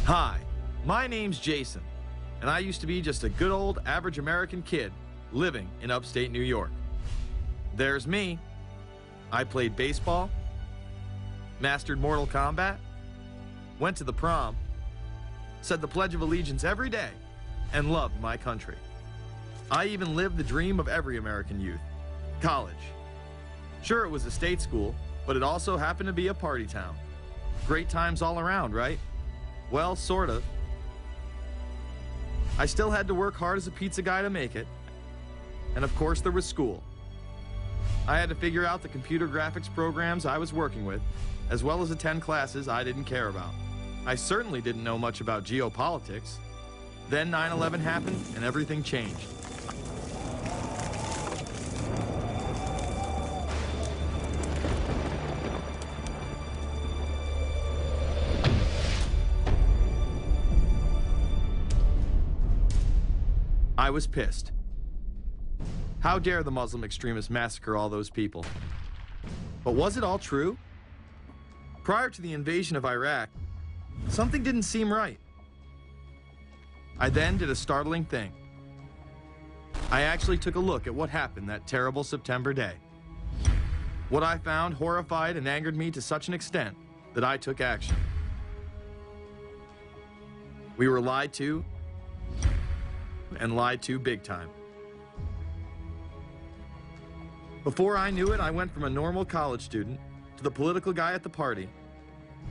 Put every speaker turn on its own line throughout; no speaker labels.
Hi, my name's Jason, and I used to be just a good old average American kid living in upstate New York. There's me. I played baseball, mastered Mortal Kombat, went to the prom, said the Pledge of Allegiance every day, and loved my country. I even lived the dream of every American youth, college. Sure, it was a state school, but it also happened to be a party town. Great times all around, right? Well, sort of. I still had to work hard as a pizza guy to make it. And of course, there was school. I had to figure out the computer graphics programs I was working with, as well as attend classes I didn't care about. I certainly didn't know much about geopolitics. Then 9/11 happened and everything changed. I was pissed. How dare the Muslim extremists massacre all those people? But was it all true? Prior to the invasion of Iraq, something didn't seem right. I then did a startling thing. I actually took a look at what happened that terrible September day. What I found horrified and angered me to such an extent that I took action. We were lied to, and lied to big time. Before I knew it, I went from a normal college student to the political guy at the party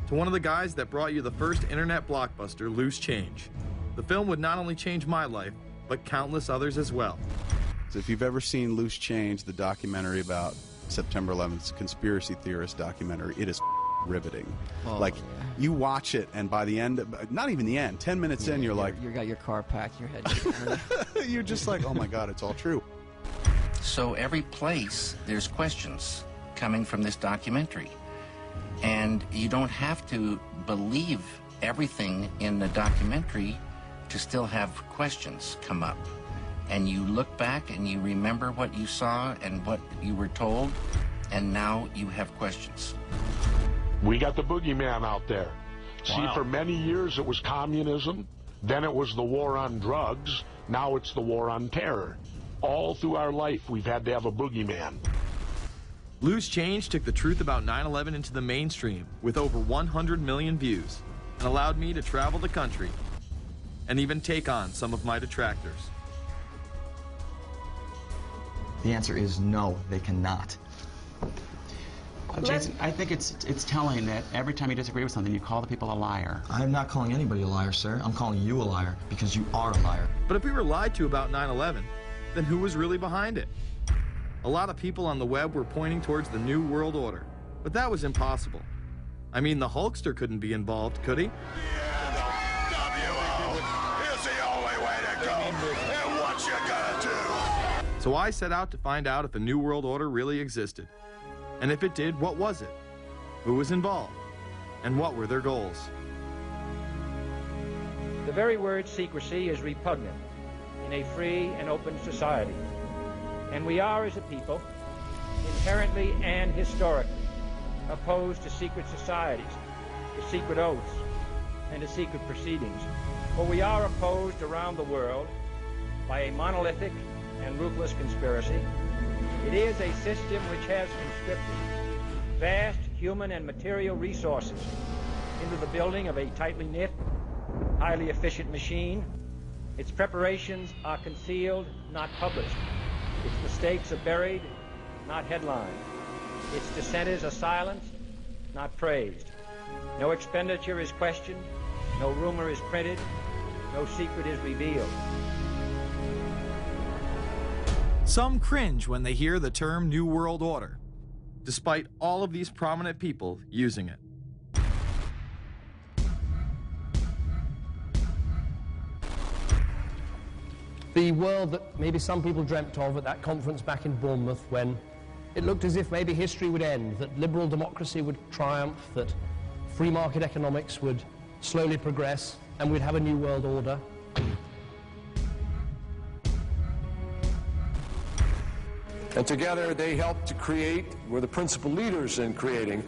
to one of the guys that brought you the first internet blockbuster, Loose Change. The film would not only change my life, but countless others as well.
So if you've ever seen Loose Change, the documentary about September 11th, conspiracy theorist documentary, it is riveting.
Oh,
like,
yeah.
you watch it, and by the end, not even the end, 10 minutes in, you're like...
You got your car packed, your head...
You're just like, oh my God, it's all true.
So every place, there's questions coming from this documentary. And you don't have to believe everything in the documentary to still have questions come up. And you look back and you remember what you saw and what you were told, and now you have questions.
We got the boogeyman out there. See, for many years it was communism, then it was the war on drugs, now it's the war on terror. All through our life, we've had to have a boogeyman.
Loose Change took the truth about 9/11 into the mainstream with over 100 million views and allowed me to travel the country and even take on some of my detractors.
The answer is no, they cannot.
Jason, I think it's telling that every time you disagree with something, you call the people a liar.
I'm not calling anybody a liar, sir. I'm calling you a liar because you are a liar.
But if we were lied to about 9/11, then who was really behind it? A lot of people on the web were pointing towards the New World Order, but that was impossible. I mean, the Hulkster couldn't be involved, could he?
The NWO is the only way to go, and what you gonna do?
So I set out to find out if a New World Order really existed. And if it did, what was it? Who was involved? And what were their goals?
The very word secrecy is repugnant in a free and open society. And we are, as a people, inherently and historically opposed to secret societies, to secret oaths, and to secret proceedings. For we are opposed around the world by a monolithic and ruthless conspiracy. It is a system which has conscripted vast human and material resources into the building of a tightly knit, highly efficient machine. Its preparations are concealed, not published. Its mistakes are buried, not headlined. Its dissenters are silenced, not praised. No expenditure is questioned, no rumor is printed, no secret is revealed.
Some cringe when they hear the term New World Order, despite all of these prominent people using it.
The world that maybe some people dreamt of at that conference back in Bournemouth, when it looked as if maybe history would end, that liberal democracy would triumph, that free market economics would slowly progress, and we'd have a new world order.
And together they helped to create, were the principal leaders in creating,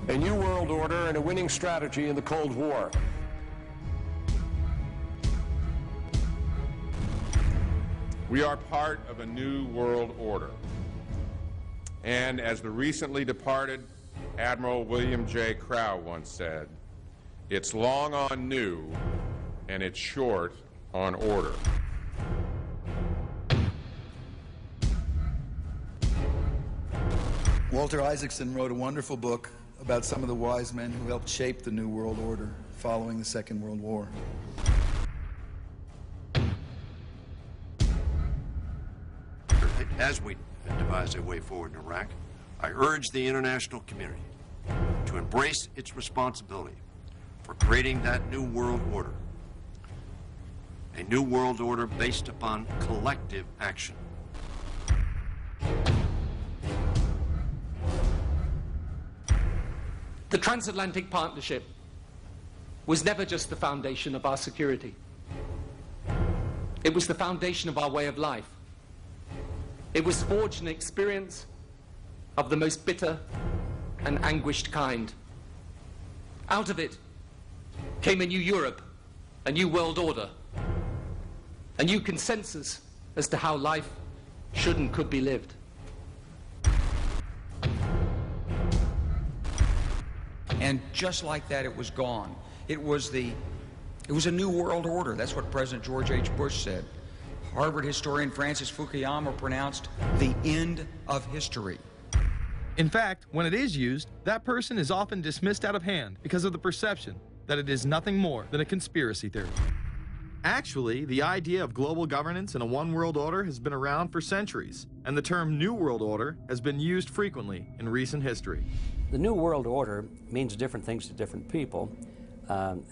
a new world order and a winning strategy in the Cold War.
We are part of a new world order. And as the recently departed Admiral William J. Crowe once said, it's long on new and it's short on order.
Walter Isaacson wrote a wonderful book about some of the wise men who helped shape the New World Order following the Second World War.
As we devise a way forward in Iraq, I urge the international community to embrace its responsibility for creating that new world order. A new world order based upon collective action.
The transatlantic partnership was never just the foundation of our security. It was the foundation of our way of life. It was forged an experience of the most bitter and anguished kind. Out of it came a new Europe, a new world order, a new consensus as to how life should and could be lived.
And just like that, it was gone. It was a new world order. That's what President George H. Bush said. Harvard historian Francis Fukuyama pronounced the end of history.
In fact, when it is used, that person is often dismissed out of hand because of the perception that it is nothing more than a conspiracy theory. Actually, the idea of global governance and a one world order has been around for centuries, and the term New World Order has been used frequently in recent history.
The New World Order means different things to different people,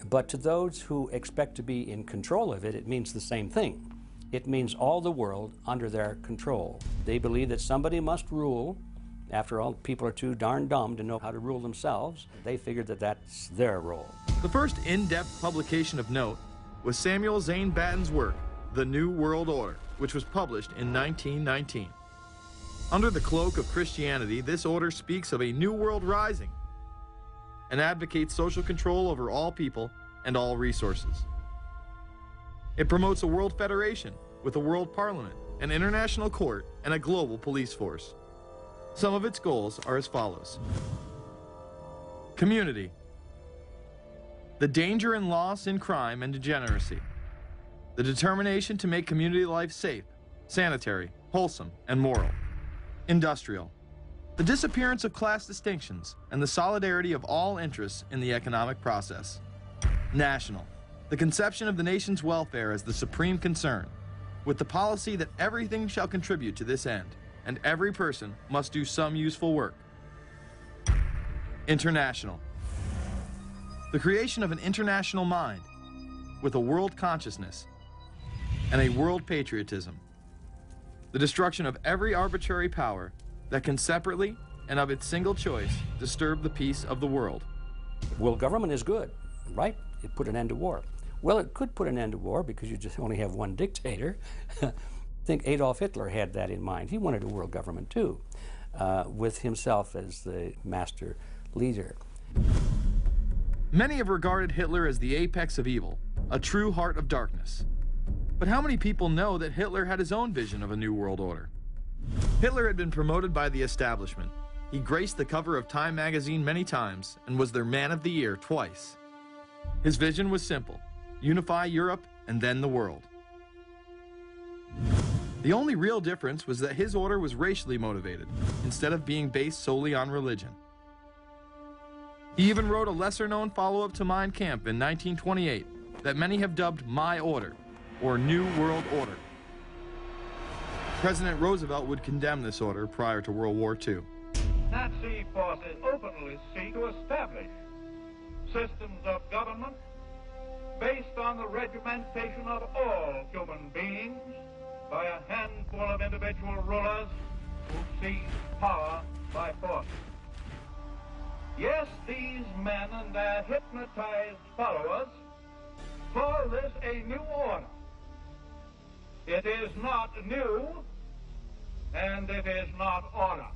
but to those who expect to be in control of it, it means the same thing. It means all the world under their control. They believe that somebody must rule. After all, people are too darn dumb to know how to rule themselves. They figured that that's their role.
The first in-depth publication of note was Samuel Zane Batten's work, The New World Order, which was published in 1919. Under the cloak of Christianity, this order speaks of a new world rising and advocates social control over all people and all resources. It promotes a world federation with a world parliament, an international court, and a global police force. Some of its goals are as follows. Community. The danger and loss in crime and degeneracy. The determination to make community life safe, sanitary, wholesome, and moral. Industrial. The disappearance of class distinctions and the solidarity of all interests in the economic process. National. The conception of the nation's welfare as the supreme concern, with the policy that everything shall contribute to this end, and every person must do some useful work. International. The creation of an international mind, with a world consciousness and a world patriotism. The destruction of every arbitrary power that can separately and of its single choice disturb the peace of the world.
World government is good, right? It put an end to war. Well, it could put an end to war because you just only have one dictator. I think Adolf Hitler had that in mind. He wanted a world government too, with himself as the master leader.
Many have regarded Hitler as the apex of evil, a true heart of darkness. But how many people know that Hitler had his own vision of a new world order? Hitler had been promoted by the establishment. He graced the cover of Time magazine many times and was their Man of the Year twice. His vision was simple: unify Europe and then the world. The only real difference was that his order was racially motivated, instead of being based solely on religion. He even wrote a lesser-known follow-up to Mein Kampf in 1928 that many have dubbed My Order, or New World Order. President Roosevelt would condemn this order prior to World War II.
Nazi forces openly seek to establish systems of government based on the regimentation of all human beings by a handful of individual rulers who seize power by force. Yes, these men and their hypnotized followers call this a new order. It is not new, and it is not order.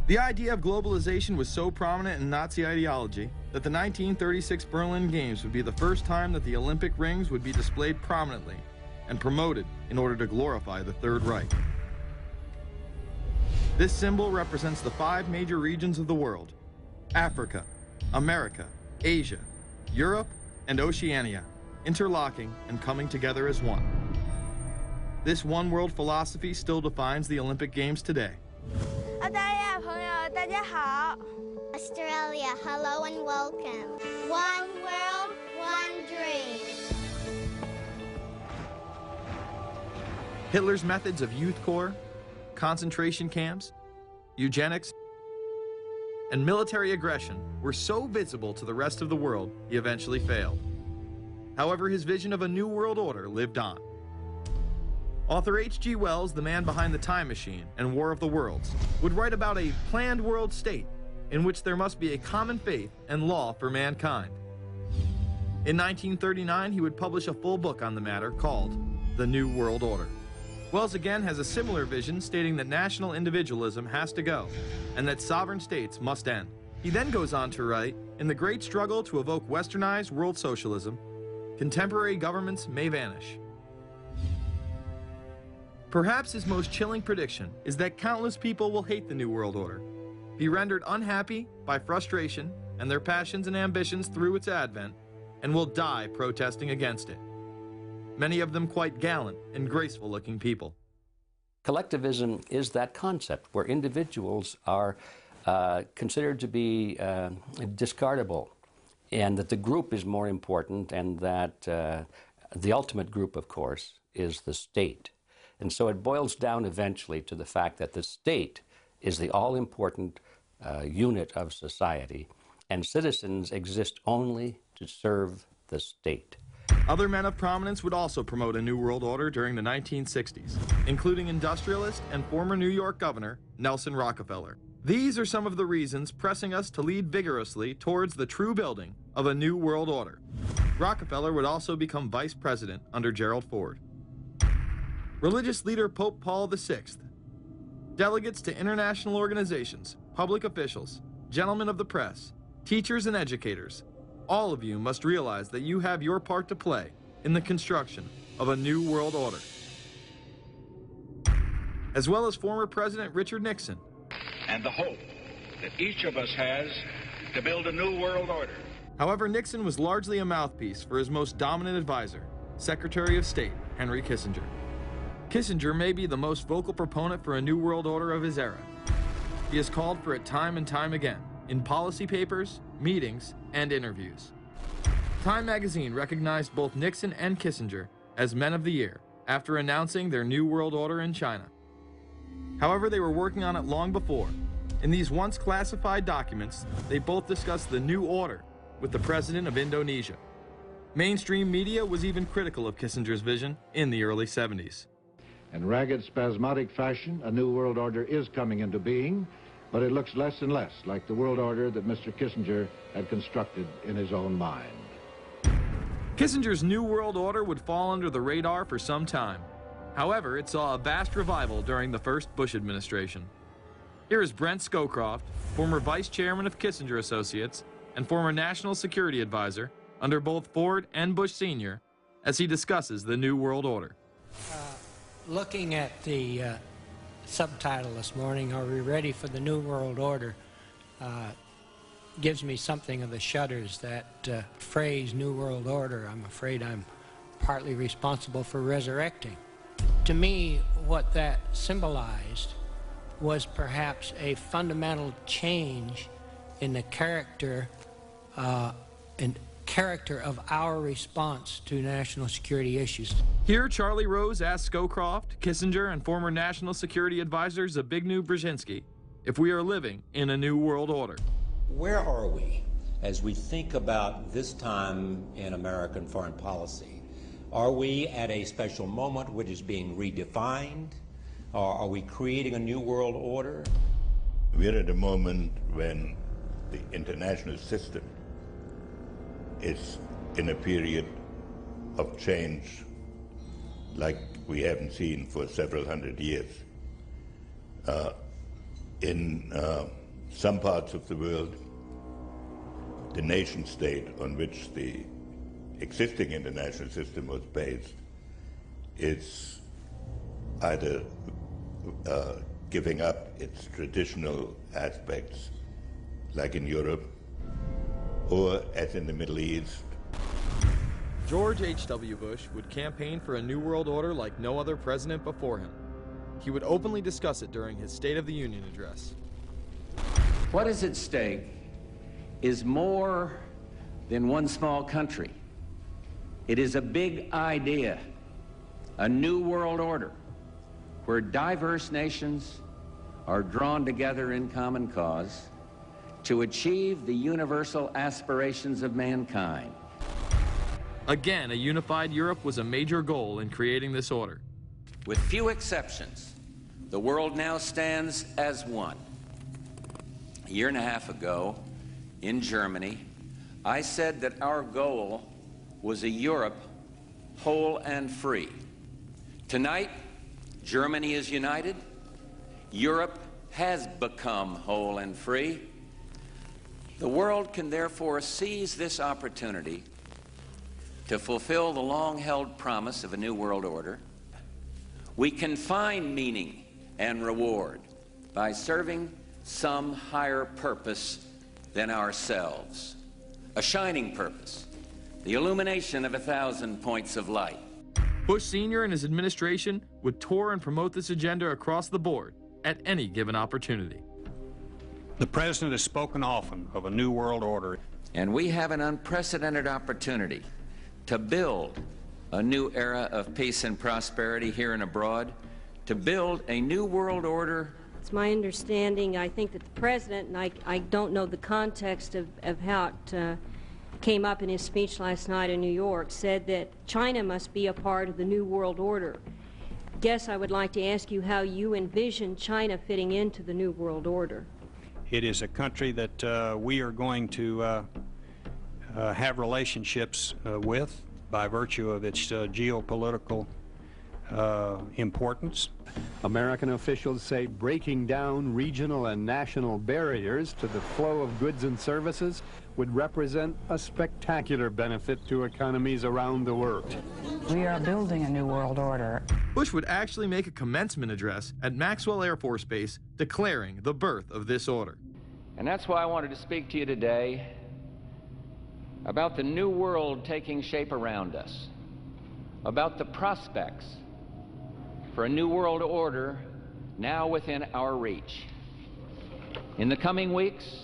The idea of globalization was so prominent in Nazi ideology that the 1936 Berlin Games would be the first time that the Olympic rings would be displayed prominently and promoted in order to glorify the Third Reich. This symbol represents the 5 major regions of the world: Africa, America, Asia, Europe, and Oceania, interlocking and coming together as one. This one world philosophy still defines the Olympic Games today.
Australia, hello and welcome. One world, one dream.
Hitler's methods of youth corps, concentration camps, eugenics, and military aggression were so visible to the rest of the world, he eventually failed. However, his vision of a new world order lived on. Author H.G. Wells, the man behind The Time Machine and War of the Worlds, would write about a planned world state in which there must be a common faith and law for mankind. In 1939, he would publish a full book on the matter called The New World Order. Wells again has a similar vision, stating that national individualism has to go and that sovereign states must end. He then goes on to write, in the great struggle to evoke westernized world socialism, contemporary governments may vanish. Perhaps his most chilling prediction is that countless people will hate the New World Order, be rendered unhappy by frustration and their passions and ambitions through its advent, and will die protesting against it. Many of them quite gallant and graceful-looking people.
Collectivism is that concept where individuals are considered to be discardable, and that the group is more important, and that the ultimate group, of course, is the state. And so it boils down eventually to the fact that the state is the all-important unit of society, and citizens exist only to serve the state.
Other men of prominence would also promote a New World Order during the 1960s, including industrialist and former New York Governor Nelson Rockefeller. These are some of the reasons pressing us to lead vigorously towards the true building of a New World Order. Rockefeller would also become vice president under Gerald Ford. Religious leader Pope Paul VI, delegates to international organizations, public officials, gentlemen of the press, teachers and educators, all of you must realize that you have your part to play in the construction of a new world order. As well as former President Richard Nixon.
And the hope that each of us has to build a new world order.
However, Nixon was largely a mouthpiece for his most dominant advisor, Secretary of State Henry Kissinger. Kissinger may be the most vocal proponent for a new world order of his era. He has called for it time and time again, in policy papers, meetings, and interviews. Time magazine recognized both Nixon and Kissinger as Men of the Year after announcing their New World Order in China. However, they were working on it long before. In these once classified documents, they both discussed the new order with the president of Indonesia. Mainstream media was even critical of Kissinger's vision in the early 70s.
In ragged, spasmodic fashion, a new world order is coming into being, but it looks less and less like the world order that Mr. Kissinger had constructed in his own mind.
Kissinger's New World Order would fall under the radar for some time. However, it saw a vast revival during the first Bush administration. Here is Brent Scowcroft, former vice chairman of Kissinger Associates and former national security advisor under both Ford and Bush Sr., as he discusses the New World Order.
Looking at the subtitle this morning, Are We Ready for the New World Order? Gives me something of the shudders. That phrase, New World Order, I'm afraid I'm partly responsible for resurrecting. To me, what that symbolized was perhaps a fundamental change in the character of our response to national security issues.
Here, Charlie Rose asked Scowcroft, Kissinger, and former national security advisor Zbigniew Brzezinski if we are living in a new world order.
Where are we as we think about this time in American foreign policy? Are we at a special moment which is being redefined? Or are we creating a new world order?
We're at a moment when the international system is in a period of change like we haven't seen for several hundred years. In some parts of the world, the nation state on which the existing international system was based is either giving up its traditional aspects, like in Europe, or as in the Middle East.
George H.W. Bush would campaign for a new world order like no other president before him. He would openly discuss it during his State of the Union address.
What is at stake is more than one small country. It is a big idea, a new world order, where diverse nations are drawn together in common cause to achieve the universal aspirations of mankind.
Again, a unified Europe was a major goal in creating this order.
With few exceptions, the world now stands as one. A year and a half ago, in Germany, I said that our goal was a Europe whole and free. Tonight, Germany is united. Europe has become whole and free. The world can therefore seize this opportunity to fulfill the long-held promise of a new world order. We can find meaning and reward by serving some higher purpose than ourselves, a shining purpose, the illumination of 1,000 points of light.
Bush Sr. and his administration would tour and promote this agenda across the board at any given opportunity.
The President has spoken often of a new world order.
And we have an unprecedented opportunity to build a new era of peace and prosperity here and abroad, to build a new world order.
It's my understanding, I think that the President, and I don't know the context of how it came up in his speech last night in New York, said that China must be a part of the new world order. Guess I would like to ask you how you envision China fitting into the new world order.
It is a country that we are going to have relationships with by virtue of its geopolitical importance.
American officials say breaking down regional and national barriers to the flow of goods and services would represent a spectacular benefit to economies around the world.
We are building a new world order.
Bush would actually make a commencement address at Maxwell Air Force Base declaring the birth of this order.
And that's why I wanted to speak to you today about the new world taking shape around us, about the prospects for a new world order now within our reach. In the coming weeks,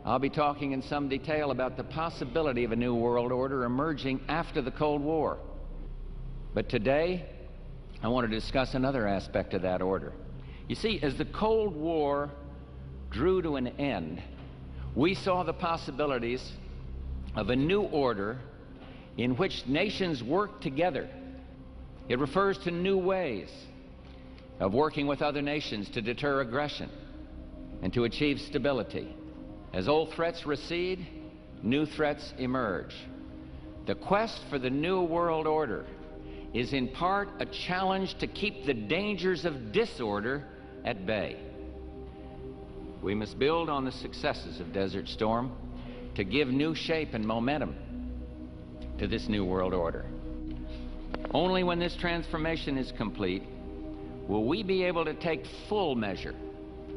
I'll be talking in some detail about the possibility of a new world order emerging after the Cold War. But today, I want to discuss another aspect of that order. You see, as the Cold War drew to an end, we saw the possibilities of a new order in which nations work together. It refers to new ways of working with other nations to deter aggression and to achieve stability. As old threats recede, new threats emerge. The quest for the new world order is in part a challenge to keep the dangers of disorder at bay. We must build on the successes of Desert Storm to give new shape and momentum to this new world order. Only when this transformation is complete will we be able to take full measure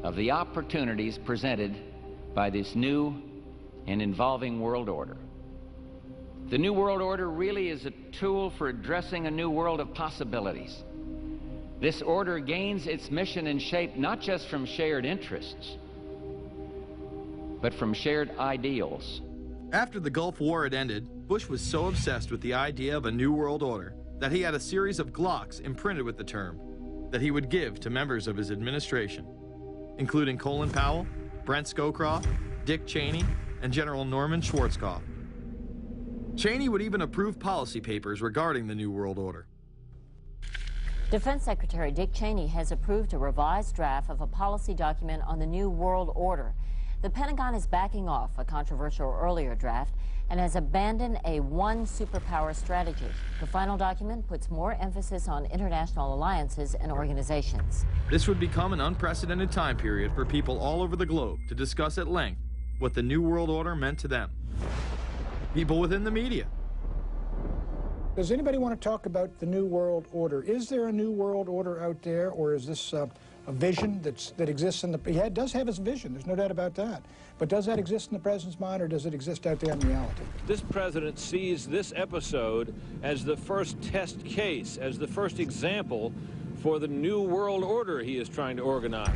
of the opportunities presented by this new and evolving world order. The new world order really is a tool for addressing a new world of possibilities. This order gains its mission and shape not just from shared interests, but from shared ideals.
After the Gulf War had ended, Bush was so obsessed with the idea of a new world order that he had a series of Glocks imprinted with the term that he would give to members of his administration, including Colin Powell, Brent Scowcroft, Dick Cheney, and General Norman Schwarzkopf. Cheney would even approve policy papers regarding the New World Order.
Defense Secretary Dick Cheney has approved a revised draft of a policy document on the New World Order. The Pentagon is backing off a controversial earlier draft and has abandoned a one superpower strategy. The final document puts more emphasis on international alliances and organizations.
This would become an unprecedented time period for people all over the globe to discuss at length what the New World Order meant to them. People within the media,
Does anybody want to talk about the New World Order? Is there a New World Order out there, or is this a vision that exists in the... He does have his vision, there's no doubt about that. But does that exist in the president's mind, or does it exist out there in reality?
This president sees this episode as the first test case, as the first example for the New World Order he is trying to organize.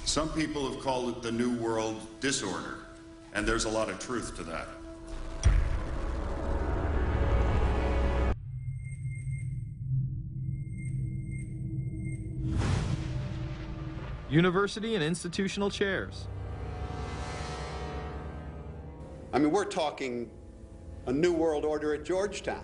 Some people have called it the New World Disorder, and there's a lot of truth to that.
University and institutional chairs.
I mean, we're talking a New World Order at Georgetown.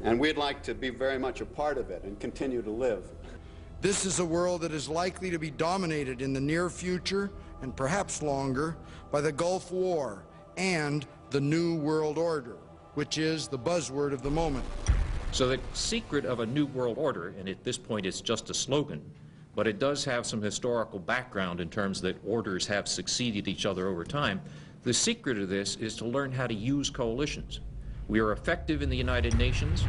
And we'd like to be very much a part of it and continue to live.
This is a world that is likely to be dominated in the near future, and perhaps longer, by the Gulf War and the New World Order, which is the buzzword of the moment.
So the secret of a New World Order, and at this point it's just a slogan, but it does have some historical background in terms that orders have succeeded each other over time. The secret of this is to learn how to use coalitions. We are effective in the United Nations.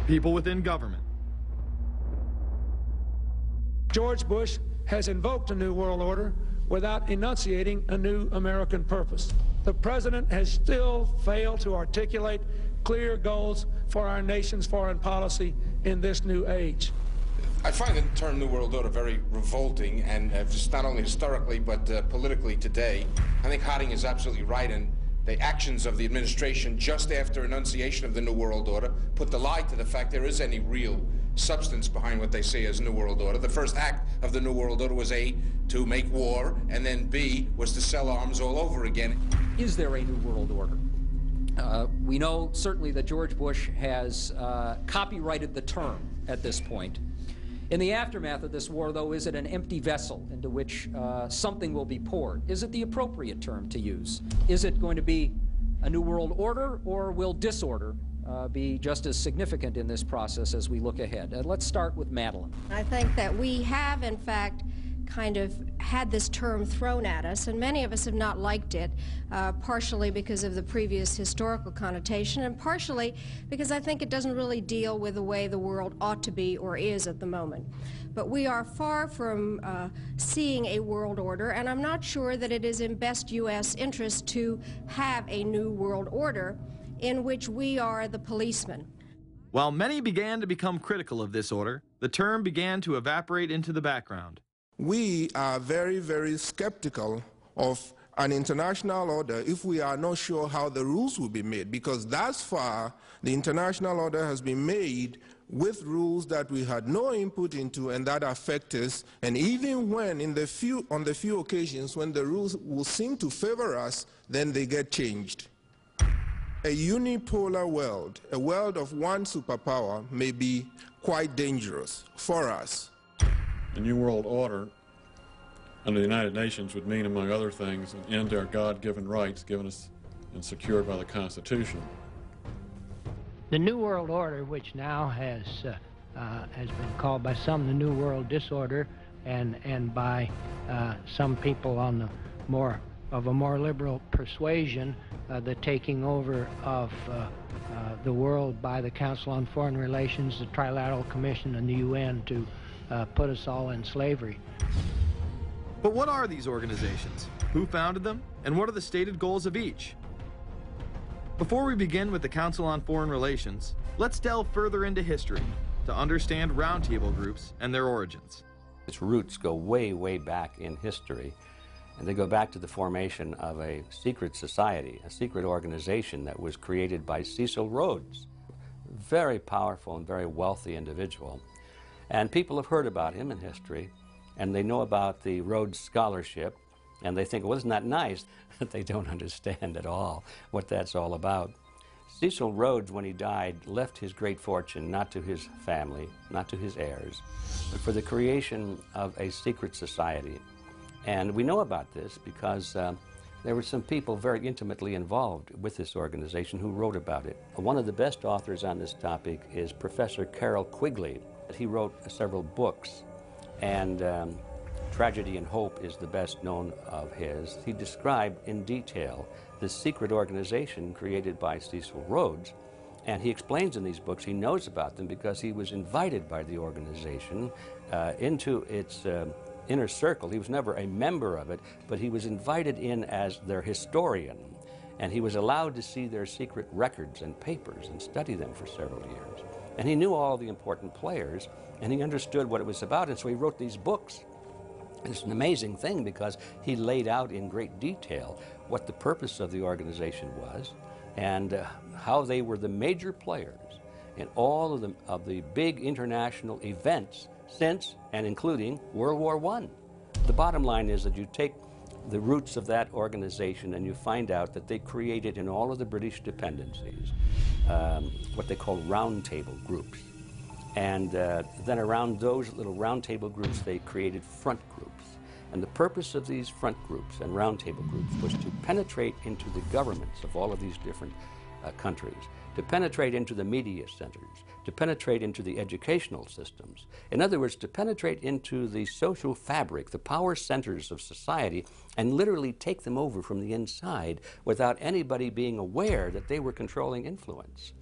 People within government.
George Bush has invoked a New World Order without enunciating a new American purpose. The president has still failed to articulate clear goals for our nation's foreign policy in this new age.
I find the term New World Order very revolting, and just not only historically but politically today. I think Harding is absolutely right, and the actions of the administration just after enunciation of the New World Order put the lie to the fact there is any real substance behind what they say as New World Order. The first act of the New World Order was A, to make war, and then B, was to sell arms all over again.
Is there a New World Order? We know certainly that George Bush has copyrighted the term at this point. In the aftermath of this war, though, is it an empty vessel into which something will be poured? Is it the appropriate term to use? Is it going to be a New World Order, or will disorder be just as significant in this process as we look ahead? Let's start with Madeleine.
I think that we have, in fact, kind of had this term thrown at us, and many of us have not liked it, partially because of the previous historical connotation, and partially because I think it doesn't really deal with the way the world ought to be or is at the moment. But we are far from seeing a world order, and I'm not sure that it is in best U.S. interest to have a new world order in which we are the policeman.
While many began to become critical of this order, the term began to evaporate into the background.
We are very, very skeptical of an international order if we are not sure how the rules will be made, because thus far the international order has been made with rules that we had no input into and that affect us, and even when on the few occasions when the rules will seem to favor us, then they get changed. A unipolar world, a world of one superpower, may be quite dangerous for us.
A New World Order under the United Nations would mean, among other things, an end to our God-given rights given us and secured by the Constitution.
The New World Order, which now has been called by some the New World Disorder, and by some people on the more liberal persuasion, the taking over of the world by the Council on Foreign Relations, the Trilateral Commission, and the UN to put us all in slavery.
But what are these organizations? Who founded them? And what are the stated goals of each? Before we begin with the Council on Foreign Relations, let's delve further into history to understand roundtable groups and their origins.
Its roots go way, way back in history, and they go back to the formation of a secret society, a secret organization that was created by Cecil Rhodes, a very powerful and very wealthy individual. And people have heard about him in history, and they know about the Rhodes Scholarship, and they think, well, isn't that nice? They don't understand at all what that's all about. Cecil Rhodes, when he died, left his great fortune not to his family, not to his heirs, but for the creation of a secret society. And we know about this because there were some people very intimately involved with this organization who wrote about it. One of the best authors on this topic is Professor Carroll Quigley. He wrote several books, and Tragedy and Hope is the best known of his. He described in detail this secret organization created by Cecil Rhodes, and he explains in these books he knows about them because he was invited by the organization into its inner circle. He was never a member of it, but he was invited in as their historian, and he was allowed to see their secret records and papers and study them for several years. And he knew all the important players, and he understood what it was about, and so he wrote these books. It's an amazing thing because he laid out in great detail what the purpose of the organization was and how they were the major players in all of the big international events since and including World War I. The bottom line is that you take the roots of that organization and you find out that they created in all of the British dependencies what they call roundtable groups. And then around those little roundtable groups, they created front groups. And the purpose of these front groups and roundtable groups was to penetrate into the governments of all of these different countries, to penetrate into the media centers, to penetrate into the educational systems. In other words, to penetrate into the social fabric, the power centers of society, and literally take them over from the inside without anybody being aware that they were controlling influence.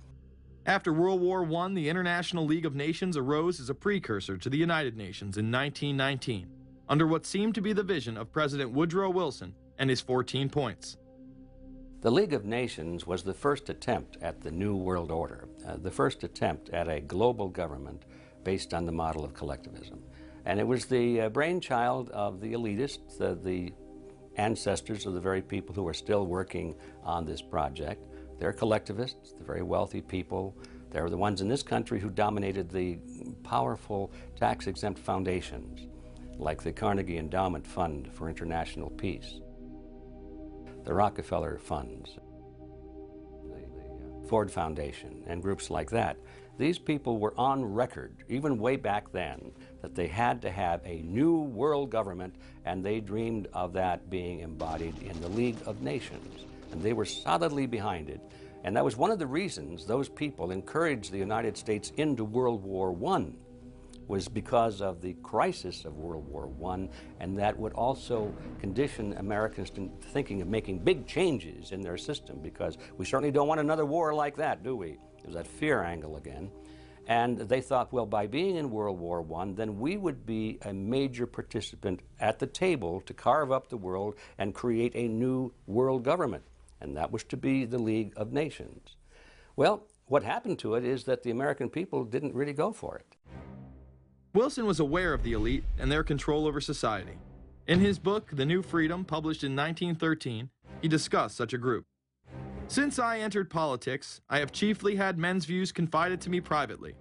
After World War I, the International League of Nations arose as a precursor to the United Nations in 1919, under what seemed to be the vision of President Woodrow Wilson and his 14 points.
The League of Nations was the first attempt at the New World Order, the first attempt at a global government based on the model of collectivism. And it was the brainchild of the elitists, the ancestors of the very people who are still working on this project. They're collectivists, the very wealthy people. They're the ones in this country who dominated the powerful tax-exempt foundations, like the Carnegie Endowment Fund for International Peace, the Rockefeller Funds, the Ford Foundation, and groups like that. These people were on record, even way back then, that they had to have a new world government, and they dreamed of that being embodied in the League of Nations. And they were solidly behind it. And that was one of the reasons those people encouraged the United States into World War I, was because of the crisis of World War I, and that would also condition Americans to thinking of making big changes in their system, because we certainly don't want another war like that, do we? There's that fear angle again. And they thought, well, by being in World War I, then we would be a major participant at the table to carve up the world and create a new world government. And that was to be the League of Nations. Well, what happened to it is that the American people didn't really go for it.
Wilson was aware of the elite and their control over society. In his book, The New Freedom, published in 1913, he discussed such a group. Since I entered politics, I have chiefly had men's views confided to me privately.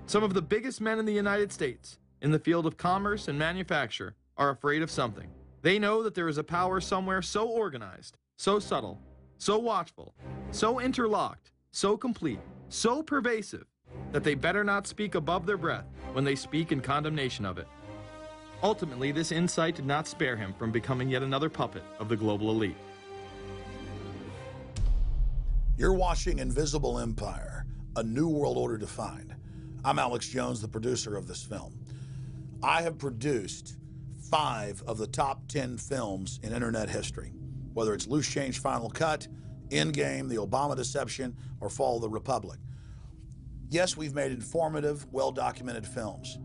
Some of the biggest men in the United States, in the field of commerce and manufacture, are afraid of something. They know that there is a power somewhere so organized, so subtle, so watchful, so interlocked, so complete, so pervasive, that they better not speak above their breath when they speak in condemnation of it. Ultimately, this insight did not spare him from becoming yet another puppet of the global elite.
You're watching Invisible Empire, A New World Order Defined. I'm Alex Jones, the producer of this film. I have produced 5 of the top 10 films in internet history, whether it's Loose Change Final Cut, Endgame, The Obama Deception, or Fall of the Republic. Yes, we've made informative, well-documented films,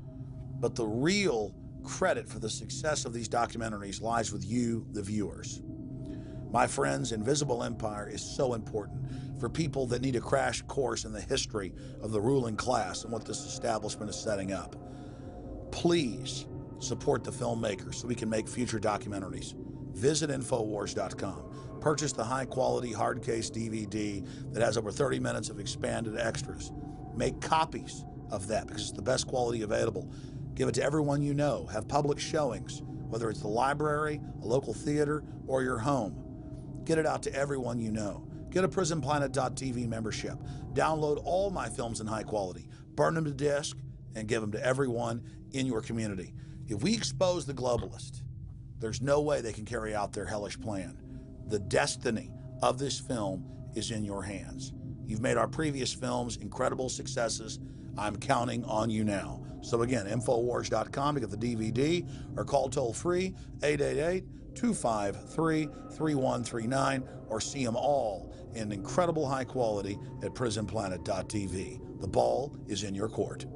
but the real credit for the success of these documentaries lies with you, the viewers. My friends, Invisible Empire is so important for people that need a crash course in the history of the ruling class and what this establishment is setting up. Please support the filmmakers so we can make future documentaries. Visit Infowars.com. Purchase the high-quality hard case DVD that has over 30 minutes of expanded extras. Make copies of that because it's the best quality available. Give it to everyone you know. Have public showings, whether it's the library, a local theater, or your home. Get it out to everyone you know. Get a PrisonPlanet.tv membership. Download all my films in high quality. Burn them to disk and give them to everyone in your community. If we expose the globalist, there's no way they can carry out their hellish plan. The destiny of this film is in your hands. You've made our previous films incredible successes. I'm counting on you now. So again, Infowars.com to get the DVD or call toll-free 888-253-3139 or see them all in incredible high quality at PrisonPlanet.tv. The ball is in your court.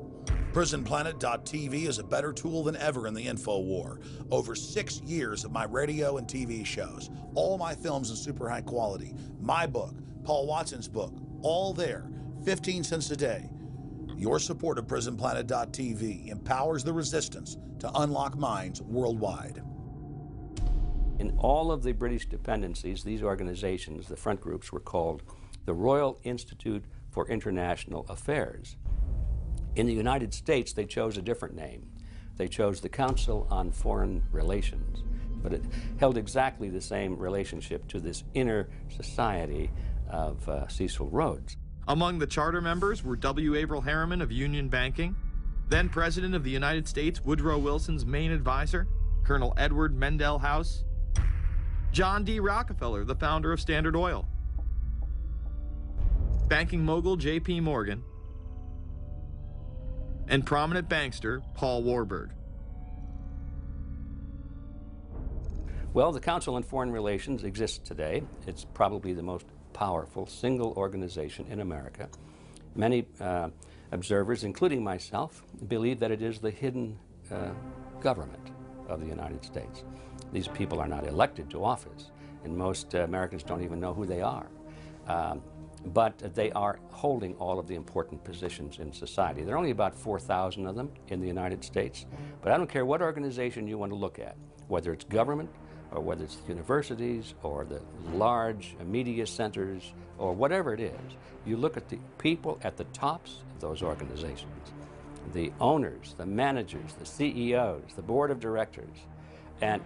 PrisonPlanet.tv is a better tool than ever in the info war. Over 6 years of my radio and TV shows, all my films in super high quality, my book, Paul Watson's book, all there, 15 cents a day. Your support of PrisonPlanet.tv empowers the resistance to unlock minds worldwide.
In all of the British dependencies, these organizations, the front groups, were called the Royal Institute for International Affairs. In the United States, they chose a different name. They chose the Council on Foreign Relations, but it held exactly the same relationship to this inner society of Cecil Rhodes.
Among the charter members were W. Averell Harriman of Union Banking, then President of the United States Woodrow Wilson's main advisor, Colonel Edward Mendell House, John D. Rockefeller, the founder of Standard Oil, banking mogul J.P. Morgan, and prominent bankster Paul Warburg.
Well, the Council on Foreign Relations exists today. It's probably the most powerful single organization in America. Many observers, including myself, believe that it is the hidden government of the United States. These people are not elected to office, and most Americans don't even know who they are. But they are holding all of the important positions in society. There are only about 4,000 of them in the United States, but I don't care what organization you want to look at, whether it's government, or whether it's the universities, or the large media centers, or whatever it is. You look at the people at the tops of those organizations, the owners, the managers, the CEOs, the board of directors, and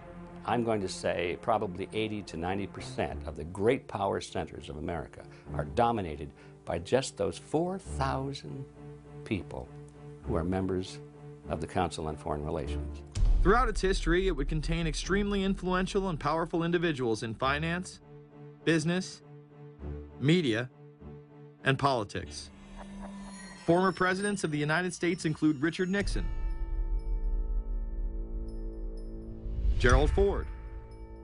I'm going to say probably 80 to 90% of the great power centers of America are dominated by just those 4,000 people who are members of the Council on Foreign Relations.
Throughout its history, it would contain extremely influential and powerful individuals in finance, business, media, and politics. Former presidents of the United States include Richard Nixon, Gerald Ford,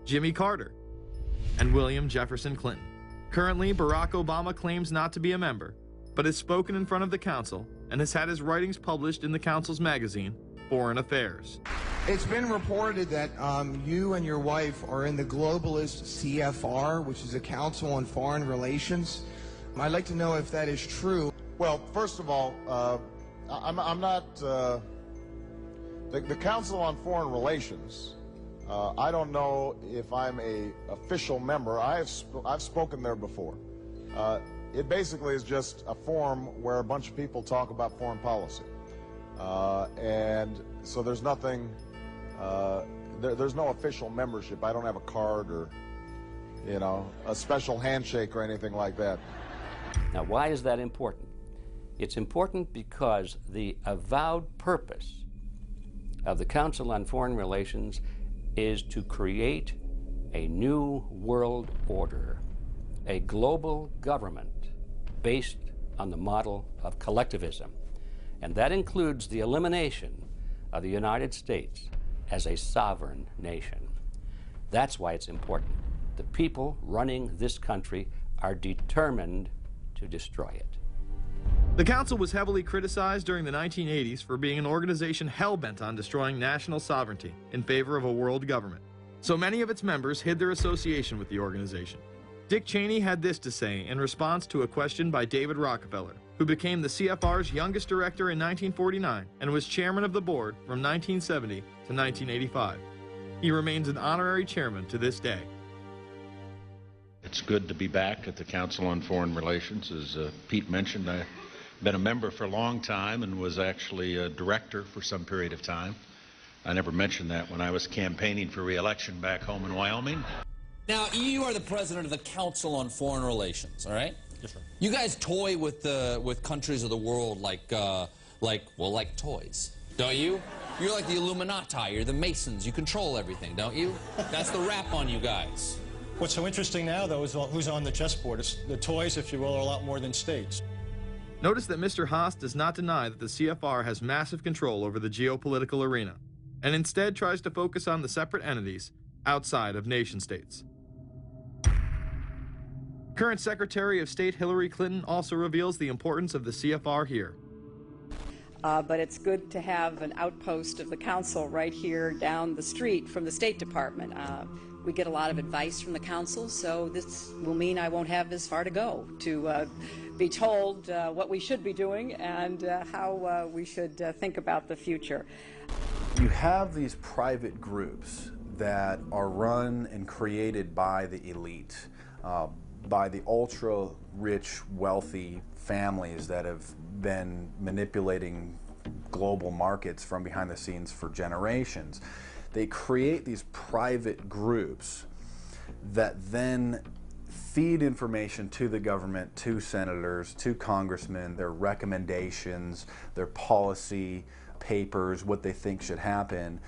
Jimmy Carter, and William Jefferson Clinton. Currently, Barack Obama claims not to be a member, but has spoken in front of the Council and has had his writings published in the Council's magazine, Foreign Affairs.
It's been reported that you and your wife are in the globalist CFR, which is the Council on Foreign Relations. I'd like to know if that is true.
Well, first of all, I'm not the Council on Foreign Relations. I don't know if I'm a official member. I've spoken there before. It basically is just a forum where a bunch of people talk about foreign policy, and so there's nothing. There's no official membership. I don't have a card or, you know, a special handshake or anything like that.
Now, why is that important? It's important because the avowed purpose of the Council on Foreign Relations is to create a new world order, a global government based on the model of collectivism. And that includes the elimination of the United States as a sovereign nation. That's why it's important. The people running this country are determined to destroy it.
The Council was heavily criticized during the 1980s for being an organization hell-bent on destroying national sovereignty in favor of a world government. So many of its members hid their association with the organization. Dick Cheney had this to say in response to a question by David Rockefeller, who became the CFR's youngest director in 1949 and was chairman of the board from 1970 to 1985. He remains an honorary chairman to this day.
It's good to be back at the Council on Foreign Relations. As Pete mentioned, I've been a member for a long time and was actually a director for some period of time. I never mentioned that when I was campaigning for re-election back home in Wyoming.
Now, you are the president of the Council on Foreign Relations, all right? Yes, sir. You guys toy with countries of the world like toys, don't you? You're like the Illuminati, you're the Masons, you control everything, don't you? That's the rap on you guys.
What's so interesting now, though, is who's on the chessboard. The toys, if you will, are a lot more than states.
Notice that Mr. Haas does not deny that the CFR has massive control over the geopolitical arena, and instead tries to focus on the separate entities outside of nation-states. Current Secretary of State Hillary Clinton also reveals the importance of the CFR here.
But it's good to have an outpost of the council right here down the street from the State Department. We get a lot of advice from the council, so this will mean I won't have as far to go to be told what we should be doing and how we should think about the future.
You have these private groups that are run and created by the elite, by the ultra-rich, wealthy families that have been manipulating global markets from behind the scenes for generations. They create these private groups that then feed information to the government, to senators, to congressmen, their recommendations, their policy papers, what they think should happen.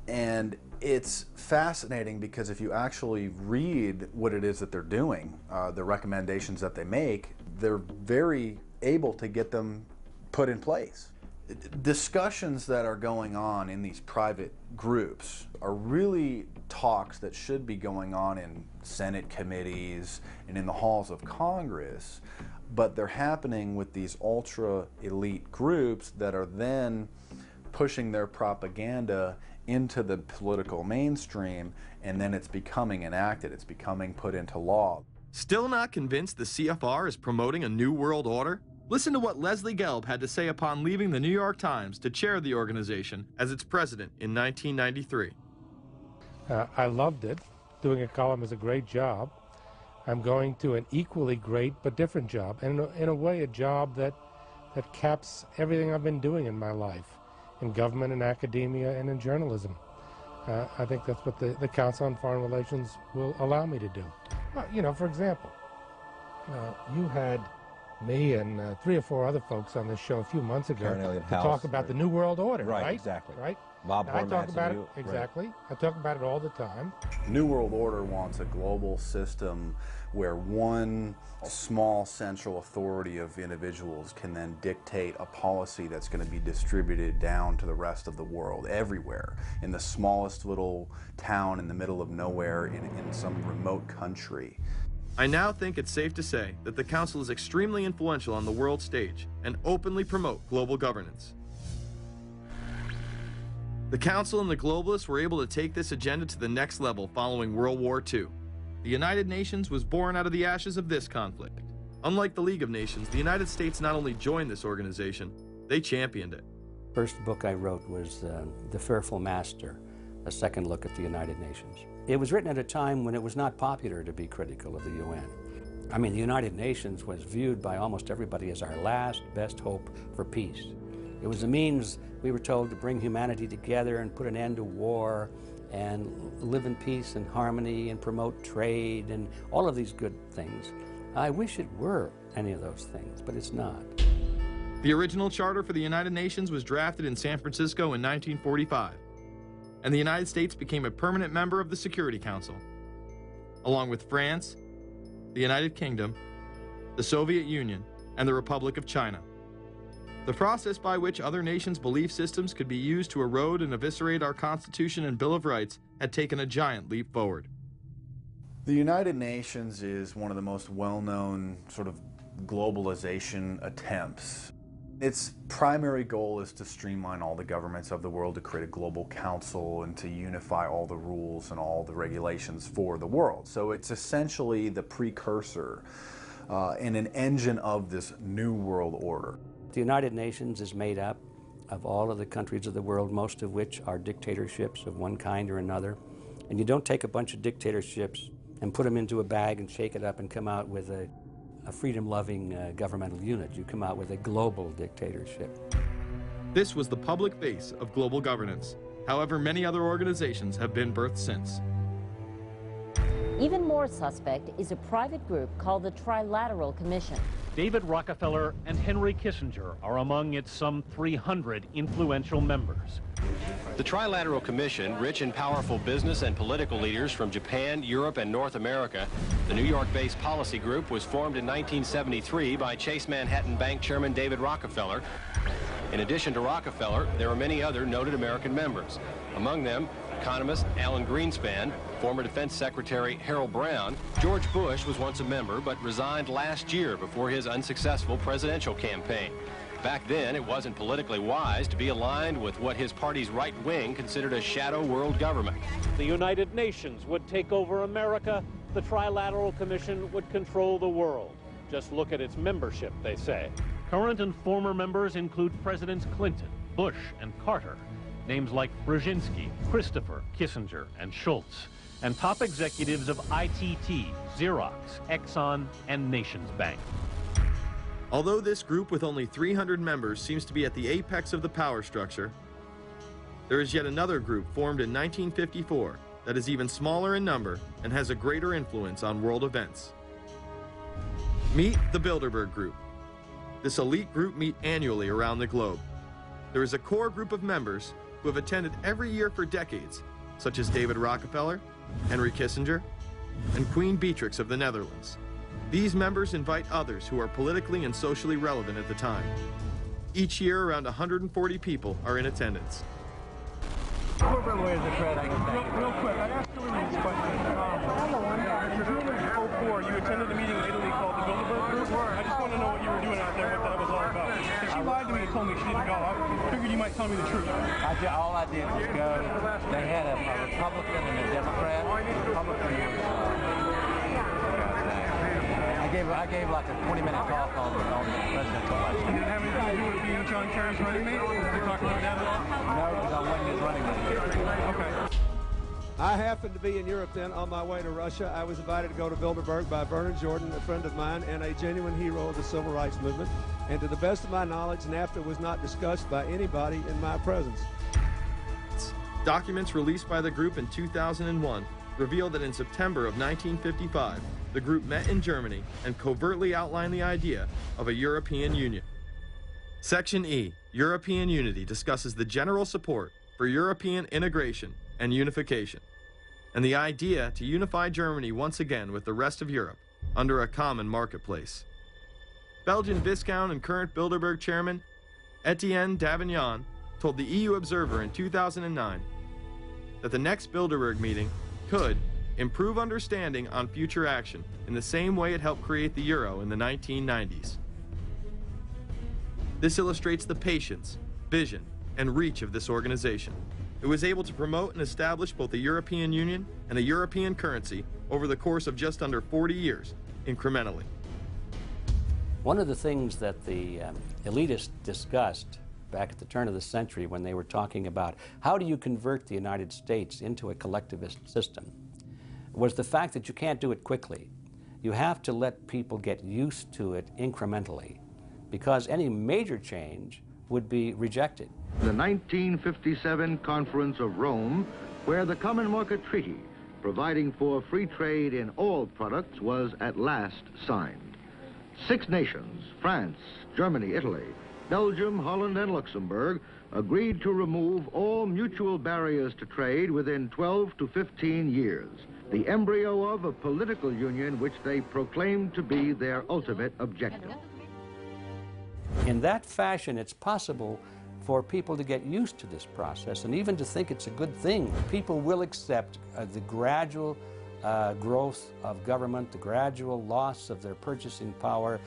And it's fascinating because if you actually read what it is that they're doing, the recommendations that they make, they're very able to get them put in place. Discussions that are going on in these private groups are really talks that should be going on in Senate committees and in the halls of Congress, but they're happening with these ultra-elite groups that are then pushing their propaganda into the political mainstream, and then it's becoming enacted, it's becoming put into law.
Still not convinced the CFR is promoting a new world order? Listen to what Leslie Gelb had to say upon leaving the New York Times to chair the organization as its president in 1993.
I loved it. Doing a column is a great job. I'm going to an equally great but different job, and in a way a job that caps everything I've been doing in my life, in government, in academia, and in journalism. I think that's what the Council on Foreign Relations will allow me to do. Well, you know, for example, you had me and 3 or 4 other folks on this show a few months ago to talk about the New World Order, right?
Exactly.
Right?
Bob
I talk
Hormats
about it,
and you,
exactly.
Right.
I talk about it all the time.
New World Order wants a global system where one small central authority of individuals can then dictate a policy that's going to be distributed down to the rest of the world, everywhere, in the smallest little town in the middle of nowhere in some remote country.
I now think it's safe to say that the Council is extremely influential on the world stage and openly promote global governance. The Council and the globalists were able to take this agenda to the next level following World War II. The United Nations was born out of the ashes of this conflict. Unlike the League of Nations, the United States not only joined this organization, they championed it.
First book I wrote was The Fearful Master, a second look at the United Nations. It was written at a time when it was not popular to be critical of the UN. I mean, the United Nations was viewed by almost everybody as our last best hope for peace. It was a means, we were told, to bring humanity together and put an end to war and live in peace and harmony and promote trade and all of these good things. I wish it were any of those things, but it's not.
The original charter for the United Nations was drafted in San Francisco in 1945, and the United States became a permanent member of the Security Council, along with France, the United Kingdom, the Soviet Union, and the Republic of China. The process by which other nations' belief systems could be used to erode and eviscerate our Constitution and Bill of Rights had taken a giant leap forward.
The United Nations is one of the most well-known sort of globalization attempts. Its primary goal is to streamline all the governments of the world, to create a global council and to unify all the rules and all the regulations for the world. So it's essentially the precursor and an engine of this new world order.
The United Nations is made up of all of the countries of the world, most of which are dictatorships of one kind or another. And you don't take a bunch of dictatorships and put them into a bag and shake it up and come out with a freedom-loving governmental unit. You come out with a global dictatorship.
This was the public face of global governance. However, many other organizations have been birthed since.
Even more suspect is a private group called the Trilateral Commission.
David Rockefeller and Henry Kissinger are among its some 300 influential members.
The Trilateral Commission, rich in powerful business and political leaders from Japan, Europe, and North America, the New York-based policy group was formed in 1973 by Chase Manhattan Bank Chairman David Rockefeller. In addition to Rockefeller, there were many other noted American members. Among them, economist Alan Greenspan, former Defense Secretary Harold Brown. George Bush was once a member, but resigned last year before his unsuccessful presidential campaign. Back then, it wasn't politically wise to be aligned with what his party's right wing considered a shadow world government.
The United Nations would take over America. The Trilateral Commission would control the world. Just look at its membership, they say. Current and former members include Presidents Clinton, Bush, and Carter. Names like Brzezinski, Christopher, Kissinger, and Schultz. And top executives of ITT, Xerox, Exxon, and Nations Bank.
Although this group with only 300 members seems to be at the apex of the power structure, there is yet another group formed in 1954 that is even smaller in number and has a greater influence on world events. Meet the Bilderberg Group. This elite group meet annually around the globe. There is a core group of members who have attended every year for decades, such as David Rockefeller, Henry Kissinger, and Queen Beatrix of the Netherlands. These members invite others who are politically and socially relevant at the time. Each year, around 140 people are in attendance.
Real quick, I asked you this question. In June of 2004, you attended a meeting in Italy called the Bilderberg Group. I just want to know what you were doing out there, what that was all about. If she lied to me and told me she didn't go, I figured you might tell me the truth.
All I did was go. They had a Republican and a Democrat. I gave like a 20-minute talk on the presidential election.
You didn't have anything to do with being John Kerry's running mate? Did you talk about that at all?
No, because I wasn't his running mate.
Okay.
I happened to be in Europe then on my way to Russia. I was invited to go to Bilderberg by Vernon Jordan, a friend of mine and a genuine hero of the civil rights movement. And to the best of my knowledge, NAFTA was not discussed by anybody in my presence.
Documents released by the group in 2001 reveal that in September of 1955, the group met in Germany and covertly outlined the idea of a European Union. Section E, European Unity, discusses the general support for European integration and unification, and the idea to unify Germany once again with the rest of Europe under a common marketplace. Belgian Viscount and current Bilderberg chairman Etienne Davignon told the EU Observer in 2009 that the next Bilderberg meeting could improve understanding on future action in the same way it helped create the euro in the 1990s. This illustrates the patience, vision, and reach of this organization. It was able to promote and establish both the European Union and a European currency over the course of just under 40 years, incrementally.
One of the things that the elitists discussed back at the turn of the century when they were talking about how do you convert the United States into a collectivist system was the fact that you can't do it quickly. You have to let people get used to it incrementally, because any major change would be rejected.
The 1957 Conference of Rome, where the Common Market Treaty, providing for free trade in all products, was at last signed. 6 nations, France, Germany, Italy, Belgium, Holland, and Luxembourg, agreed to remove all mutual barriers to trade within 12 to 15 years. The embryo of a political union which they proclaimed to be their ultimate objective.
In that fashion, it's possible for people to get used to this process and even to think it's a good thing. People will accept the gradual growth of government, the gradual loss of their purchasing power.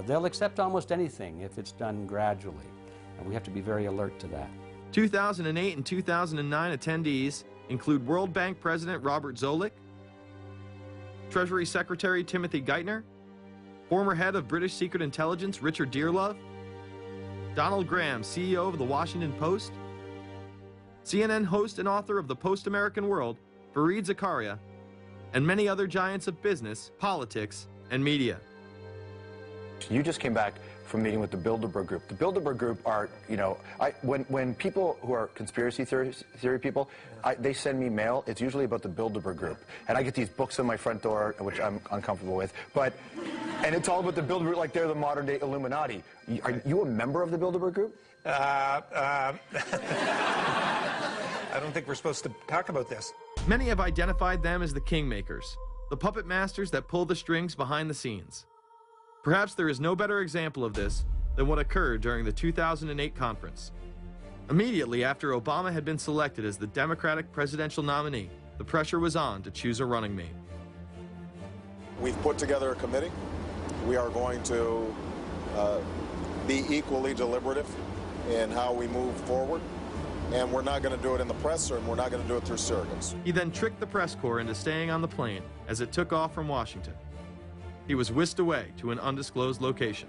They'll accept almost anything if it's done gradually, and we have to be very alert to that.
2008 and 2009 attendees include World Bank President Robert Zoellick, Treasury Secretary Timothy Geithner, former head of British Secret Intelligence Richard Dearlove, Donald Graham, CEO of the Washington Post, CNN host and author of The Post-American World, Fareed Zakaria, and many other giants of business, politics, and media.
You just came back from meeting with the Bilderberg Group. The Bilderberg Group are, you know, when people who are conspiracy theory people, they send me mail, it's usually about the Bilderberg Group. And I get these books on my front door, which I'm uncomfortable with. And it's all about the Bilderberg, like they're the modern day Illuminati. Are you a member of the Bilderberg Group?
I don't think we're supposed to talk about this.
Many have identified them as the kingmakers, the puppet masters that pull the strings behind the scenes. Perhaps there is no better example of this than what occurred during the 2008 conference. Immediately after Obama had been selected as the Democratic presidential nominee, the pressure was on to choose a running mate.
We've put together a committee. We are going to be equally deliberative in how we move forward, and we're not going to do it in the press, and we're not going to do it through surrogates.
He then tricked the press corps into staying on the plane as it took off from Washington. He was whisked away to an undisclosed location.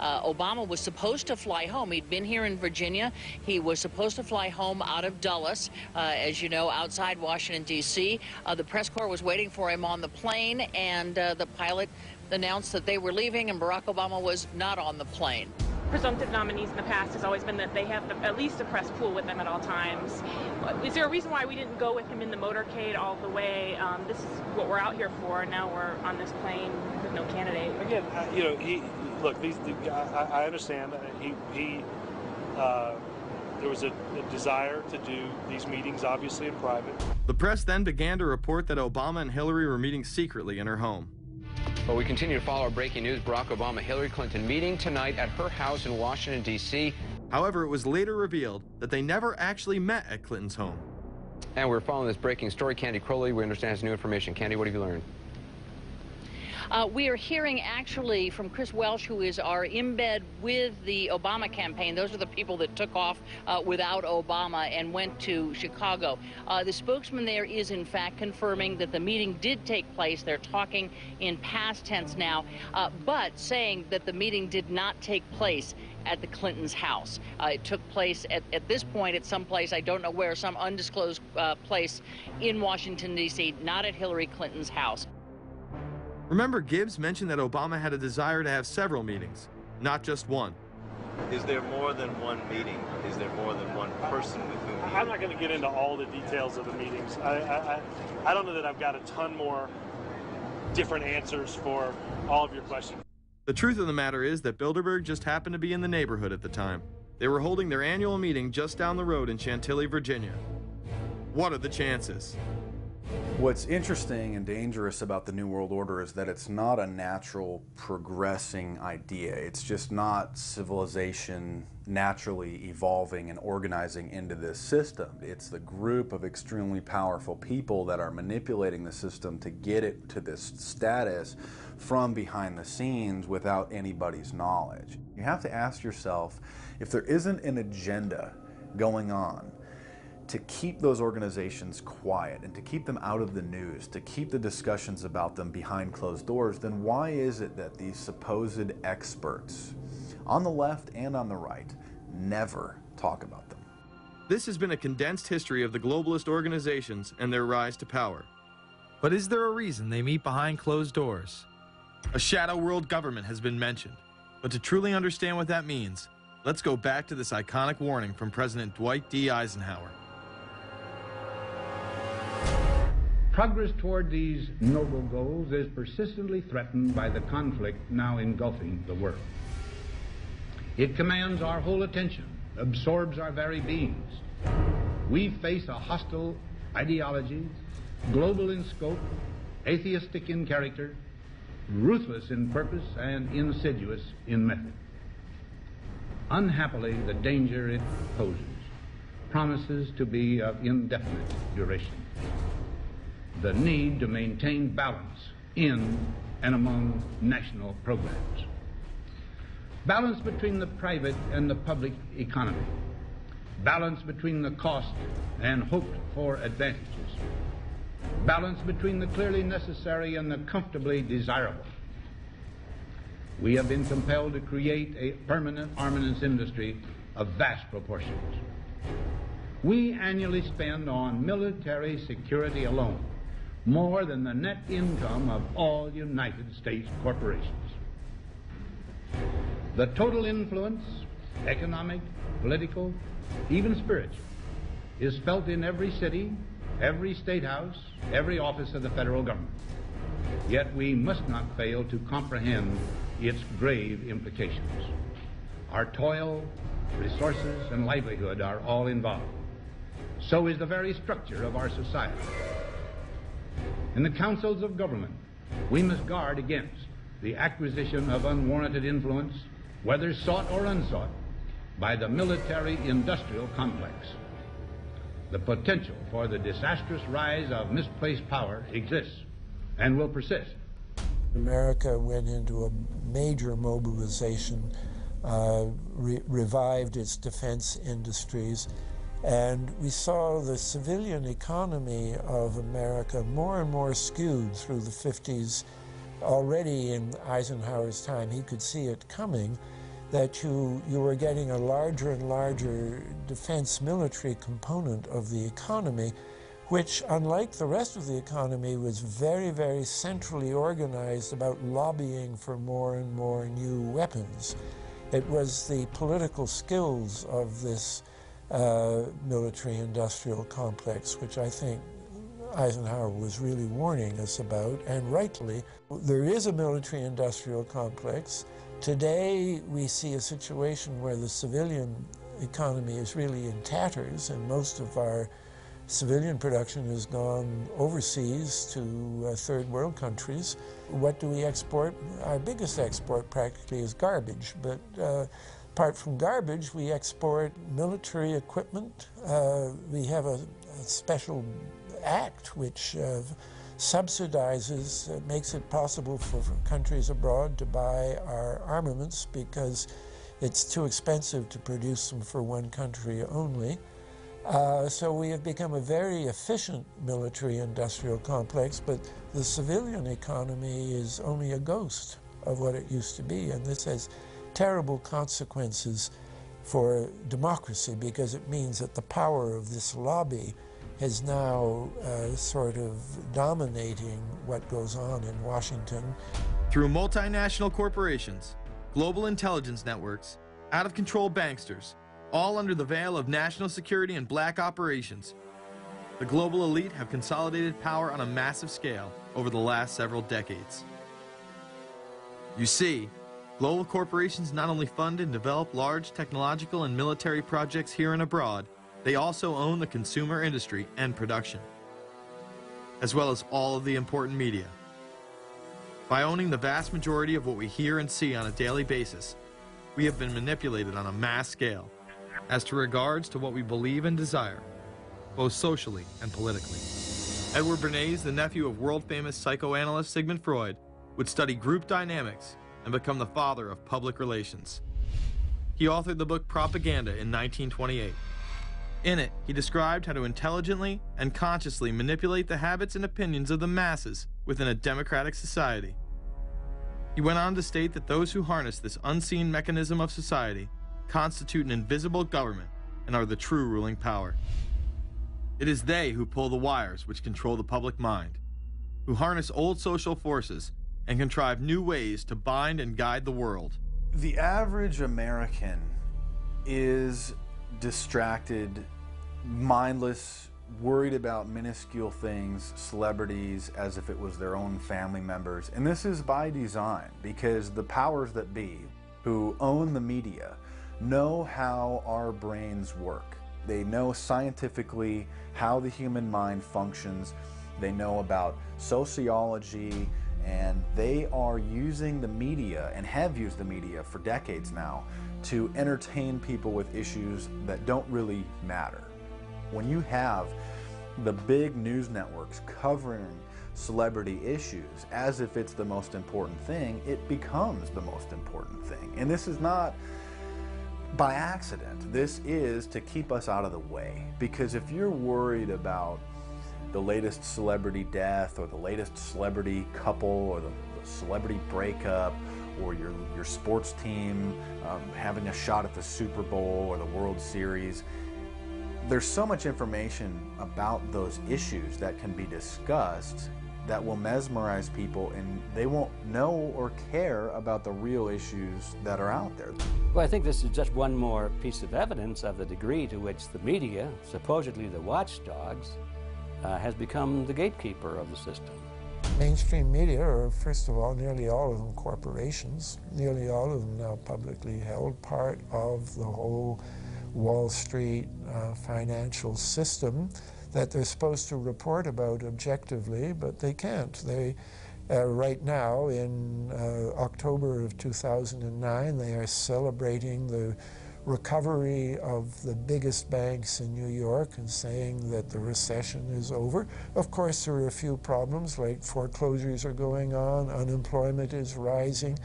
Obama was supposed to fly home. He'd been here in Virginia. He was supposed to fly home out of Dulles, as you know, outside Washington, D.C. The press corps was waiting for him on the plane, and the pilot announced that they were leaving, and Barack Obama was not on the plane.
Presumptive nominees in the past has always been that they have at least a press pool with them at all times. Is there a reason why we didn't go with him in the motorcade all the way? This is what we're out here for, and now we're on this plane with no candidate.
Again, you know, look, I understand. There was a desire to do these meetings, obviously, in private.
The press then began to report that Obama and Hillary were meeting secretly in her home.
Well, we continue to follow our breaking news. Barack Obama, Hillary Clinton meeting tonight at her house in Washington, D.C.
However, it was later revealed that they never actually met at Clinton's home.
And we're following this breaking story. Candy Crowley, we understand, has new information. Candy, what have you learned?
We are hearing actually from Chris Welsh, who is our embed with the Obama campaign. Those are the people that took off without Obama and went to Chicago. The spokesman there is in fact confirming that the meeting did take place. They're talking in past tense now, but saying that the meeting did not take place at the Clintons' house. It took place at this point at some place, I don't know where, some undisclosed place in Washington, D.C., not at Hillary Clinton's house.
Remember, Gibbs mentioned that Obama had a desire to have several meetings, not just one.
Is there more than one meeting? Is there more than one person with whom you...
I'm not going to get into all the details of the meetings. I don't know that I've got a ton more different answers for all of your questions.
The truth of the matter is that Bilderberg just happened to be in the neighborhood at the time. They were holding their annual meeting just down the road in Chantilly, Virginia. What are the chances?
What's interesting and dangerous about the New World Order is that it's not a natural progressing idea. It's just not civilization naturally evolving and organizing into this system. It's the group of extremely powerful people that are manipulating the system to get it to this status from behind the scenes without anybody's knowledge. You have to ask yourself, if there isn't an agenda going on to keep those organizations quiet and to keep them out of the news, to keep the discussions about them behind closed doors, then why is it that these supposed experts on the left and on the right never talk about them?
This has been a condensed history of the globalist organizations and their rise to power. But is there a reason they meet behind closed doors? A shadow world government has been mentioned, but to truly understand what that means, let's go back to this iconic warning from President Dwight D. Eisenhower.
Progress toward these noble goals is persistently threatened by the conflict now engulfing the world. It commands our whole attention, absorbs our very beings. We face a hostile ideology, global in scope, atheistic in character, ruthless in purpose, and insidious in method. Unhappily, the danger it poses promises to be of indefinite duration. The need to maintain balance in and among national programs. Balance between the private and the public economy. Balance between the cost and hoped for advantages. Balance between the clearly necessary and the comfortably desirable. We have been compelled to create a permanent armaments industry of vast proportions. We annually spend on military security alone more than the net income of all United States corporations. The total influence, economic, political, even spiritual, is felt in every city, every state house, every office of the federal government. Yet we must not fail to comprehend its grave implications. Our toil, resources, and livelihood are all involved. so is the very structure of our society. In the councils of government, we must guard against the acquisition of unwarranted influence, whether sought or unsought, by the military-industrial complex. The potential for the disastrous rise of misplaced power exists and will persist.
America went into a major mobilization, revived its defense industries, and we saw the civilian economy of America more and more skewed through the 50s. Already in Eisenhower's time, he could see it coming, that you were getting a larger and larger defense military component of the economy, which, unlike the rest of the economy, was very, very centrally organized about lobbying for more and more new weapons. It was the political skills of this military-industrial complex, which I think Eisenhower was really warning us about, and rightly. There is a military-industrial complex. Today, we see a situation where the civilian economy is really in tatters, and most of our civilian production has gone overseas to third world countries. What do we export? Our biggest export practically is garbage, but apart from garbage, we export military equipment. We have a special act which subsidizes, makes it possible for countries abroad to buy our armaments because it's too expensive to produce them for one country only. So we have become a very efficient military-industrial complex, but the civilian economy is only a ghost of what it used to be, and this has terrible consequences for democracy because it means that the power of this lobby is now sort of dominating what goes on in Washington.
Through multinational corporations, global intelligence networks, out-of-control banksters, all under the veil of national security and black operations, the global elite have consolidated power on a massive scale over the last several decades. You see, global corporations not only fund and develop large technological and military projects here and abroad, they also own the consumer industry and production, as well as all of the important media. By owning the vast majority of what we hear and see on a daily basis, we have been manipulated on a mass scale as to regards to what we believe and desire, both socially and politically. Edward Bernays, the nephew of world-famous psychoanalyst Sigmund Freud, would study group dynamics and become the father of public relations. He authored the book Propaganda in 1928. In it, he described how to intelligently and consciously manipulate the habits and opinions of the masses within a democratic society. He went on to state that those who harness this unseen mechanism of society constitute an invisible government and are the true ruling power. It is they who pull the wires which control the public mind, who harness old social forces and contrive new ways to bind and guide the world.
The average American is distracted, mindless, worried about minuscule things, celebrities, as if it was their own family members. And this is by design, because the powers that be, who own the media, know how our brains work. They know scientifically how the human mind functions. They know about sociology, and they are using the media, and have used the media for decades now, to entertain people with issues that don't really matter. When you have the big news networks covering celebrity issues as if it's the most important thing, it becomes the most important thing. And this is not by accident. This is to keep us out of the way. Because if you're worried about the latest celebrity death, or the latest celebrity couple, or the celebrity breakup, or your sports team having a shot at the Super Bowl or the World Series, there's so much information about those issues that can be discussed that will mesmerize people, and they won't know or care about the real issues that are out there.
Well, I think this is just one more piece of evidence of the degree to which the media, supposedly the watchdogs, has become the gatekeeper of the system.
Mainstream media are, first of all, nearly all of them corporations, nearly all of them now publicly held, part of the whole Wall Street financial system that they're supposed to report about objectively, but they can't. They, right now, in October of 2009, they are celebrating the recovery of the biggest banks in New York and saying that the recession is over. Of course, there are a few problems, like foreclosures are going on, unemployment is rising.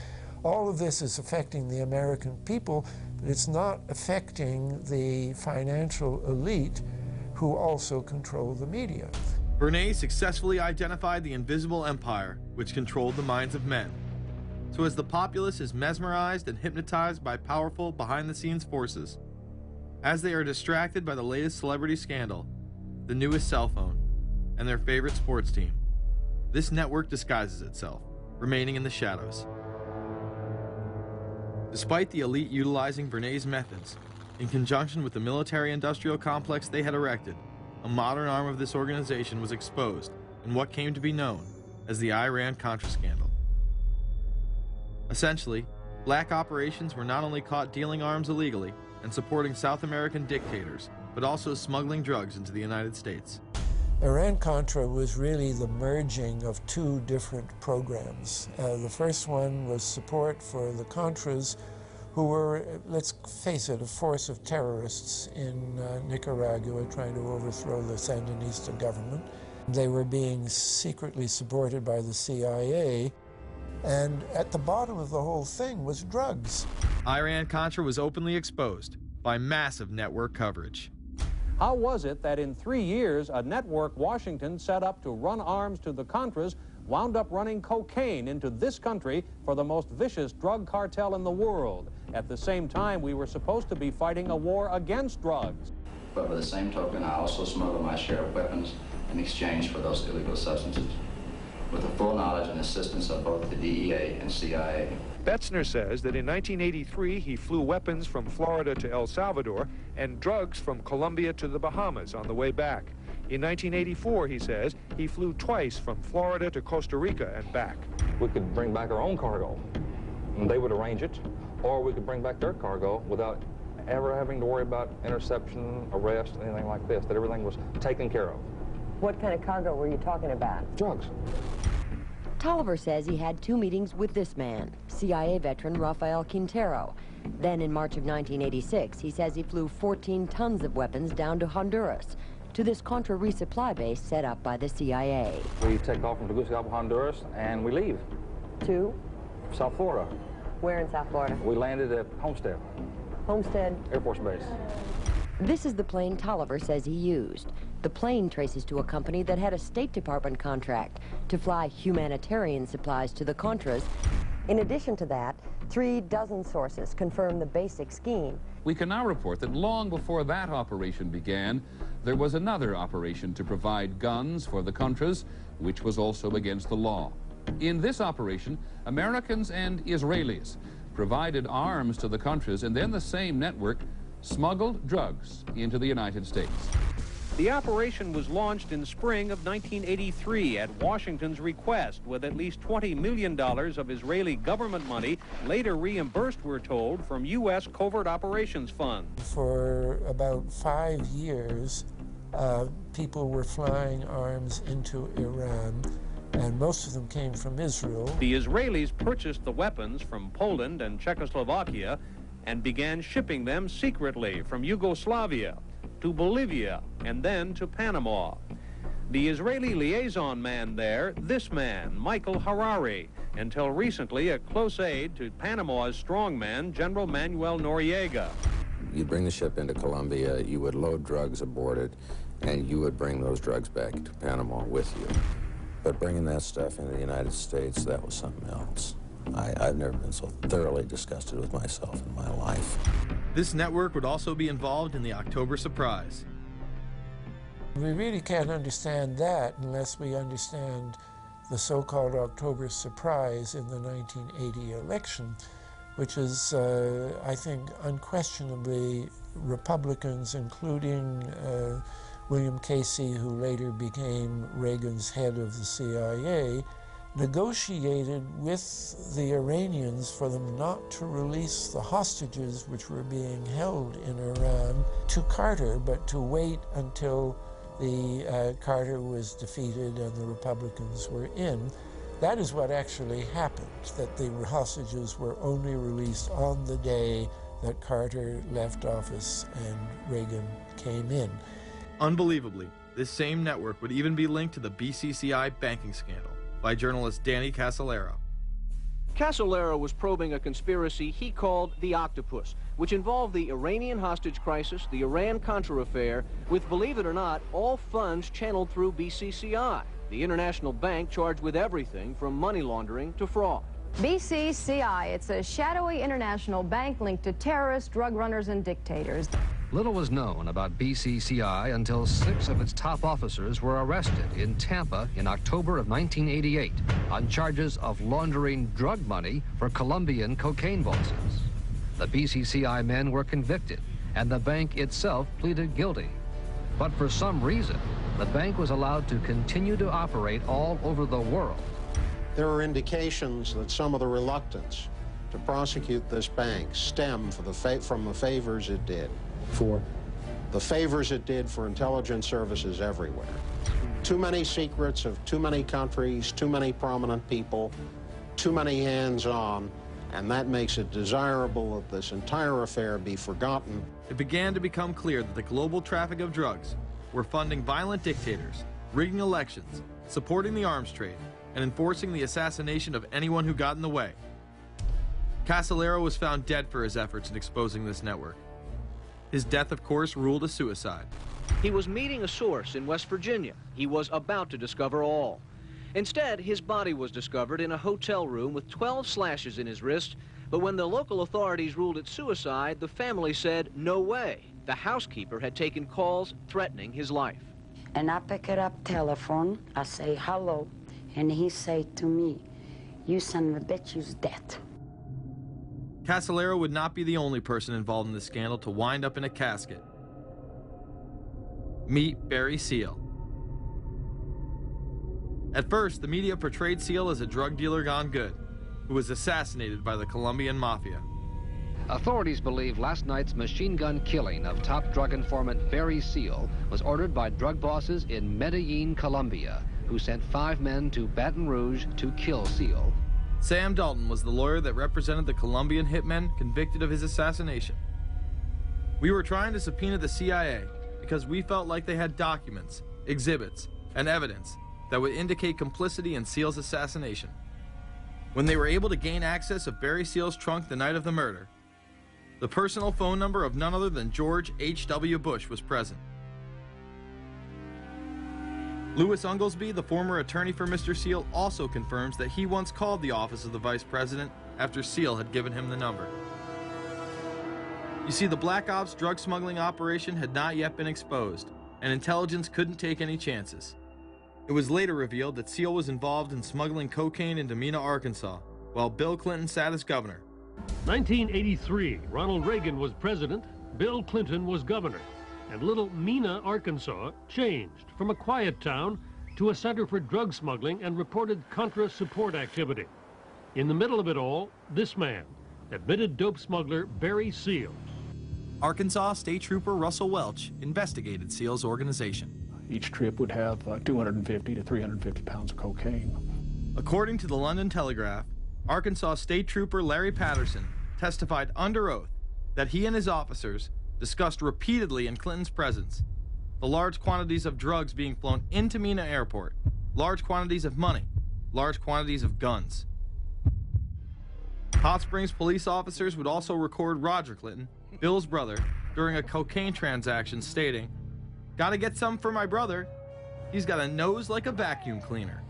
All of this is affecting the American people, but it's not affecting the financial elite who also control the media.
Bernays successfully identified the invisible empire which controlled the minds of men. So as the populace is mesmerized and hypnotized by powerful behind-the-scenes forces, as they are distracted by the latest celebrity scandal, the newest cell phone, and their favorite sports team, this network disguises itself, remaining in the shadows. Despite the elite utilizing Bernays' methods, in conjunction with the military-industrial complex they had erected, a modern arm of this organization was exposed in what came to be known as the Iran-Contra scandal. Essentially, black operations were not only caught dealing arms illegally and supporting South American dictators, but also smuggling drugs into the United States.
Iran-Contra was really the merging of two different programs. The first one was support for the Contras, who were, let's face it, a force of terrorists in Nicaragua trying to overthrow the Sandinista government. They were being secretly supported by the CIA, and at the bottom of the whole thing was drugs.
Iran-Contra was openly exposed by massive network coverage.
How was it that in 3 years, a network Washington set up to run arms to the Contras wound up running cocaine into this country for the most vicious drug cartel in the world? At the same time, we were supposed to be fighting a war against drugs.
But by the same token, I also smuggle my share of weapons in exchange for those illegal substances, with the full knowledge and assistance of both the DEA and CIA.
Betzner says that in 1983, he flew weapons from Florida to El Salvador and drugs from Colombia to the Bahamas on the way back. In 1984, he says, he flew twice from Florida to Costa Rica and back.
We could bring back our own cargo, and they would arrange it, or we could bring back their cargo without ever having to worry about interception, arrest, anything like this, that everything was taken care of.
What kind of cargo were you talking about?
Drugs.
Tolliver says he had 2 meetings with this man, CIA veteran Rafael Quintero. Then in March of 1986, he says he flew 14 tons of weapons down to Honduras, to this Contra resupply base set up by the CIA.
We take off from Tegucigalpa, Honduras, and we leave.
To?
South Florida.
Where in South Florida?
We landed at Homestead.
Homestead?
Air Force Base.
This is the plane Tolliver says he used. The plane traces to a company that had a State Department contract to fly humanitarian supplies to the Contras. In addition to that, 3 dozen sources confirm the basic scheme.
We can now report that long before that operation began, there was another operation to provide guns for the Contras, which was also against the law. In this operation, Americans and Israelis provided arms to the Contras, and then the same network smuggled drugs into the United States.
The operation was launched in spring of 1983 at Washington's request, with at least $20 million of Israeli government money later reimbursed, we're told, from U.S. Covert Operations Fund.
For about 5 years, people were flying arms into Iran, and most of them came from Israel.
The Israelis purchased the weapons from Poland and Czechoslovakia and began shipping them secretly from Yugoslavia to Bolivia, and then to Panama. The Israeli liaison man there, this man, Michael Harari, until recently a close aide to Panama's strongman, General Manuel Noriega.
You'd bring the ship into Colombia, you would load drugs aboard it, and you would bring those drugs back to Panama with you. But bringing that stuff into the United States, that was something else. I've never been so thoroughly disgusted with myself in my life.
This network would also be involved in the October surprise.
We really can't understand that unless we understand the so-called October surprise in the 1980 election, which is, I think, unquestionably Republicans, including William Casey, who later became Reagan's head of the CIA, negotiated with the Iranians for them not to release the hostages which were being held in Iran to Carter, but to wait until the Carter was defeated and the Republicans were in. That is what actually happened, that the hostages were only released on the day that Carter left office and Reagan came in.
Unbelievably, this same network would even be linked to the BCCI banking scandal by journalist Danny Casolaro.
Casolaro was probing a conspiracy he called the Octopus, which involved the Iranian hostage crisis, the Iran-Contra affair, with, believe it or not, all funds channeled through BCCI, the international bank charged with everything from money laundering to fraud.
BCCI, it's a shadowy international bank linked to terrorists, drug runners, and dictators.
Little was known about BCCI until 6 of its top officers were arrested in Tampa in October of 1988 on charges of laundering drug money for Colombian cocaine bosses. The BCCI men were convicted, and the bank itself pleaded guilty. But for some reason, the bank was allowed to continue to operate all over the world.
There are indications that some of the reluctance to prosecute this bank stemmed from the favors it did. The favors it did for intelligence services everywhere. Too many secrets of too many countries, too many prominent people, too many hands-on, and that makes it desirable that this entire affair be forgotten.
It began to become clear that the global traffic of drugs were funding violent dictators, rigging elections, supporting the arms trade, and enforcing the assassination of anyone who got in the way. Casolaro was found dead for his efforts in exposing this network. His death, of course, ruled a suicide.
He was meeting a source in West Virginia. He was about to discover all. Instead, his body was discovered in a hotel room with 12 slashes in his wrist, but when the local authorities ruled it suicide, the family said, no way. The housekeeper had taken calls threatening his life.
And I pick it up telephone, I say hello, and he say to me, you son of a bitch, you's dead.
Casolaro would not be the only person involved in the scandal to wind up in a casket. Meet Barry Seal. At first, the media portrayed Seal as a drug dealer gone good, who was assassinated by the Colombian mafia.
Authorities believe last night's machine gun killing of top drug informant Barry Seal was ordered by drug bosses in Medellin, Colombia, who sent 5 men to Baton Rouge to kill Seal.
Sam Dalton was the lawyer that represented the Colombian hitmen convicted of his assassination. We were trying to subpoena the CIA because we felt like they had documents, exhibits, and evidence that would indicate complicity in Seal's assassination. When they were able to gain access of Barry Seal's trunk the night of the murder, the personal phone number of none other than George H.W. Bush was present. Louis Unglesby, the former attorney for Mr. Seal, also confirms that he once called the office of the vice president after Seal had given him the number. You see, the Black Ops drug smuggling operation had not yet been exposed, and intelligence couldn't take any chances. It was later revealed that Seal was involved in smuggling cocaine into Mena, Arkansas, while Bill Clinton sat as governor.
1983, Ronald Reagan was president, Bill Clinton was governor. And little Mena, Arkansas, changed from a quiet town to a center for drug smuggling and reported Contra support activity. In the middle of it all, this man, admitted dope smuggler Barry Seal.
Arkansas State Trooper Russell Welch investigated Seal's organization.
Each trip would have 250 to 350 pounds of cocaine.
According to the London Telegraph, Arkansas State Trooper Larry Patterson testified under oath that he and his officers discussed repeatedly in Clinton's presence the large quantities of drugs being flown into Mena Airport, large quantities of money, large quantities of guns. Hot Springs police officers would also record Roger Clinton, Bill's brother, during a cocaine transaction stating, "Gotta get some for my brother. He's got a nose like a vacuum cleaner."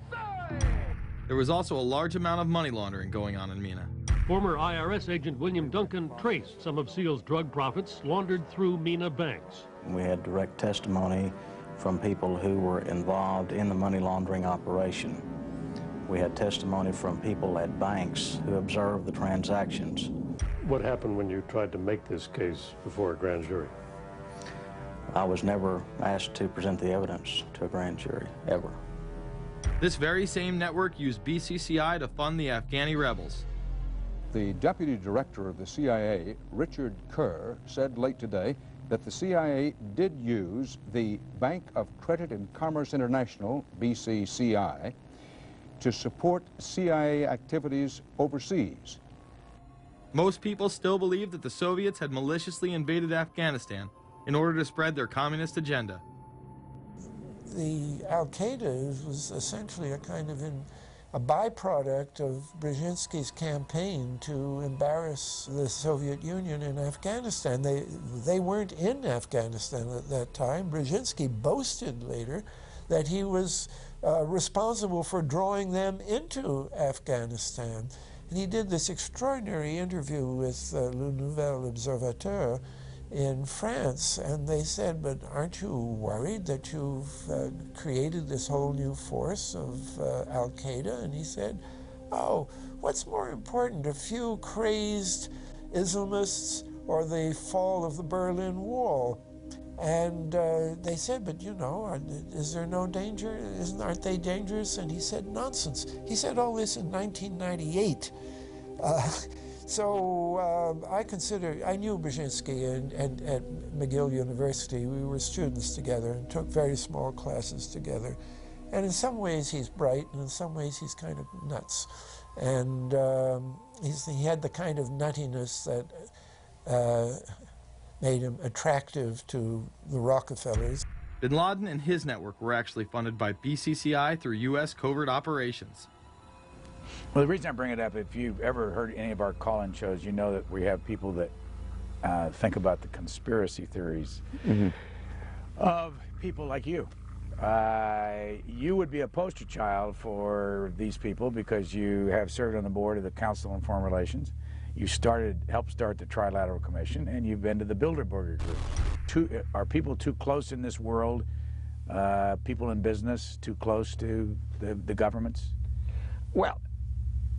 There was also a large amount of money laundering going on in Mena.
Former IRS agent William Duncan traced some of Seal's drug profits laundered through Mena banks.
We had direct testimony from people who were involved in the money laundering operation. We had testimony from people at banks who observed the transactions.
What happened when you tried to make this case before a grand jury?
I was never asked to present the evidence to a grand jury, ever.
This very same network used BCCI to fund the Afghani rebels.
The deputy director of the CIA, Richard Kerr, said late today that the CIA did use the Bank of Credit and Commerce International, BCCI, to support CIA activities overseas.
Most people still believe that the Soviets had maliciously invaded Afghanistan in order to spread their communist agenda.
The Al-Qaeda was essentially a kind of a byproduct of Brzezinski's campaign to embarrass the Soviet Union in Afghanistan. They weren't in Afghanistan at that time. Brzezinski boasted later that he was responsible for drawing them into Afghanistan. And he did this extraordinary interview with Le Nouvel Observateur in France, and they said, but aren't you worried that you've created this whole new force of Al-Qaeda? And he said, oh, what's more important, a few crazed Islamists or the fall of the Berlin Wall? And they said, but you know, is there no danger? Aren't they dangerous? And he said, nonsense. He said all this in 1998. So I knew Brzezinski at McGill University. We were students together and took very small classes together. And in some ways he's bright, and in some ways he's kind of nuts. And he had the kind of nuttiness that made him attractive to the Rockefellers.
Bin Laden and his network were actually funded by BCCI through U.S. covert operations.
Well, the reason I bring it up, if you've ever heard any of our call-in shows, you know that we have people that think about the conspiracy theories of people like you. You would be a poster child for these people because you have served on the board of the Council on Foreign Relations. You helped start the Trilateral Commission, and you've been to the Bilderberger Group. Are people too close in this world, people in business, too close to the governments?
Well,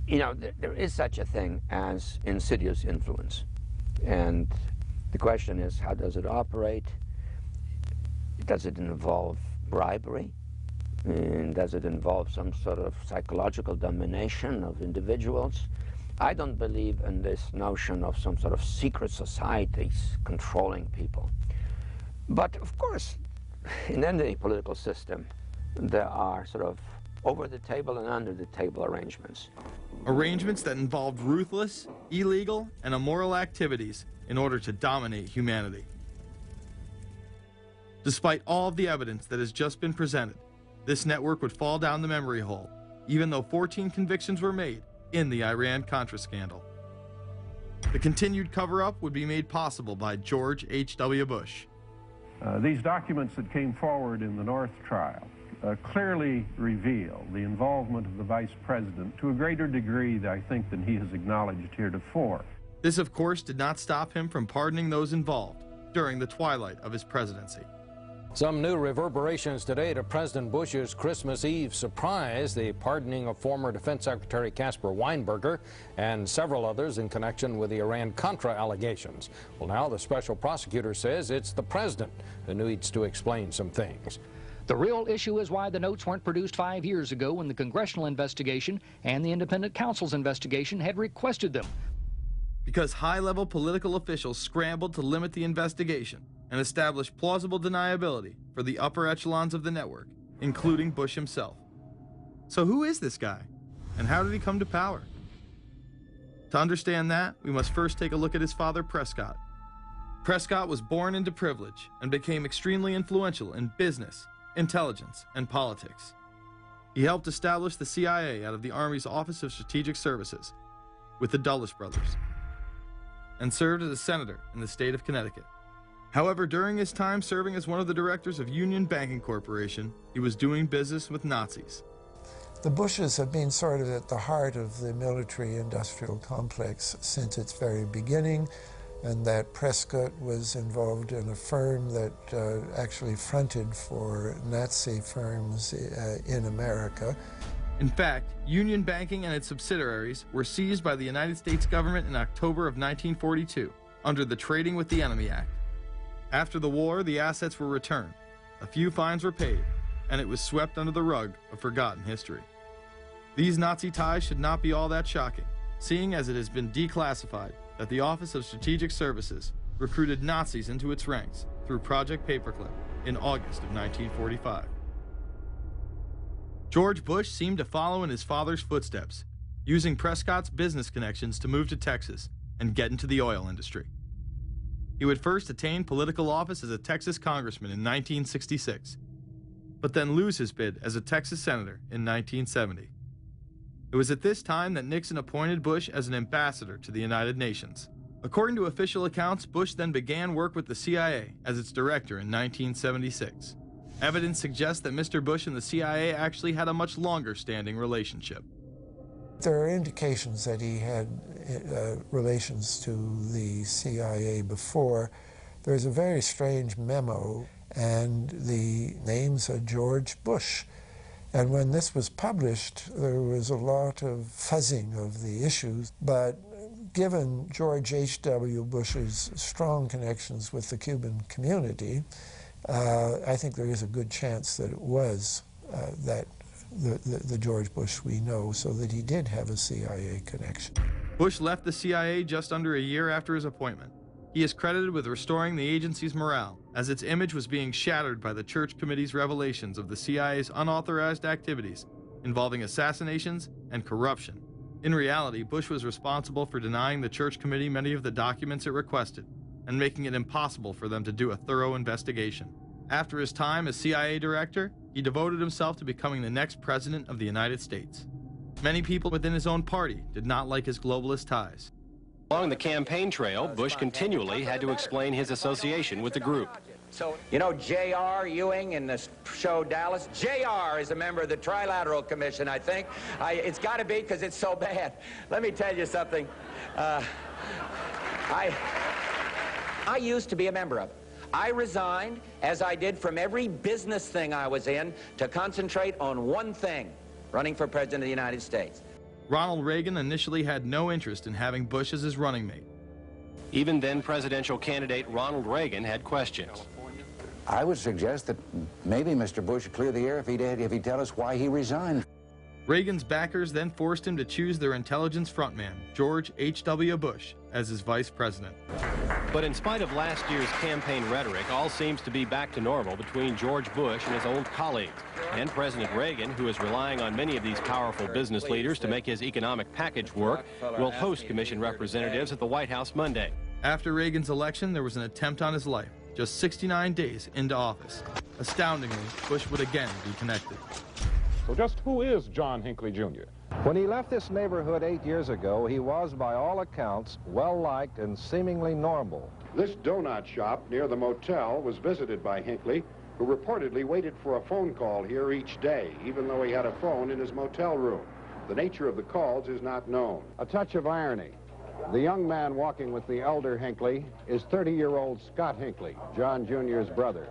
you know, there is such a thing as insidious influence. And the question is, how does it operate? Does it involve bribery? And does it involve some sort of psychological domination of individuals? I don't believe in this notion of some sort of secret societies controlling people. But of course, in any political system, there are sort of over-the-table and under-the-table arrangements.
Arrangements that involved ruthless, illegal, and immoral activities in order to dominate humanity. Despite all of the evidence that has just been presented, this network would fall down the memory hole, even though 14 convictions were made in the Iran-Contra scandal. The continued cover-up would be made possible by George H.W. Bush.
These documents that came forward in the North trial clearly reveal the involvement of the vice president to a greater degree, I think, than he has acknowledged heretofore.
This, of course, did not stop him from pardoning those involved during the twilight of his presidency.
Some new reverberations today to President Bush's Christmas Eve surprise, the pardoning of former Defense Secretary Caspar Weinberger and several others in connection with the Iran-Contra allegations. Well, now the special prosecutor says it's the president who needs to explain some things.
The real issue is why the notes weren't produced 5 years ago when the congressional investigation and the independent counsel's investigation had requested them.
Because high-level political officials scrambled to limit the investigation and establish plausible deniability for the upper echelons of the network, including Bush himself. So who is this guy, and how did he come to power? To understand that, we must first take a look at his father, Prescott. Prescott was born into privilege and became extremely influential in business, intelligence, and politics. He helped establish the CIA out of the Army's Office of Strategic Services with the Dulles brothers, and served as a senator in the state of Connecticut. However, during his time serving as one of the directors of Union Banking Corporation, he was doing business with Nazis.
The Bushes have been sort of at the heart of the military-industrial complex since its very beginning, and that Prescott was involved in a firm that actually fronted for Nazi firms in America.
In fact, Union Banking and its subsidiaries were seized by the United States government in October of 1942 under the Trading with the Enemy Act. After the war, the assets were returned, a few fines were paid, and it was swept under the rug of forgotten history. These Nazi ties should not be all that shocking, seeing as it has been declassified that the Office of Strategic Services recruited Nazis into its ranks through Project Paperclip in August of 1945. George Bush seemed to follow in his father's footsteps, using Prescott's business connections to move to Texas and get into the oil industry. He would first attain political office as a Texas congressman in 1966, but then lose his bid as a Texas senator in 1970. It was at this time that Nixon appointed Bush as an ambassador to the United Nations. According to official accounts, Bush then began work with the CIA as its director in 1976. Evidence suggests that Mr. Bush and the CIA actually had a much longer-standing relationship.
There are indications that he had relations to the CIA before. There's a very strange memo, and the name's George Bush. And when this was published, there was a lot of fuzzing of the issues, but given George H.W. Bush's strong connections with the Cuban community, I think there is a good chance that it was the George Bush we know, so that he did have a CIA connection.
Bush left the CIA just under a year after his appointment. He is credited with restoring the agency's morale, as its image was being shattered by the Church Committee's revelations of the CIA's unauthorized activities involving assassinations and corruption. In reality, Bush was responsible for denying the Church Committee many of the documents it requested and making it impossible for them to do a thorough investigation. After his time as CIA director, he devoted himself to becoming the next president of the United States. Many people within his own party did not like his globalist ties.
Along the campaign trail, Bush continually had to explain his association with the group.
You know J.R. Ewing in the show Dallas? J.R. is a member of the Trilateral Commission, I think. It's got to be because it's so bad. Let me tell you something. I used to be a member of it. I resigned, as I did from every business thing I was in, to concentrate on one thing, running for President of the United States.
Ronald Reagan initially had no interest in having Bush as his running mate.
Even then presidential candidate Ronald Reagan had questions.
I would suggest that maybe Mr. Bush would clear the air if he'd tell us why he resigned.
Reagan's backers then forced him to choose their intelligence frontman, George H.W. Bush, as his vice president.
But in spite of last year's campaign rhetoric, all seems to be back to normal between George Bush and his old colleagues. And President Reagan, who is relying on many of these powerful business leaders to make his economic package work, will host commission representatives at the White House Monday.
After Reagan's election, there was an attempt on his life, just 69 days into office. Astoundingly, Bush would again be connected.
So just who is John Hinckley, Jr.?
When he left this neighborhood 8 years ago, he was, by all accounts, well-liked and seemingly normal.
This donut shop near the motel was visited by Hinckley, who reportedly waited for a phone call here each day, even though he had a phone in his motel room. The nature of the calls is not known.
A touch of irony. The young man walking with the elder Hinckley is 30-year-old Scott Hinckley, John Jr.'s brother.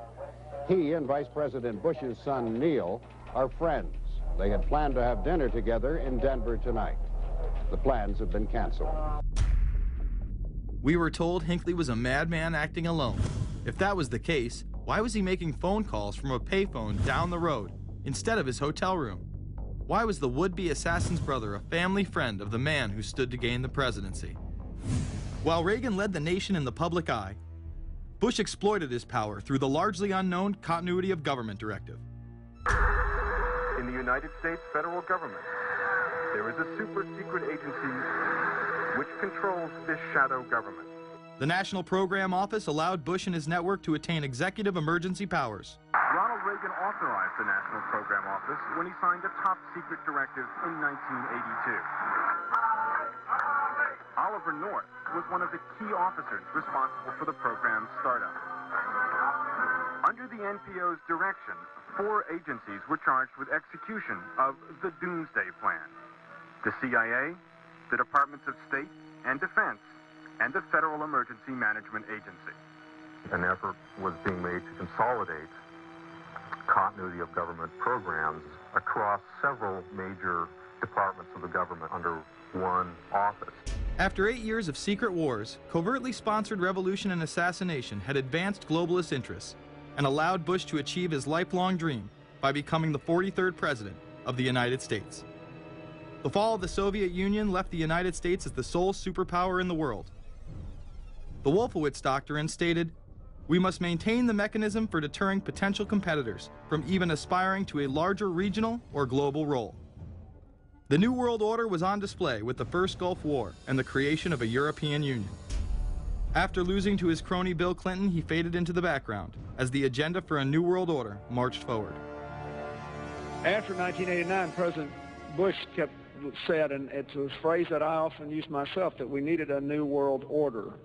He and Vice President Bush's son, Neil, are friends. They had planned to have dinner together in Denver tonight. The plans have been canceled.
We were told Hinckley was a madman acting alone. If that was the case, why was he making phone calls from a payphone down the road instead of his hotel room? Why was the would-be assassin's brother a family friend of the man who stood to gain the presidency? While Reagan led the nation in the public eye, Bush exploited his power through the largely unknown Continuity of Government Directive.
In the United States federal government, there is a super-secret agency which controls this shadow government.
The National Program Office allowed Bush and his network to attain executive emergency powers.
Ronald Reagan authorized the National Program Office when he signed a top-secret directive in 1982. Oliver North was one of the key officers responsible for the program's startup. Under the NPO's direction, 4 agencies were charged with execution of the Doomsday Plan: the CIA, the Departments of State and Defense, and the Federal Emergency Management Agency. An effort was being made to consolidate continuity of government programs across several major departments of the government under one office.
After 8 years of secret wars, covertly sponsored revolution and assassination had advanced globalist interests and allowed Bush to achieve his lifelong dream
by becoming the 43rd President of the United States. The fall of the Soviet Union left the United States as the sole superpower in the world. The Wolfowitz Doctrine stated, "We must maintain the mechanism for deterring potential competitors from even aspiring to a larger regional or global role." The New World Order was on display with the first Gulf War and the creation of a European Union. After losing to his crony Bill Clinton, he faded into the background as the agenda for a New World Order marched forward.
After 1989, President Bush said, and it's a phrase that I often use myself, that we needed a New World Order.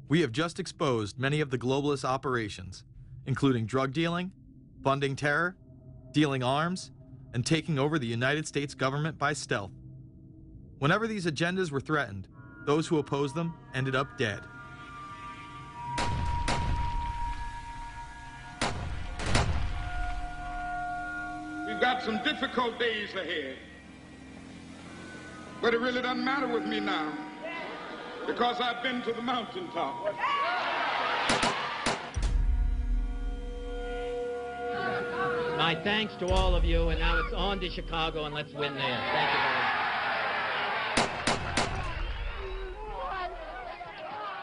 We have just exposed many of the globalist operations, including drug dealing, funding terror, dealing arms, and taking over the United States government by stealth. Whenever these agendas were threatened, those who opposed them ended up dead.
We've got some difficult days ahead, but it really doesn't matter with me now, because I've been to the mountaintop.
My thanks to all of you, and now it's on to Chicago, and let's win there. Thank you very much.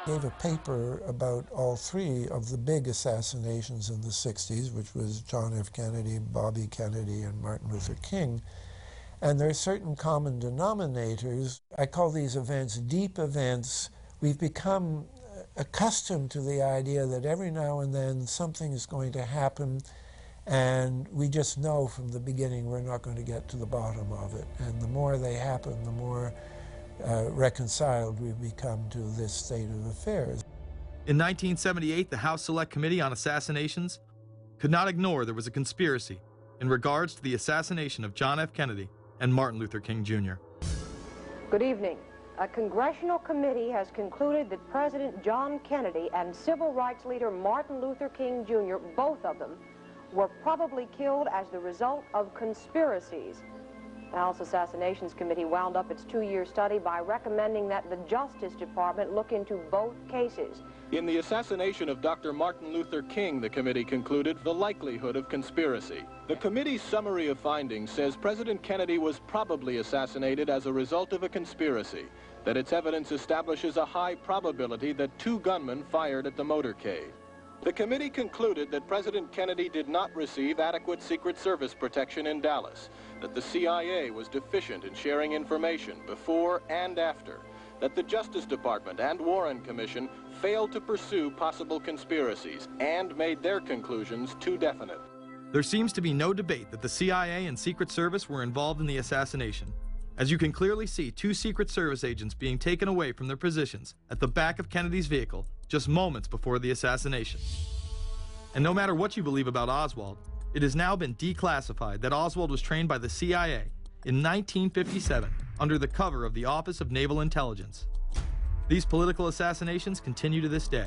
Gave a paper about all three of the big assassinations in the 60s, which was John F. Kennedy, Bobby Kennedy, and Martin Luther King. And there are certain common denominators. I call these events deep events. We've become accustomed to the idea that every now and then something is going to happen, and we just know from the beginning we're not going to get to the bottom of it. And the more they happen, the more reconciled we've become to this state of affairs.
In 1978, the House Select Committee on Assassinations could not ignore there was a conspiracy in regards to the assassination of John F. Kennedy and Martin Luther King Jr.
Good evening. A congressional committee has concluded that President John Kennedy and civil rights leader Martin Luther King Jr., both of them, were probably killed as the result of conspiracies. The House Assassinations Committee wound up its 2-year study by recommending that the Justice Department look into both cases.
In the assassination of Dr. Martin Luther King, the committee concluded the likelihood of conspiracy. The committee's summary of findings says President Kennedy was probably assassinated as a result of a conspiracy, that its evidence establishes a high probability that 2 gunmen fired at the motorcade. The committee concluded that President Kennedy did not receive adequate Secret Service protection in Dallas, that the CIA was deficient in sharing information before and after, that the Justice Department and Warren Commission failed to pursue possible conspiracies and made their conclusions too definite.
There seems to be no debate that the CIA and Secret Service were involved in the assassination, as you can clearly see 2 Secret Service agents being taken away from their positions at the back of Kennedy's vehicle just moments before the assassination. And no matter what you believe about Oswald, it has now been declassified that Oswald was trained by the CIA in 1957 under the cover of the Office of Naval Intelligence. These political assassinations continue to this day.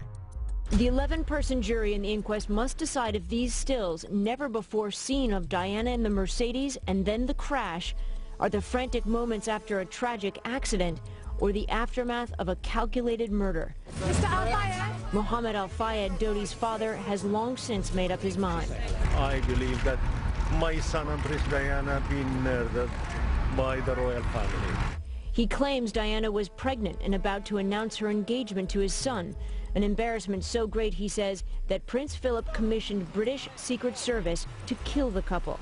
The 11-person jury in the inquest must decide if these stills, never before seen of Diana in the Mercedes and then the crash, are the frantic moments after a tragic accident or the aftermath of a calculated murder.
Mr. Al-Fayed?
Mohammed Al-Fayed, Dodi's father, has long since made up his mind.
I believe that my son and Princess Diana have been murdered by the royal family.
He claims Diana was pregnant and about to announce her engagement to his son, an embarrassment so great, he says, that Prince Philip commissioned British Secret Service to kill the couple.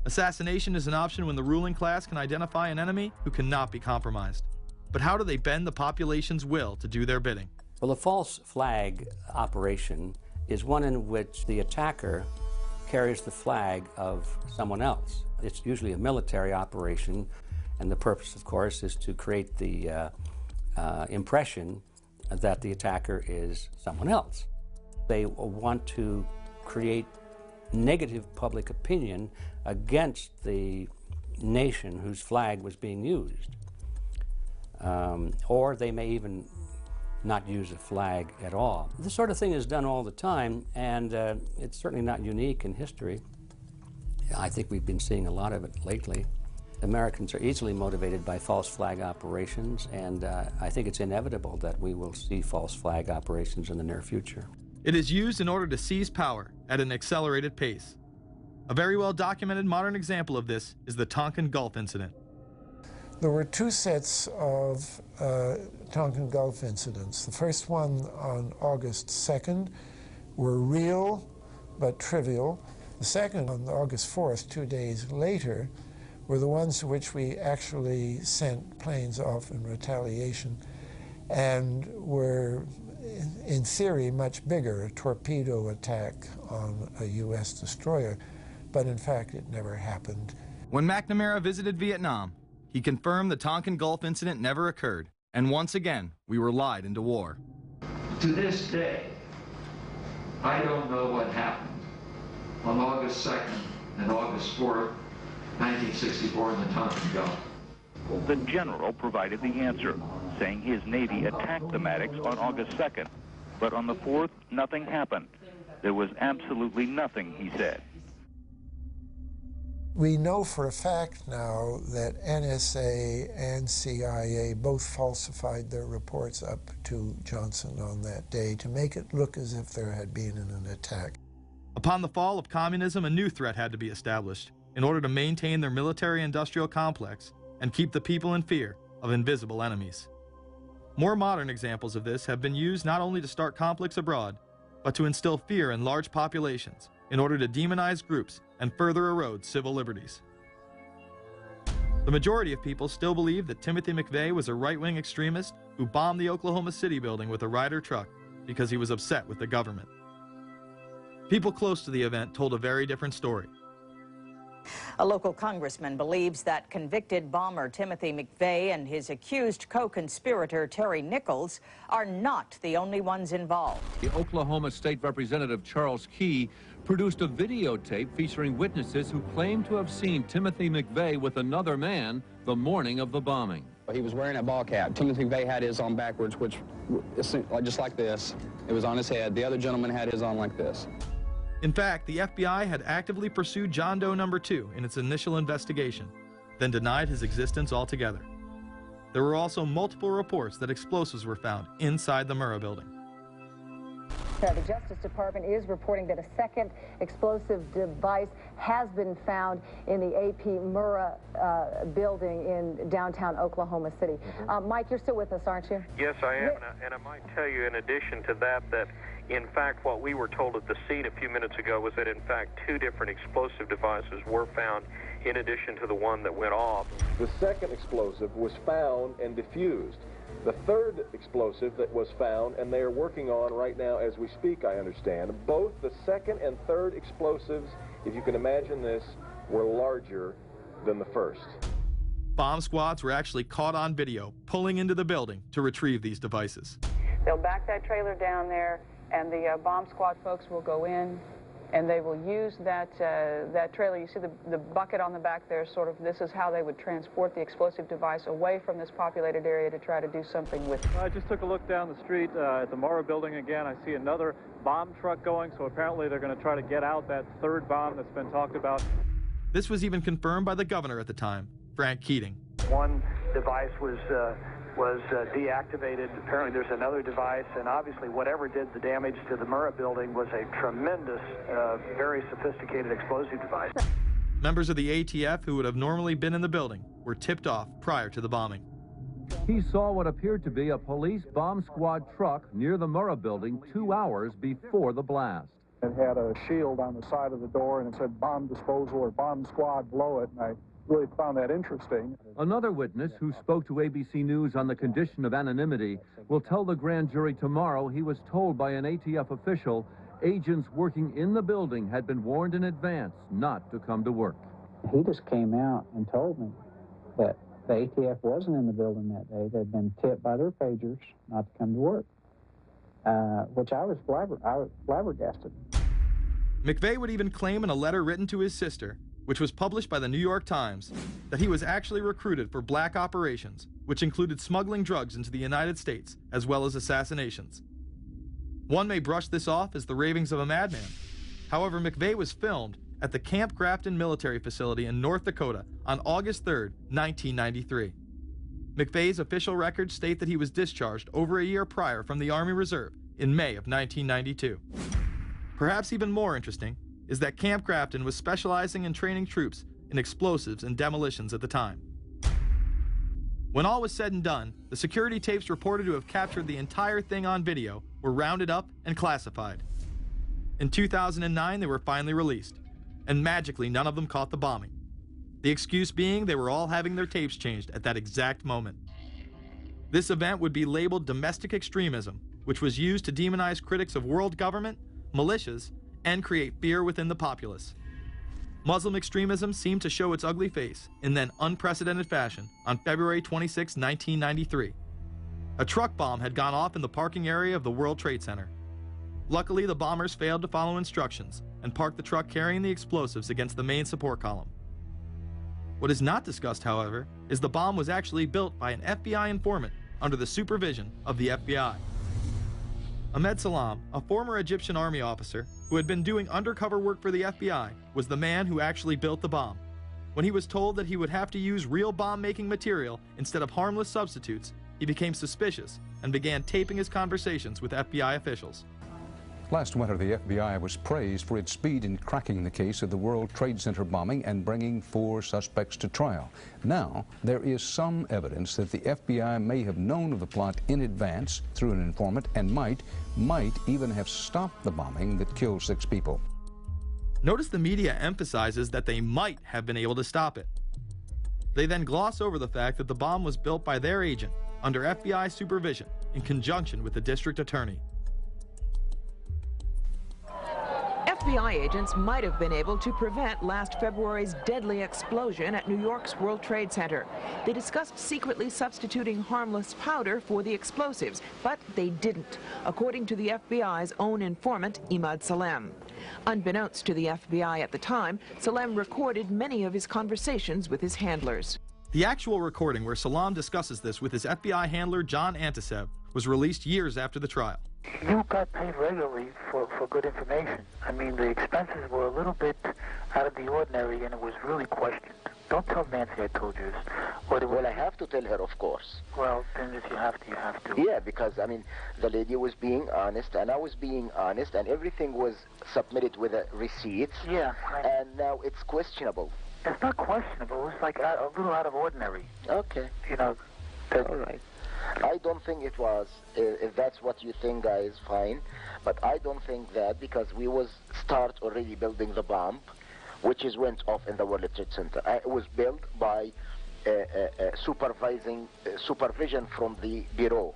Assassination is an option when the ruling class can identify an enemy who cannot be compromised. But how do they bend the population's will to do their bidding?
Well, a false flag operation is one in which the attacker carries the flag of someone else. It's usually a military operation, and the purpose, of course, is to create the impression that the attacker is someone else. They want to create negative public opinion against the nation whose flag was being used. Or they may even not use a flag at all. This sort of thing is done all the time, and it's certainly not unique in history. I think we've been seeing a lot of it lately. Americans are easily motivated by false flag operations, and I think it's inevitable that we will see false flag operations in the near future.
It is used in order to seize power at an accelerated pace. A very well-documented modern example of this is the Tonkin Gulf incident.
There were two sets of Tonkin Gulf incidents. The first one on August 2nd were real but trivial. The second on August 4th, 2 days later, were the ones to which we actually sent planes off in retaliation and were, in theory, much bigger, a torpedo attack on a U.S. destroyer, but in fact it never happened.
When McNamara visited Vietnam, he confirmed the Tonkin Gulf incident never occurred, and once again, we were lied into war.
To this day, I don't know what happened on August 2nd and August 4th, 1964 in the Tonkin Gulf.
The general provided the answer, saying his Navy attacked the Maddox on August 2nd. But on the 4th, nothing happened. There was absolutely nothing, he said.
We know for a fact now that NSA and CIA both falsified their reports up to Johnson on that day to make it look as if there had been an attack.
Upon the fall of communism, a new threat had to be established in order to maintain their military-industrial complex and keep the people in fear of invisible enemies. More modern examples of this have been used not only to start conflicts abroad, but to instill fear in large populations in order to demonize groups and further erode civil liberties. The majority of people still believe that Timothy McVeigh was a right-wing extremist who bombed the Oklahoma City building with a Ryder truck because he was upset with the government. People close to the event told a very different story.
A local congressman believes that convicted bomber Timothy McVeigh and his accused co-conspirator Terry Nichols are not the only ones involved.
The Oklahoma State Representative Charles Key produced a videotape featuring witnesses who claim to have seen Timothy McVeigh with another man the morning of the bombing.
He was wearing a ball cap. Timothy McVeigh had his on backwards, which just like this. It was on his head. The other gentleman had his on like this.
In fact, the FBI had actively pursued John Doe No. 2 in its initial investigation, then denied his existence altogether. There were also multiple reports that explosives were found inside the Murrah building.
The Justice Department is reporting that a second explosive device has been found in the AP Murrah building in downtown Oklahoma City. Mike, you're still with us, aren't you?
Yes, I am, and I might tell you in addition to that, in fact, what we were told at the scene a few minutes ago was that, in fact, 2 different explosive devices were found in addition to the one that went off.
The second explosive was found and defused. The third explosive that was found, and they are working on right now as we speak, I understand, both the second and third explosives, if you can imagine this, were larger than the first.
Bomb squads were actually caught on video pulling into the building to retrieve these devices.
They'll back that trailer down there, and the bomb squad folks will go in, and they will use that trailer. You see the bucket on the back there, sort of, this is how they would transport the explosive device away from this populated area to try to do something with it.
I just took a look down the street at the Murrah building again. I see another bomb truck going, so apparently they're going to try to get out that third bomb that's been talked about.
This was even confirmed by the governor at the time, Frank Keating.
One device was deactivated. Apparently there's another device, and obviously whatever did the damage to the Murrah building was a tremendous, very sophisticated explosive device.
Members of the ATF who would have normally been in the building were tipped off prior to the bombing.
He saw what appeared to be a police bomb squad truck near the Murrah building 2 hours before the blast.
It had a shield on the side of the door, and it said bomb disposal or bomb squad below it, and I really found that interesting.
Another witness who spoke to ABC News on the condition of anonymity will tell the grand jury tomorrow he was told by an ATF official agents working in the building had been warned in advance not to come to work.
He just came out and told me that the ATF wasn't in the building that day. They'd been tipped by their pagers not to come to work, which I was flabbergasted.
McVeigh would even claim in a letter written to his sister, which was published by the New York Times, that he was actually recruited for black operations, which included smuggling drugs into the United States, as well as assassinations. One may brush this off as the ravings of a madman. However, McVeigh was filmed at the Camp Grafton military facility in North Dakota on August 3, 1993. McVeigh's official records state that he was discharged over a year prior from the Army Reserve in May of 1992. Perhaps even more interesting is that Camp Grafton was specializing in training troops in explosives and demolitions at the time. When all was said and done, the security tapes reported to have captured the entire thing on video were rounded up and classified. In 2009, they were finally released, and magically none of them caught the bombing. The excuse being they were all having their tapes changed at that exact moment. This event would be labeled domestic extremism, which was used to demonize critics of world government, militias, and create fear within the populace. Muslim extremism seemed to show its ugly face in then unprecedented fashion on February 26, 1993. A truck bomb had gone off in the parking area of the World Trade Center. Luckily, the bombers failed to follow instructions and parked the truck carrying the explosives against the main support column. What is not discussed, however, is the bomb was actually built by an FBI informant under the supervision of the FBI. Ahmed Salam, a former Egyptian army officer who had been doing undercover work for the FBI, was the man who actually built the bomb. When he was told that he would have to use real bomb-making material instead of harmless substitutes, he became suspicious and began taping his conversations with FBI officials.
Last winter, the FBI was praised for its speed in cracking the case of the World Trade Center bombing and bringing 4 suspects to trial. Now, there is some evidence that the FBI may have known of the plot in advance through an informant and might even have stopped the bombing that killed 6 people.
Notice the media emphasizes that they might have been able to stop it. They then gloss over the fact that the bomb was built by their agent under FBI supervision in conjunction with the district attorney.
FBI agents might have been able to prevent last February's deadly explosion at New York's World Trade Center. They discussed secretly substituting harmless powder for the explosives, but they didn't, according to the FBI's own informant, Imad Salem. Unbeknownst to the FBI at the time, Salem recorded many of his conversations with his handlers.
The actual recording where Salam discusses this with his FBI handler, John Antisev, was released years after the trial.
You got paid regularly for good information. I mean, the expenses were a little bit out of the ordinary, and it was really questioned. Don't tell Nancy I told you this.
Well, I have to tell her, of course.
Well, then if you have to, you have to.
Yeah, because, I mean, the lady was being honest, and I was being honest, and everything was submitted with a receipt.
Yeah.
And now it's questionable.
It's not questionable. It's like a little out of ordinary.
Okay.
You know.
All right. I don't think it was. If that's what you think, guys, fine. But I don't think that, because we was start already building the bomb, which is went off in the World Trade Center. It was built by supervision from the Bureau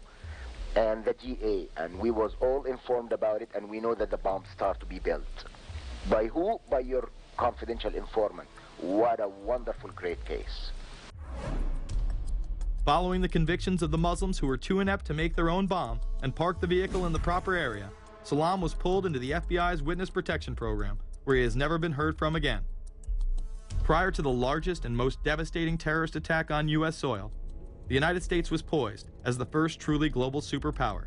and the DA, and we was all informed about it, and we know that the bomb start to be built. By who? By your confidential informant. What a wonderful, great case.
Following the convictions of the Muslims who were too inept to make their own bomb and park the vehicle in the proper area, Salam was pulled into the FBI's Witness Protection Program, where he has never been heard from again. Prior to the largest and most devastating terrorist attack on U.S. soil, the United States was poised as the first truly global superpower.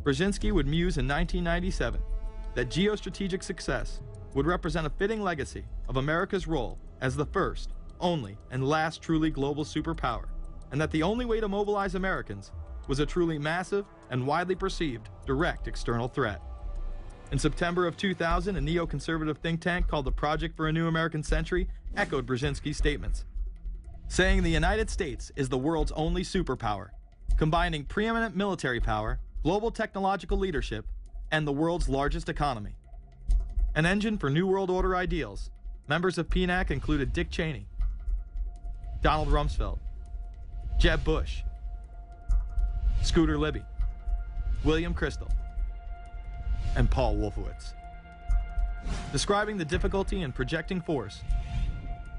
Brzezinski would muse in 1997 that geostrategic success would represent a fitting legacy of America's role as the first, only, and last truly global superpower, and that the only way to mobilize Americans was a truly massive and widely perceived direct external threat. In September of 2000, a neoconservative think tank called the Project for a New American Century echoed Brzezinski's statements, saying the United States is the world's only superpower, combining preeminent military power, global technological leadership, and the world's largest economy. An engine for New World Order ideals, members of PNAC included Dick Cheney, Donald Rumsfeld, Jeb Bush, Scooter Libby, William Kristol, and Paul Wolfowitz. Describing the difficulty in projecting force,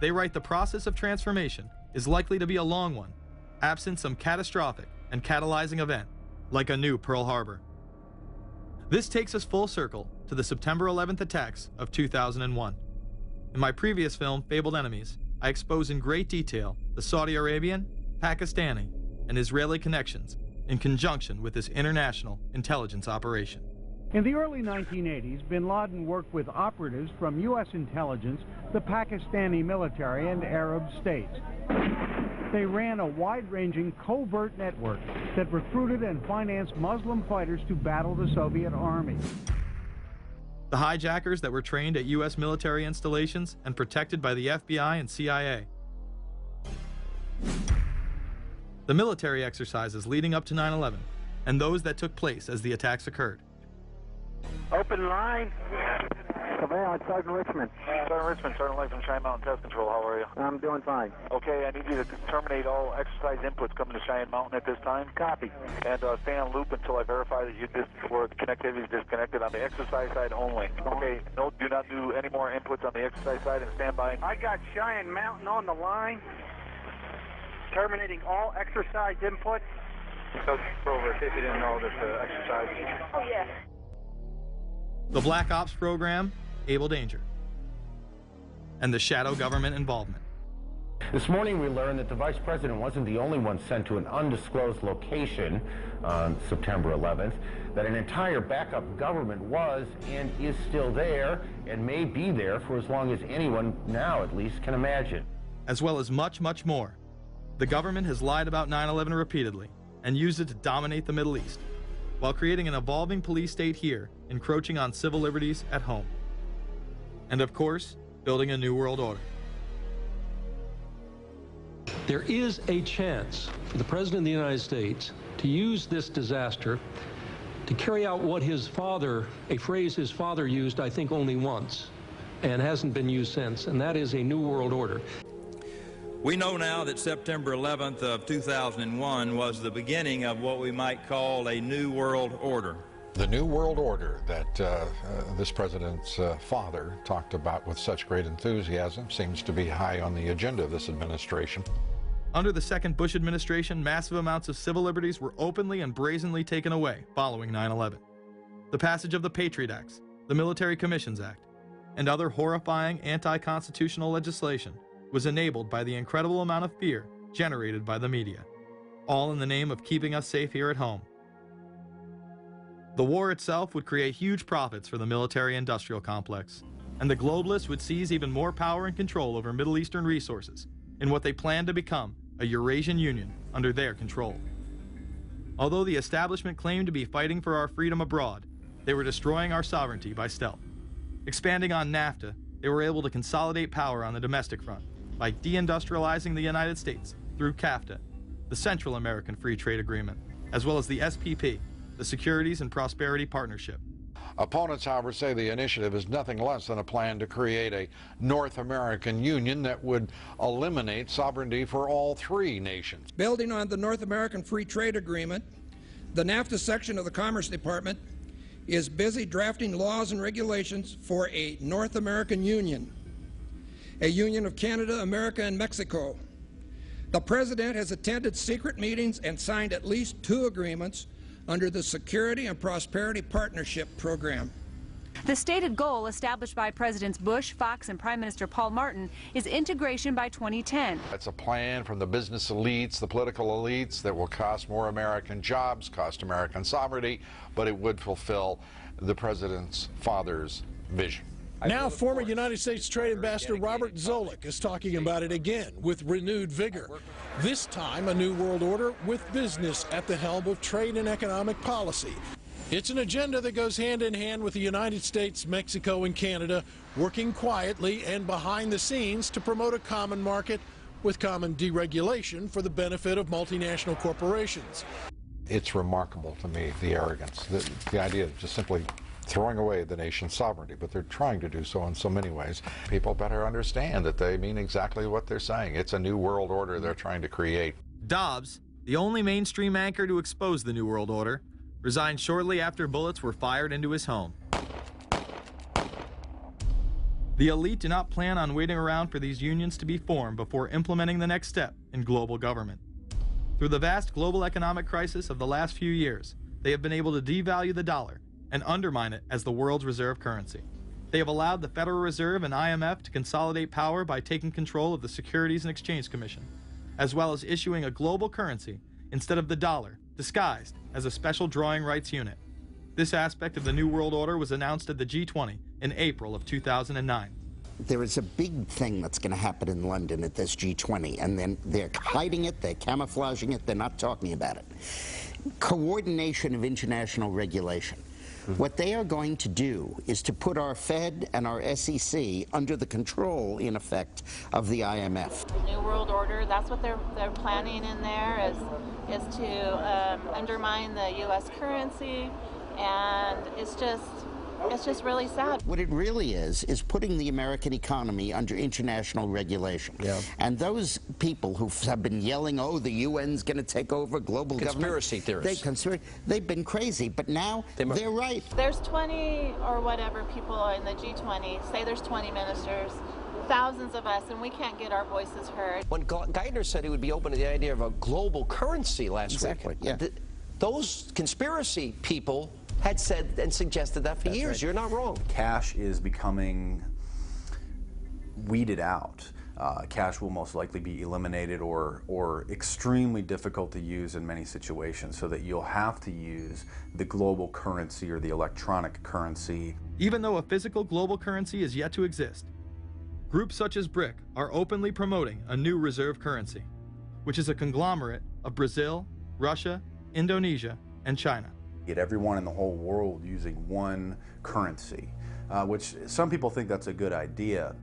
they write the process of transformation is likely to be a long one, absent some catastrophic and catalyzing event, like a new Pearl Harbor. This takes us full circle to the September 11th attacks of 2001. In my previous film, Fabled Enemies, I expose in great detail the Saudi Arabian, Pakistani, and Israeli connections in conjunction with this international intelligence operation.
In the early 1980s, bin Laden worked with operatives from U.S. intelligence, the Pakistani military, and Arab states. They ran a wide-ranging covert network that recruited and financed Muslim fighters to battle the Soviet army.
The hijackers that were trained at U.S. military installations and protected by the FBI and CIA. The military exercises leading up to 9/11, and those that took place as the attacks occurred.
Open line.
Surveillance, Sergeant Richmond. Sergeant Richmond, Sergeant Light from Cheyenne Mountain Test Control. How are you?
I'm doing fine.
Okay, I need you to terminate all exercise inputs coming to Cheyenne Mountain at this time.
Copy.
And stay on loop until I verify that the connectivity is disconnected on the exercise side only. Okay, no, do not do any more inputs on the exercise side and stand by.
I got Cheyenne Mountain on the line. Terminating all exercise inputs.
So, over, in case you didn't know, that exercise.
Oh, yeah.
The Black Ops program, Able Danger, and the shadow government involvement.
This morning we learned that the Vice President wasn't the only one sent to an undisclosed location on September 11th, that an entire backup government was and is still there and may be there for as long as anyone now at least can imagine.
As well as much, much more. The government has lied about 9/11 repeatedly and used it to dominate the Middle East, while creating an evolving police state here, encroaching on civil liberties at home. And of course, building a new world order.
There is a chance for the President of the United States to use this disaster to carry out what his father, a phrase his father used, I think, only once, and hasn't been used since, and that is a new world order.
We know now that September 11th of 2001 was the beginning of what we might call a new world order.
The new world order that this president's father talked about with such great enthusiasm seems to be high on the agenda of this administration.
Under the second Bush administration, massive amounts of civil liberties were openly and brazenly taken away following 9/11. The passage of the Patriot Acts, the Military Commissions Act, and other horrifying anti-constitutional legislation was enabled by the incredible amount of fear generated by the media, all in the name of keeping us safe here at home. The war itself would create huge profits for the military-industrial complex, and the globalists would seize even more power and control over Middle Eastern resources in what they planned to become a Eurasian Union under their control. Although the establishment claimed to be fighting for our freedom abroad, they were destroying our sovereignty by stealth. Expanding on NAFTA, they were able to consolidate power on the domestic front by deindustrializing the United States through CAFTA, the Central American Free Trade Agreement, as well as the SPP, the Securities and Prosperity Partnership.
Opponents, however, say the initiative is nothing less than a plan to create a North American Union that would eliminate sovereignty for all three nations.
Building on the North American Free Trade Agreement, the NAFTA section of the Commerce Department is busy drafting laws and regulations for a North American Union, a union of Canada, America, and Mexico. The President has attended secret meetings and signed at least 2 agreements under the Security and Prosperity Partnership Program.
The stated goal established by Presidents Bush, Fox, and Prime Minister Paul Martin is integration by 2010.
It's a plan from the business elites, the political elites, that will cost more American jobs, cost American sovereignty, but it would fulfill the President's father's vision.
Now, former United States Trade Ambassador Robert Zoellick is talking about it again with renewed vigor. This time, a new world order with business at the helm of trade and economic policy. It's an agenda that goes hand in hand with the United States, Mexico, and Canada, working quietly and behind the scenes to promote a common market with common deregulation for the benefit of multinational corporations.
It's remarkable to me, the arrogance, the idea of just simply throwing away the nation's sovereignty, but they're trying to do so in so many ways. People better understand that they mean exactly what they're saying. It's a new world order they're trying to create.
Dobbs, the only mainstream anchor to expose the new world order, resigned shortly after bullets were fired into his home. The elite do not plan on waiting around for these unions to be formed before implementing the next step in global government. Through the vast global economic crisis of the last few years, they have been able to devalue the dollar and undermine it as the world's reserve currency. They have allowed the Federal Reserve and IMF to consolidate power by taking control of the Securities and Exchange Commission, as well as issuing a global currency instead of the dollar, disguised as a special drawing rights unit. This aspect of the New World Order was announced at the G20 in April of 2009.
There is a big thing that's going to happen in London at this G20, and then they're hiding it, they're camouflaging it, they're not talking about it. Coordination of international regulation. What they are going to do is to put our Fed and our SEC under the control, in effect, of the IMF.
The New World Order, that's what they're planning in there, is to undermine the U.S. currency, and it's just really sad.
What it really is putting the American economy under international regulation. Yeah. And those people who have been yelling, oh, the UN's going to take over global
conspiracy
government.
Theorists.
They've been crazy, but now they're right.
There's 20 or whatever people in the G20, say there's 20 ministers, thousands of us, and we can't get our voices heard.
When Geithner said he would be open to the idea of a global currency last
week, yeah.
Those conspiracy people had said and suggested that for years. Right. You're not wrong.
Cash is becoming weeded out. Cash will most likely be eliminated or extremely difficult to use in many situations, so that you'll have to use the global currency or the electronic currency.
Even though a physical global currency is yet to exist, groups such as BRIC are openly promoting a new reserve currency, which is a conglomerate of Brazil, Russia, Indonesia, and China.
Get everyone in the whole world using one currency, which some people think that's a good idea.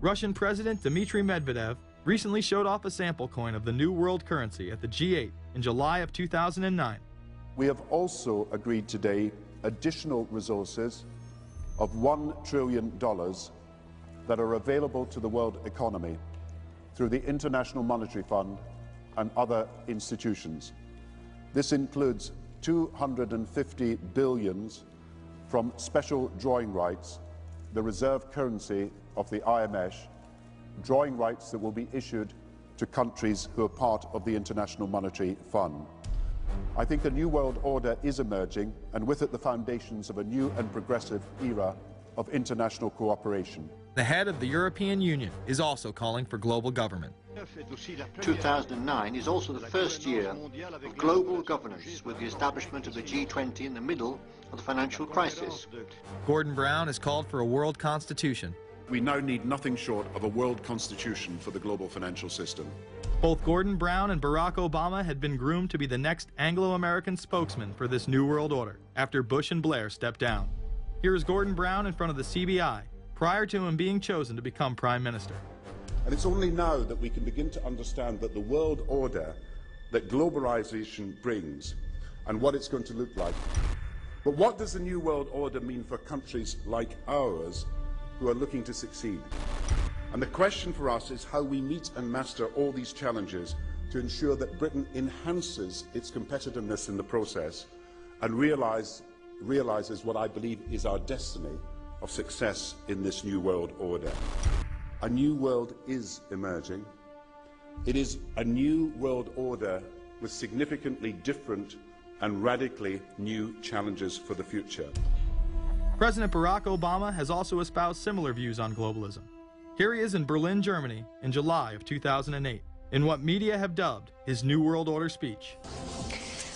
Russian President Dmitry Medvedev recently showed off a sample coin of the new world currency at the G8 in July of 2009.
We have also agreed today additional resources of $1 trillion that are available to the world economy through the International Monetary Fund and other institutions. This includes 250 billion from special drawing rights, the reserve currency of the IMF, drawing rights that will be issued to countries who are part of the International Monetary Fund. I think a new world order is emerging, and with it the foundations of a new and progressive era of international cooperation.
The head of the European Union is also calling for global government.
2009 is also the first year of global governance, with the establishment of the G20 in the middle of the financial crisis.
Gordon Brown has called for a world constitution.
We now need nothing short of a world constitution for the global financial system.
Both Gordon Brown and Barack Obama had been groomed to be the next Anglo-American spokesman for this new world order after Bush and Blair stepped down. Here is Gordon Brown in front of the CBI prior to him being chosen to become Prime Minister.
And it's only now that we can begin to understand that the world order that globalization brings and what it's going to look like. But what does the new world order mean for countries like ours who are looking to succeed? And the question for us is how we meet and master all these challenges to ensure that Britain enhances its competitiveness in the process and realizes what I believe is our destiny of success in this new world order. A new world is emerging. It is a new world order with significantly different and radically new challenges for the future.
President Barack Obama has also espoused similar views on globalism. Here he is in Berlin, Germany, in July of 2008, in what media have dubbed his New World Order speech.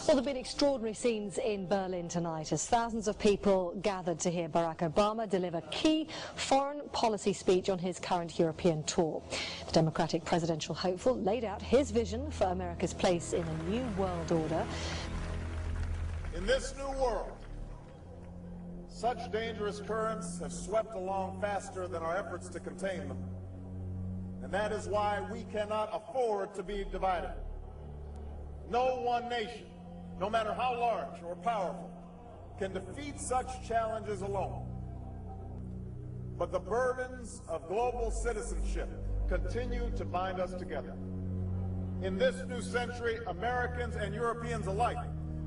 Well, there have been extraordinary scenes in Berlin tonight as thousands of people gathered to hear Barack Obama deliver key foreign policy speech on his current European tour. The Democratic presidential hopeful laid out his vision for America's place in a new world order.
In this new world, such dangerous currents have swept along faster than our efforts to contain them. And that is why we cannot afford to be divided. No one nation, no matter how large or powerful, can defeat such challenges alone. But the burdens of global citizenship continue to bind us together. In this new century, Americans and Europeans alike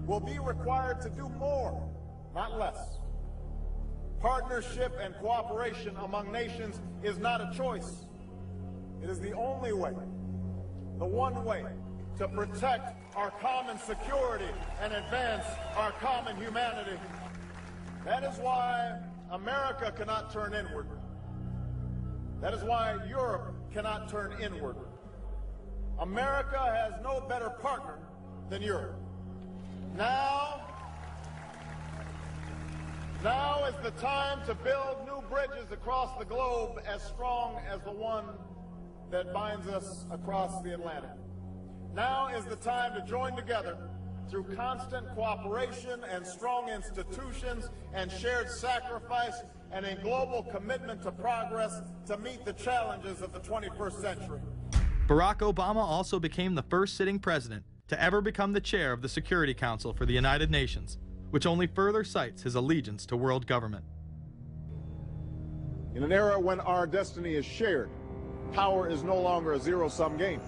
will be required to do more, not less. Partnership and cooperation among nations is not a choice. It is the only way, the one way, to protect our common security and advance our common humanity. That is why America cannot turn inward. That is why Europe cannot turn inward. America has no better partner than Europe. Now is the time to build new bridges across the globe as strong as the one that binds us across the Atlantic. Now is the time to join together through constant cooperation and strong institutions and shared sacrifice and a global commitment to progress to meet the challenges of the 21st century.
Barack Obama also became the first sitting president to ever become the chair of the Security Council for the United Nations, which only further cites his allegiance to world government.
In an era when our destiny is shared, power is no longer a zero-sum game.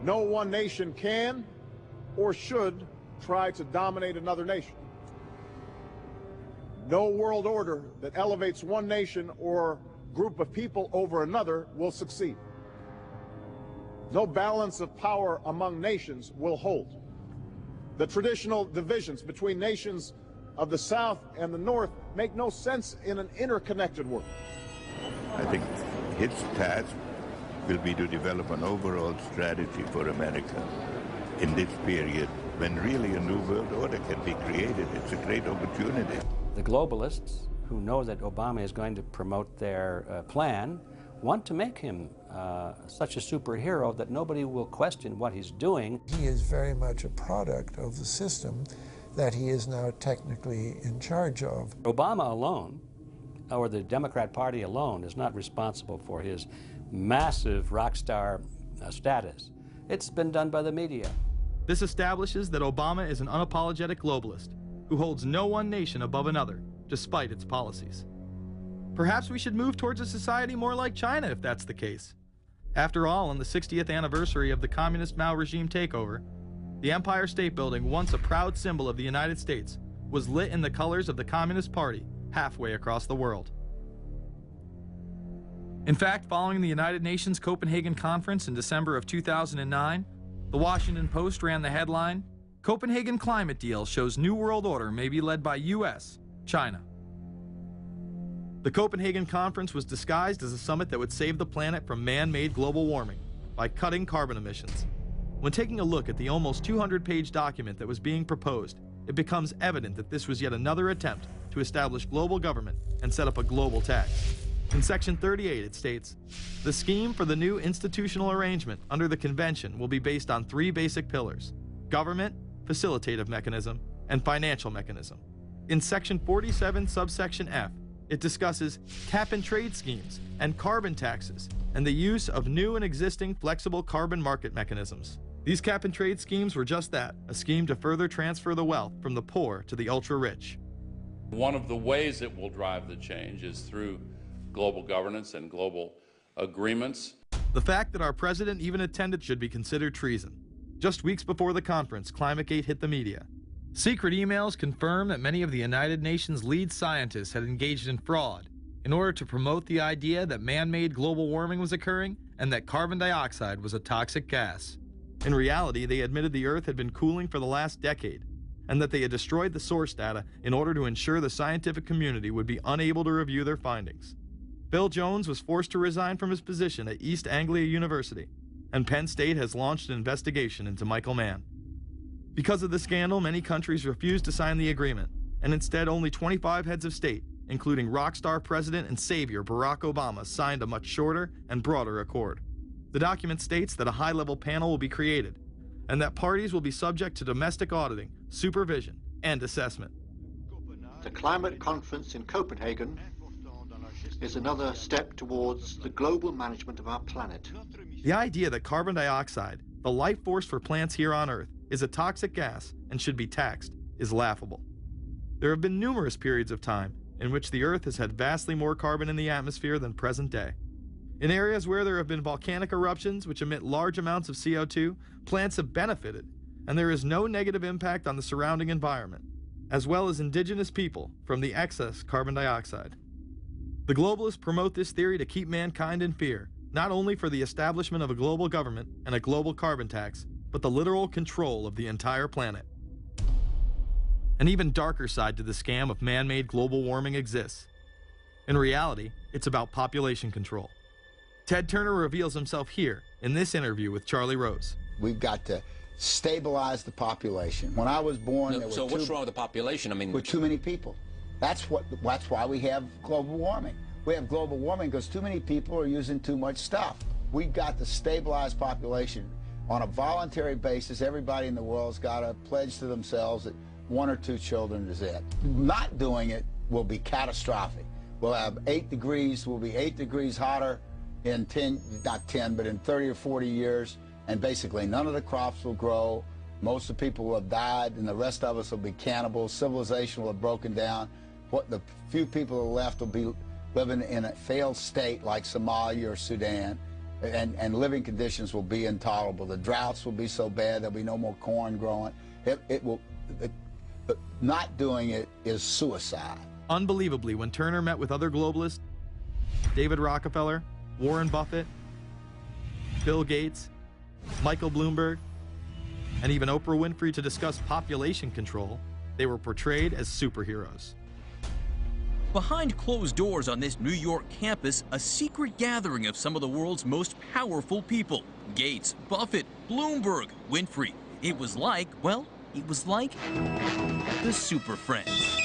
No one nation can or should try to dominate another nation. No world order that elevates one nation or group of people over another will succeed. No balance of power among nations will hold. The traditional divisions between nations of the South and the North make no sense in an interconnected world.
I think its task will be to develop an overall strategy for America in this period when really a new world order can be created. It's a great opportunity.
The globalists, who know that Obama is going to promote their plan, want to make him such a superhero that nobody will question what he's doing.
He is very much a product of the system that he is now technically in charge of.
Obama alone, or the Democrat Party alone, is not responsible for his massive rock star status. It's been done by the media.
This establishes that Obama is an unapologetic globalist who holds no one nation above another, despite its policies. Perhaps we should move towards a society more like China if that's the case. After all, on the 60th anniversary of the communist Mao regime takeover, the Empire State Building, once a proud symbol of the United States, was lit in the colors of the Communist Party halfway across the world. In fact, following the United Nations Copenhagen Conference in December of 2009, the Washington Post ran the headline, "Copenhagen Climate Deal Shows New World Order May Be Led by U.S., China." The Copenhagen Conference was disguised as a summit that would save the planet from man-made global warming by cutting carbon emissions. When taking a look at the almost 200-page document that was being proposed, it becomes evident that this was yet another attempt to establish global government and set up a global tax. In Section 38, it states, "The scheme for the new institutional arrangement under the Convention will be based on 3 basic pillars: government, facilitative mechanism, and financial mechanism." In Section 47, subsection F, it discusses cap-and-trade schemes and carbon taxes and the use of new and existing flexible carbon market mechanisms. These cap-and-trade schemes were just that, a scheme to further transfer the wealth from the poor to the ultra-rich.
One of the ways it will drive the change is through global governance and global agreements.
The fact that our president even attended should be considered treason. Just weeks before the conference, ClimateGate hit the media. Secret emails confirm that many of the United Nations lead scientists had engaged in fraud in order to promote the idea that man-made global warming was occurring and that carbon dioxide was a toxic gas. In reality, they admitted the Earth had been cooling for the last decade and that they had destroyed the source data in order to ensure the scientific community would be unable to review their findings. Phil Jones was forced to resign from his position at East Anglia University, and Penn State has launched an investigation into Michael Mann. Because of the scandal, many countries refused to sign the agreement, and instead only 25 heads of state, including rock star President and Savior Barack Obama, signed a much shorter and broader accord. The document states that a high-level panel will be created, and that parties will be subject to domestic auditing, supervision, and assessment.
The climate conference in Copenhagen is another step towards the global management of our planet.
The idea that carbon dioxide, the life force for plants here on Earth, is a toxic gas and should be taxed is laughable. There have been numerous periods of time in which the Earth has had vastly more carbon in the atmosphere than present day. In areas where there have been volcanic eruptions which emit large amounts of CO2, plants have benefited, and there is no negative impact on the surrounding environment, as well as indigenous people from the excess carbon dioxide. The globalists promote this theory to keep mankind in fear, not only for the establishment of a global government and a global carbon tax, but the literal control of the entire planet. An even darker side to the scam of man-made global warming exists. In reality, it's about population control. Ted Turner reveals himself here in this interview with Charlie Rose.
We've got to stabilize the population. When I was born, there were
so what's wrong with the population? I mean,
with too many people. That's why we have global warming. We have global warming because too many people are using too much stuff. We've got to stabilize population On a voluntary basis, everybody in the world's got to pledge to themselves that 1 or 2 children is it. Not doing it will be catastrophic. We'll have 8 degrees, we'll be 8 degrees hotter in not 10, but in 30 or 40 years, and basically none of the crops will grow. Most of the people will have died, and the rest of us will be cannibals. Civilization will have broken down. What the few people who are left will be living in a failed state like Somalia or Sudan, and living conditions will be intolerable. The droughts will be so bad there'll be no more corn growing. Not doing it is suicide.
Unbelievably, when Turner met with other globalists, David Rockefeller, Warren Buffett, Bill Gates, Michael Bloomberg, and even Oprah Winfrey to discuss population control, they were portrayed as superheroes.
Behind closed doors on this New York campus, a secret gathering of some of the world's most powerful people. Gates, Buffett, Bloomberg, Winfrey. It was like, well, it was like the Super Friends.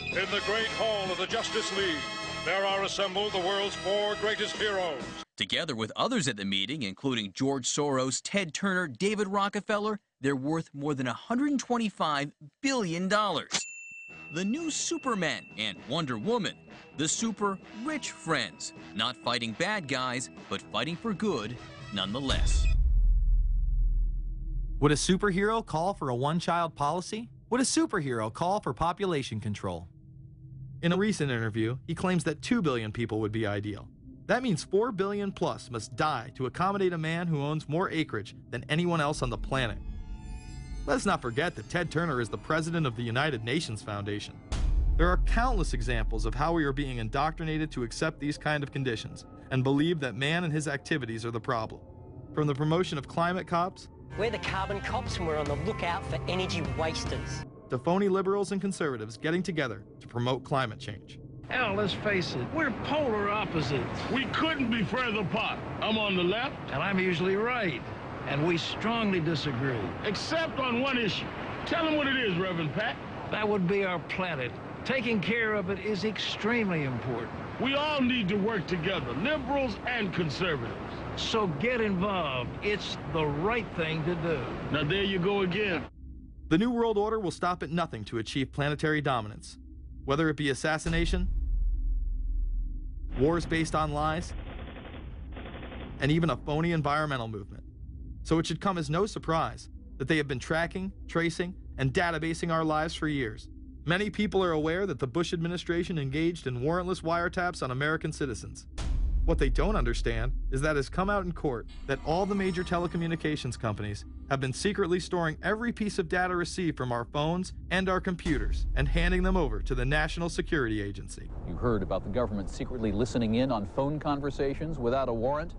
In the great hall of the Justice League, there are assembled the world's 4 greatest heroes.
Together with others at the meeting, including George Soros, Ted Turner, David Rockefeller, they're worth more than $125 billion. The new Superman and Wonder Woman, the super rich friends, not fighting bad guys, but fighting for good nonetheless.
Would a superhero call for a one-child policy? Would a superhero call for population control? In a recent interview, he claims that 2 billion people would be ideal. That means 4 billion plus must die to accommodate a man who owns more acreage than anyone else on the planet. Let's not forget that Ted Turner is the president of the United Nations Foundation. There are countless examples of how we are being indoctrinated to accept these kind of conditions and believe that man and his activities are the problem. From the promotion of climate cops,
we're the carbon cops and we're on the lookout for energy wasters,
to phony liberals and conservatives getting together to promote climate change.
Hell, let's face it, we're polar opposites.
We couldn't be further apart. I'm on the left,
and I'm usually right. And we strongly disagree.
Except on one issue. Tell them what it is, Reverend Pat.
That would be our planet. Taking care of it is extremely important.
We all need to work together, liberals and conservatives.
So get involved. It's the right thing to do.
Now there you go again.
The New World Order will stop at nothing to achieve planetary dominance. Whether it be assassination, wars based on lies, and even a phony environmental movement. So it should come as no surprise that they have been tracking, tracing, and databasing our lives for years. Many people are aware that the Bush administration engaged in warrantless wiretaps on American citizens. What they don't understand is that it's come out in court that all the major telecommunications companies have been secretly storing every piece of data received from our phones and our computers and handing them over to the National Security Agency.
You heard about the government secretly listening in on phone conversations without a warrant.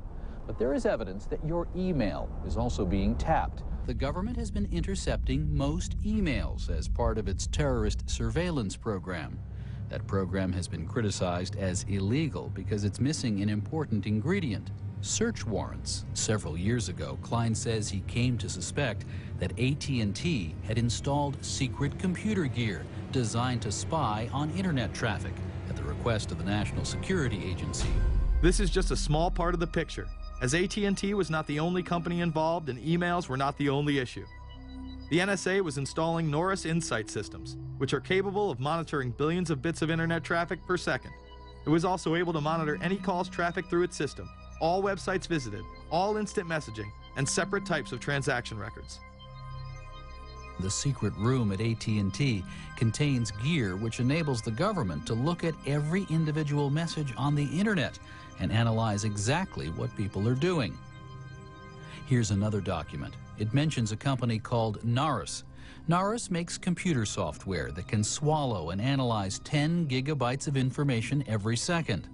But there is evidence that your email is also being tapped. The government has been intercepting most emails as part of its terrorist surveillance program. That program has been criticized as illegal because it's missing an important ingredient: search warrants. Several years ago, Klein says he came to suspect that AT&T had installed secret computer gear designed to spy on internet traffic at the request of the National Security Agency.
This is just a small part of the picture, as AT&T was not the only company involved and emails were not the only issue. The NSA was installing Norris Insight systems, which are capable of monitoring billions of bits of internet traffic per second. It was also able to monitor any calls traffic through its system, all websites visited, all instant messaging, and separate types of transaction records.
The secret room at AT&T contains gear which enables the government to look at every individual message on the internet and analyze exactly what people are doing. Here's another document. It mentions a company called Narus. Narus makes computer software that can swallow and analyze 10 gigabytes of information every second.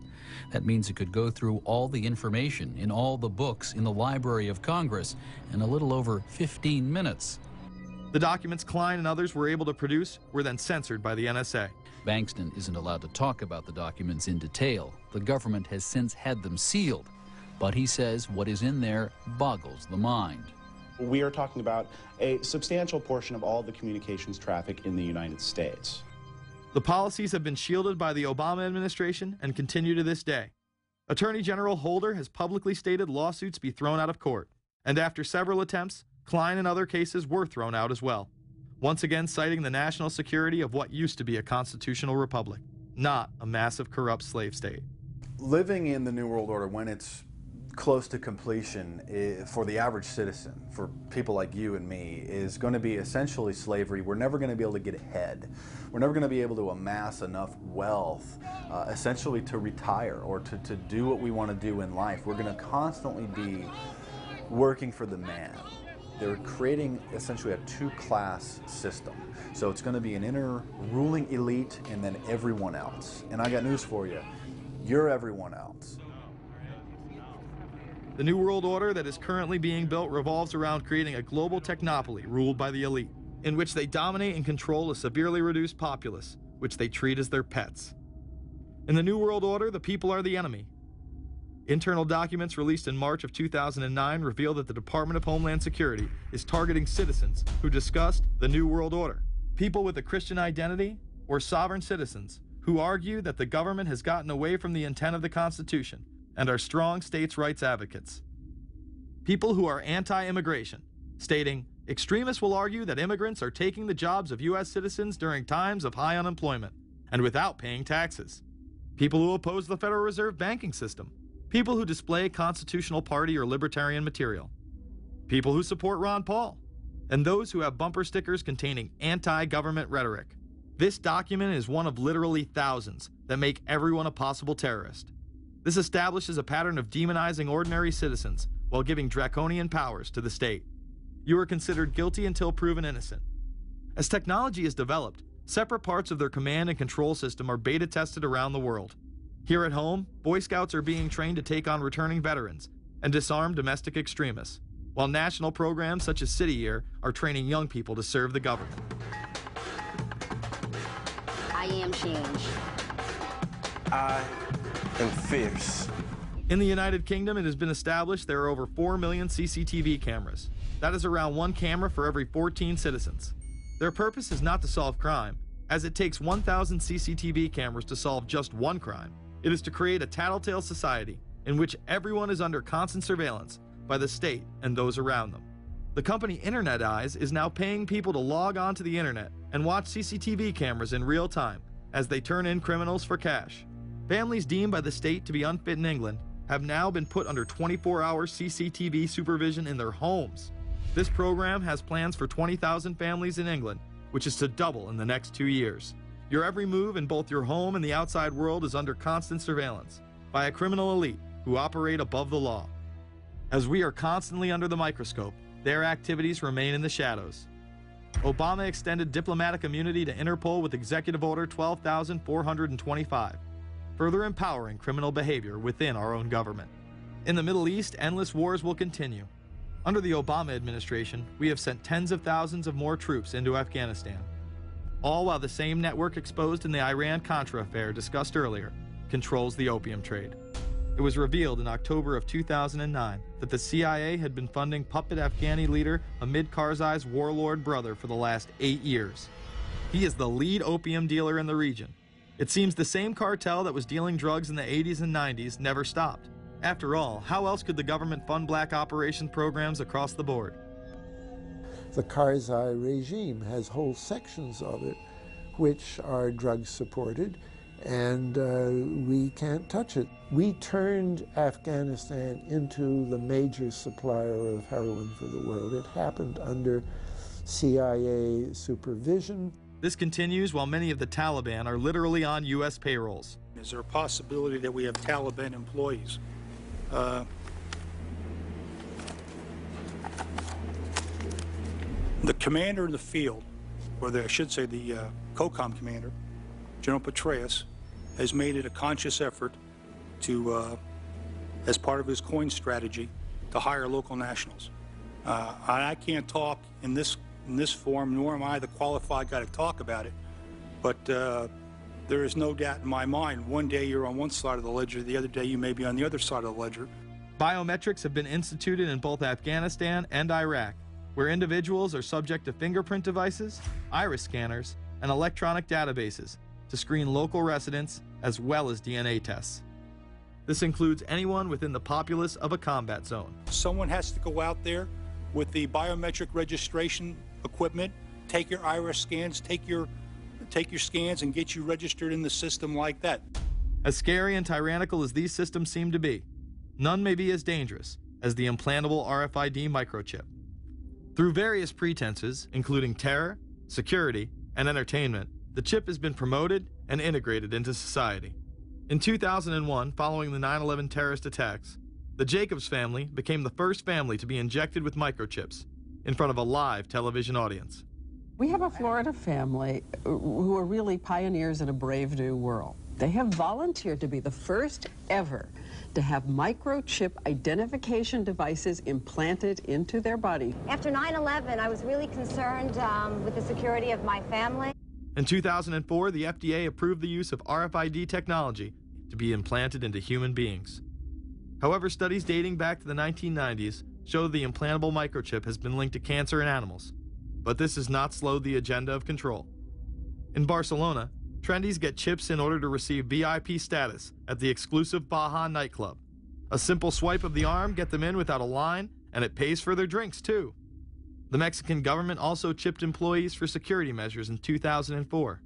That means it could go through all the information in all the books in the Library of Congress in a little over 15 minutes.
The documents Klein and others were able to produce were then censored by the NSA.
Bankston isn't allowed to talk about the documents in detail. The government has since had them sealed, but he says what is in there boggles the mind.
We are talking about a substantial portion of all the communications traffic in the United States.
The policies have been shielded by the Obama administration and continue to this day. Attorney General Holder has publicly stated lawsuits be thrown out of court, And after several attempts, Klein and other cases were thrown out as well, once again citing the national security of what used to be a constitutional republic, not a massive corrupt slave state.
Living in the New World Order, when it's close to completion, for the average citizen, for people like you and me, is going to be essentially slavery. We're never going to be able to get ahead. We're never going to be able to amass enough wealth, essentially to retire or to do what we want to do in life. We're going to constantly be working for the man. They're creating essentially a two-class system. So it's going to be an inner ruling elite and then everyone else. And I got news for you. You're everyone else.
The New World Order that is currently being built revolves around creating a global technopoly ruled by the elite, in which they dominate and control a severely reduced populace, which they treat as their pets. In the New World Order, the people are the enemy. Internal documents released in March of 2009 reveal that the Department of Homeland Security is targeting citizens who discussed the New World Order, people with a Christian identity or sovereign citizens who argue that the government has gotten away from the intent of the Constitution and are strong states' rights advocates. People who are anti-immigration, stating, extremists will argue that immigrants are taking the jobs of U.S. citizens during times of high unemployment and without paying taxes. People who oppose the Federal Reserve banking system. People who display constitutional party or libertarian material. People who support Ron Paul. And those who have bumper stickers containing anti-government rhetoric. This document is one of literally thousands that make everyone a possible terrorist. This establishes a pattern of demonizing ordinary citizens while giving draconian powers to the state. You are considered guilty until proven innocent. As technology is developed, separate parts of their command and control system are beta tested around the world. Here at home, Boy Scouts are being trained to take on returning veterans and disarm domestic extremists, while national programs such as City Year are training young people to serve the government.
I am change.
I am fierce.
In the United Kingdom, it has been established there are over 4 million CCTV cameras. That is around 1 camera for every 14 citizens. Their purpose is not to solve crime, as it takes 1,000 CCTV cameras to solve just one crime. It is to create a tattletale society in which everyone is under constant surveillance by the state and those around them. The company Internet Eyes is now paying people to log onto the internet and watch CCTV cameras in real time as they turn in criminals for cash. Families deemed by the state to be unfit in England have now been put under 24-hour CCTV supervision in their homes. This program has plans for 20,000 families in England, which is to double in the next 2 years. Your every move in both your home and the outside world is under constant surveillance by a criminal elite who operate above the law. As we are constantly under the microscope, their activities remain in the shadows. Obama extended diplomatic immunity to Interpol with Executive Order 12,425, further empowering criminal behavior within our own government. In the Middle East, endless wars will continue. Under the Obama administration, we have sent tens of thousands of more troops into Afghanistan, all while the same network exposed in the Iran-Contra affair discussed earlier controls the opium trade. It was revealed in October of 2009 that the CIA had been funding puppet Afghani leader Hamid Karzai's warlord brother for the last 8 years. He is the lead opium dealer in the region. It seems the same cartel that was dealing drugs in the 80s and 90s never stopped. After all, how else could the government fund black operation programs across the board?
The Karzai regime has whole sections of it which are drug-supported, and we can't touch it. We turned Afghanistan into the major supplier of heroin for the world. It happened under CIA supervision.
This continues while many of the Taliban are literally on U.S. payrolls.
Is there a possibility that we have Taliban employees? The commander in the field, or I should say the COCOM commander, General Petraeus, has made it a conscious effort to, as part of his coin strategy, to hire local nationals. I can't talk in this forum, nor am I the qualified guy to talk about it, but there is no doubt in my mind, one day you're on one side of the ledger, the other day you may be on the other side of the ledger.
Biometrics have been instituted in both Afghanistan and Iraq, where individuals are subject to fingerprint devices, iris scanners, and electronic databases to screen local residents as well as DNA tests. This includes anyone within the populace of a combat zone.
Someone has to go out there with the biometric registration equipment, take your iris scans, take your scans and get you registered in the system like that.
As scary and tyrannical as these systems seem to be, none may be as dangerous as the implantable RFID microchip. Through various pretenses, including terror, security, and entertainment, the chip has been promoted and integrated into society. In 2001, following the 9/11 terrorist attacks, the Jacobs family became the first family to be injected with microchips in front of a live television audience.
We have a Florida family who are really pioneers in a brave new world. They have volunteered to be the first ever to have microchip identification devices implanted into their body.
After 9/11, I was really concerned with the security of my family.
In 2004, the FDA approved the use of RFID technology to be implanted into human beings. However, studies dating back to the 1990s show the implantable microchip has been linked to cancer in animals, but this has not slowed the agenda of control. In Barcelona, trendies get chips in order to receive VIP status at the exclusive Baja nightclub. A simple swipe of the arm gets them in without a line, and it pays for their drinks too. The Mexican government also chipped employees for security measures in 2004.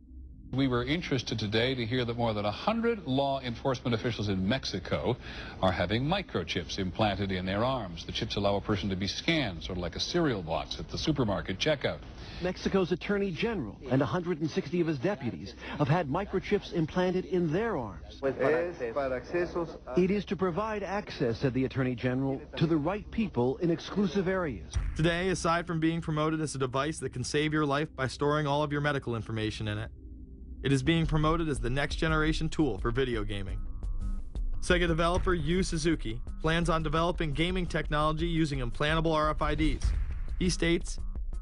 We were interested today to hear that more than 100 law enforcement officials in Mexico are having microchips implanted in their arms. The chips allow a person to be scanned, sort of like a cereal box at the supermarket checkout.
Mexico's Attorney General and 160 of his deputies have had microchips implanted in their arms. It is to provide access, said the Attorney General, to the right people in exclusive areas.
Today, aside from being promoted as a device that can save your life by storing all of your medical information in it, it is being promoted as the next generation tool for video gaming. Sega developer Yu Suzuki plans on developing gaming technology using implantable RFIDs. He states,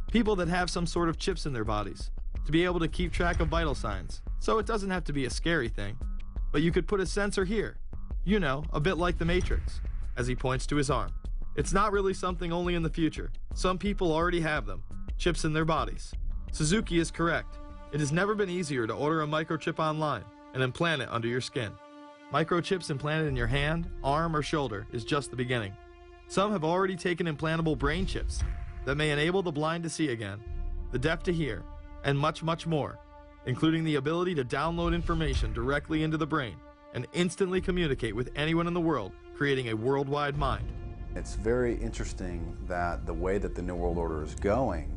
people that have some sort of chips in their bodies, to be able to keep track of vital signs. So it doesn't have to be a scary thing, but you could put a sensor here, you know, a bit like the Matrix, as he points to his arm. It's not really something only in the future. Some people already have them, chips in their bodies. Suzuki is correct. It has never been easier to order a microchip online and implant it under your skin. Microchips implanted in your hand, arm, or shoulder is just the beginning. Some have already taken implantable brain chips that may enable the blind to see again, the deaf to hear, and much, much more, including the ability to download information directly into the brain and instantly communicate with anyone in the world, creating a worldwide mind.
It's very interesting that the way that the New World Order is going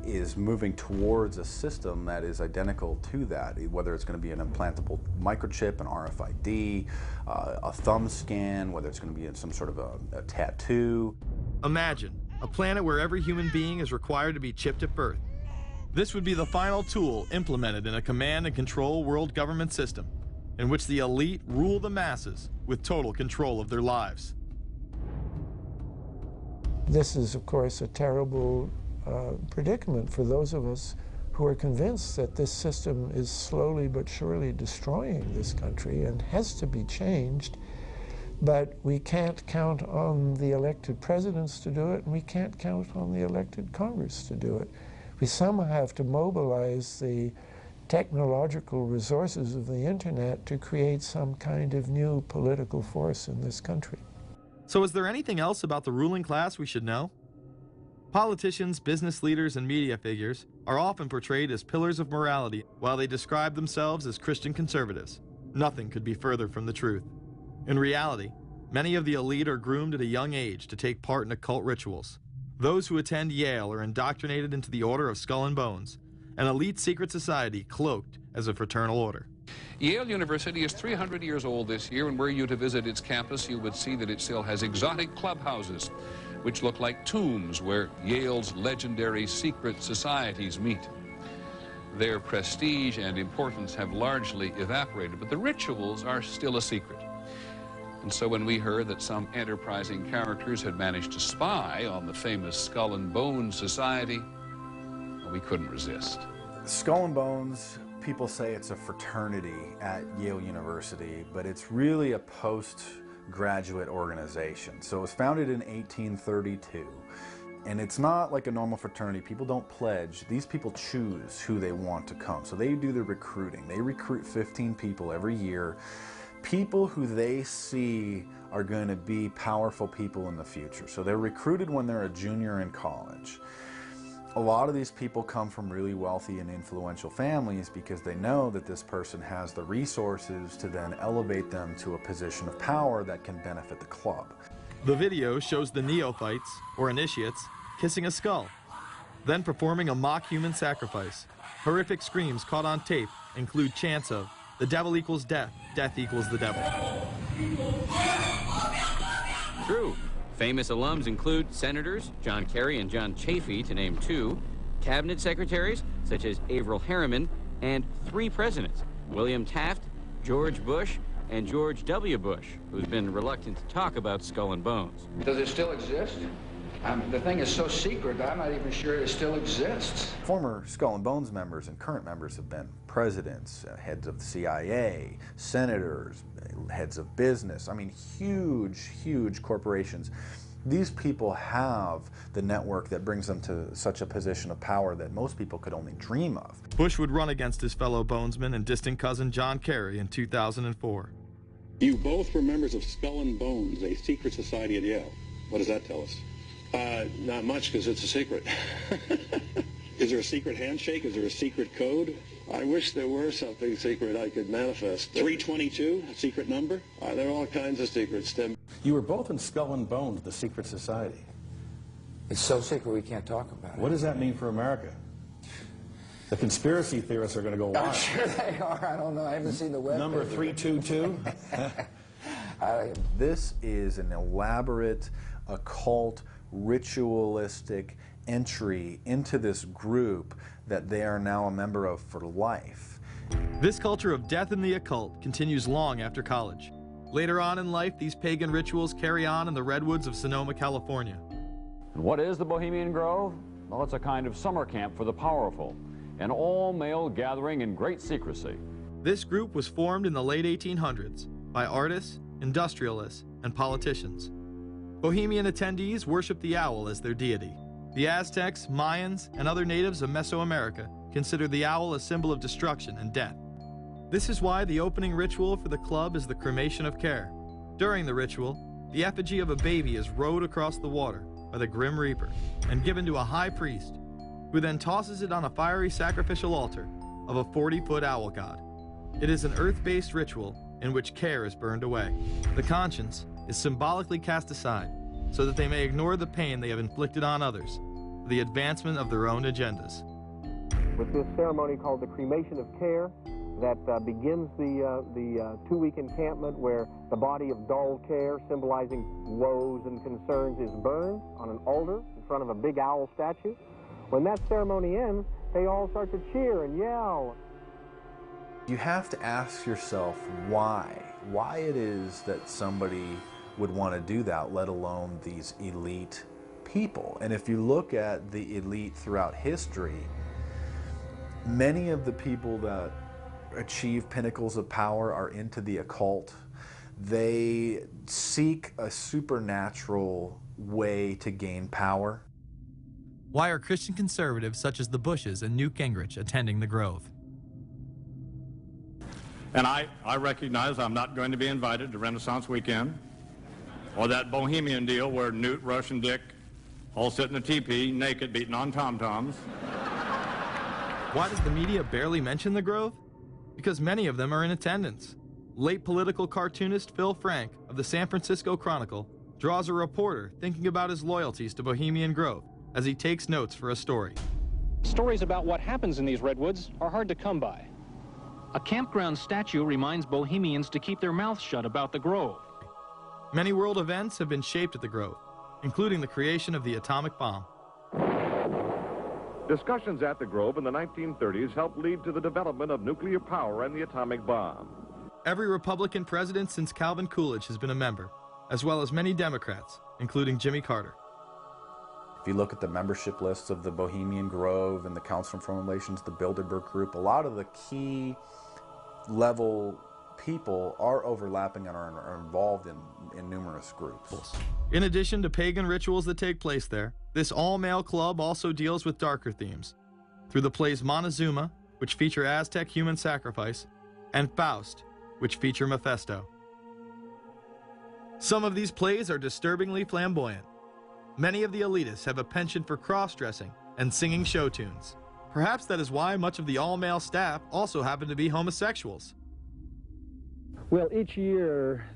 is moving towards a system that is identical to that, whether it's going to be an implantable microchip, an RFID, a thumb scan, whether it's going to be in some sort of a tattoo.
Imagine a planet where every human being is required to be chipped at birth. This would be the final tool implemented in a command and control world government system in which the elite rule the masses with total control of their lives.
This is, of course, a terrible predicament for those of us who are convinced that this system is slowly but surely destroying this country and has to be changed. But we can't count on the elected presidents to do it, and we can't count on the elected Congress to do it. We somehow have to mobilize the technological resources of the internet to create some kind of new political force in this country.
So is there anything else about the ruling class we should know? Politicians, business leaders, and media figures are often portrayed as pillars of morality while they describe themselves as Christian conservatives. Nothing could be further from the truth. In reality, many of the elite are groomed at a young age to take part in occult rituals. Those who attend Yale are indoctrinated into the Order of Skull and Bones, an elite secret society cloaked as a fraternal order.
Yale University is 300 years old this year, and were you to visit its campus, you would see that it still has exotic clubhouses, which look like tombs where Yale's legendary secret societies meet. Their prestige and importance have largely evaporated, but the rituals are still a secret. And so when we heard that some enterprising characters had managed to spy on the famous Skull and Bones Society, we couldn't resist.
Skull and Bones, people say it's a fraternity at Yale University, but it's really a postgraduate organization. So it was founded in 1832, and it's not like a normal fraternity. People don't pledge. These people choose who they want to come. So they do the recruiting. They recruit 15 people every year people who they see are going to be powerful people in the future. So they're recruited when they're a junior in college. A lot of these people come from really wealthy and influential families because they know that this person has the resources to then elevate them to a position of power that can benefit the club.
The video shows the neophytes, or initiates, kissing a skull, then performing a mock human sacrifice. Horrific screams caught on tape include chants of, "The devil equals death, death equals the devil."
True. Famous alums include Senators John Kerry and John Chafee, to name two, cabinet secretaries such as Averell Harriman, and 3 presidents, William Taft, George Bush, and George W. Bush, who's been reluctant to talk about Skull and Bones.
Does it still exist? The thing is so secret, I'm not even sure it still exists.
Former Skull and Bones members and current members have been presidents, heads of the CIA, senators, heads of business. I mean, huge, huge corporations. These people have the network that brings them to such a position of power that most people could only dream of.
Bush would run against his fellow Bonesman and distant cousin John Kerry in 2004.
You both were members of Skull and Bones, a secret society at Yale. What does that tell us? Not much, because it's a secret. Is there a secret handshake? Is there a secret code? I wish there were something secret I could manifest. 322, a secret number? There are all kinds of secrets, Tim.
You were both in Skull and Bones, the secret society.
It's so secret we can't talk about it.
What does that mean for America? The conspiracy theorists are going to go wild.
I'm sure they are. I don't know. I haven't seen the web.
Number 322?
This is an elaborate, occult, ritualistic entry into this group that they are now a member of for life.
This culture of death and the occult continues long after college. Later on in life, these pagan rituals carry on in the redwoods of Sonoma, California.
And what is the Bohemian Grove? Well, it's a kind of summer camp for the powerful, an all-male gathering in great secrecy.
This group was formed in the late 1800s by artists, industrialists, and politicians. Bohemian attendees worship the owl as their deity. The Aztecs, Mayans, and other natives of Mesoamerica consider the owl a symbol of destruction and death. This is why the opening ritual for the club is the cremation of care. During the ritual, the effigy of a baby is rowed across the water by the Grim Reaper and given to a high priest, who then tosses it on a fiery sacrificial altar of a 40-foot owl god. It is an earth-based ritual in which care is burned away. The conscience is symbolically cast aside so that they may ignore the pain they have inflicted on others for the advancement of their own agendas.
With this ceremony called the cremation of care, that begins the 2-week encampment where the body of dull care, symbolizing woes and concerns, is burned on an altar in front of a big owl statue. When that ceremony ends, they all start to cheer and yell.
You have to ask yourself why it is that somebody would want to do that, let alone these elite people. And if you look at the elite throughout history, many of the people that achieve pinnacles of power are into the occult. They seek a supernatural way to gain power.
Why are Christian conservatives such as the Bushes and Newt Gingrich attending the Grove?
And I recognize I'm not going to be invited to Renaissance Weekend or that Bohemian deal where Newt, Rush, and Dick all sit in a teepee naked beating on tom-toms.
Why does the media barely mention the Grove? Because many of them are in attendance. Late political cartoonist Phil Frank of the San Francisco Chronicle draws a reporter thinking about his loyalties to Bohemian Grove as he takes notes for a story.
Stories about what happens in these redwoods are hard to come by. A campground statue reminds Bohemians to keep their mouths shut about the Grove.
Many world events have been shaped at the Grove, including the creation of the atomic bomb.
Discussions at the Grove in the 1930s helped lead to the development of nuclear power and the atomic bomb.
Every Republican president since Calvin Coolidge has been a member, as well as many Democrats, including Jimmy Carter.
If you look at the membership lists of the Bohemian Grove and the Council on Foreign Relations, the Bilderberg Group, a lot of the key level people are overlapping and are involved in numerous groups.
In addition to pagan rituals that take place there, this all-male club also deals with darker themes through the plays Montezuma, which feature Aztec human sacrifice, and Faust, which feature Mephisto. Some of these plays are disturbingly flamboyant. Many of the elitists have a penchant for cross-dressing and singing show tunes. Perhaps that is why much of the all-male staff also happen to be homosexuals.
Well, each year,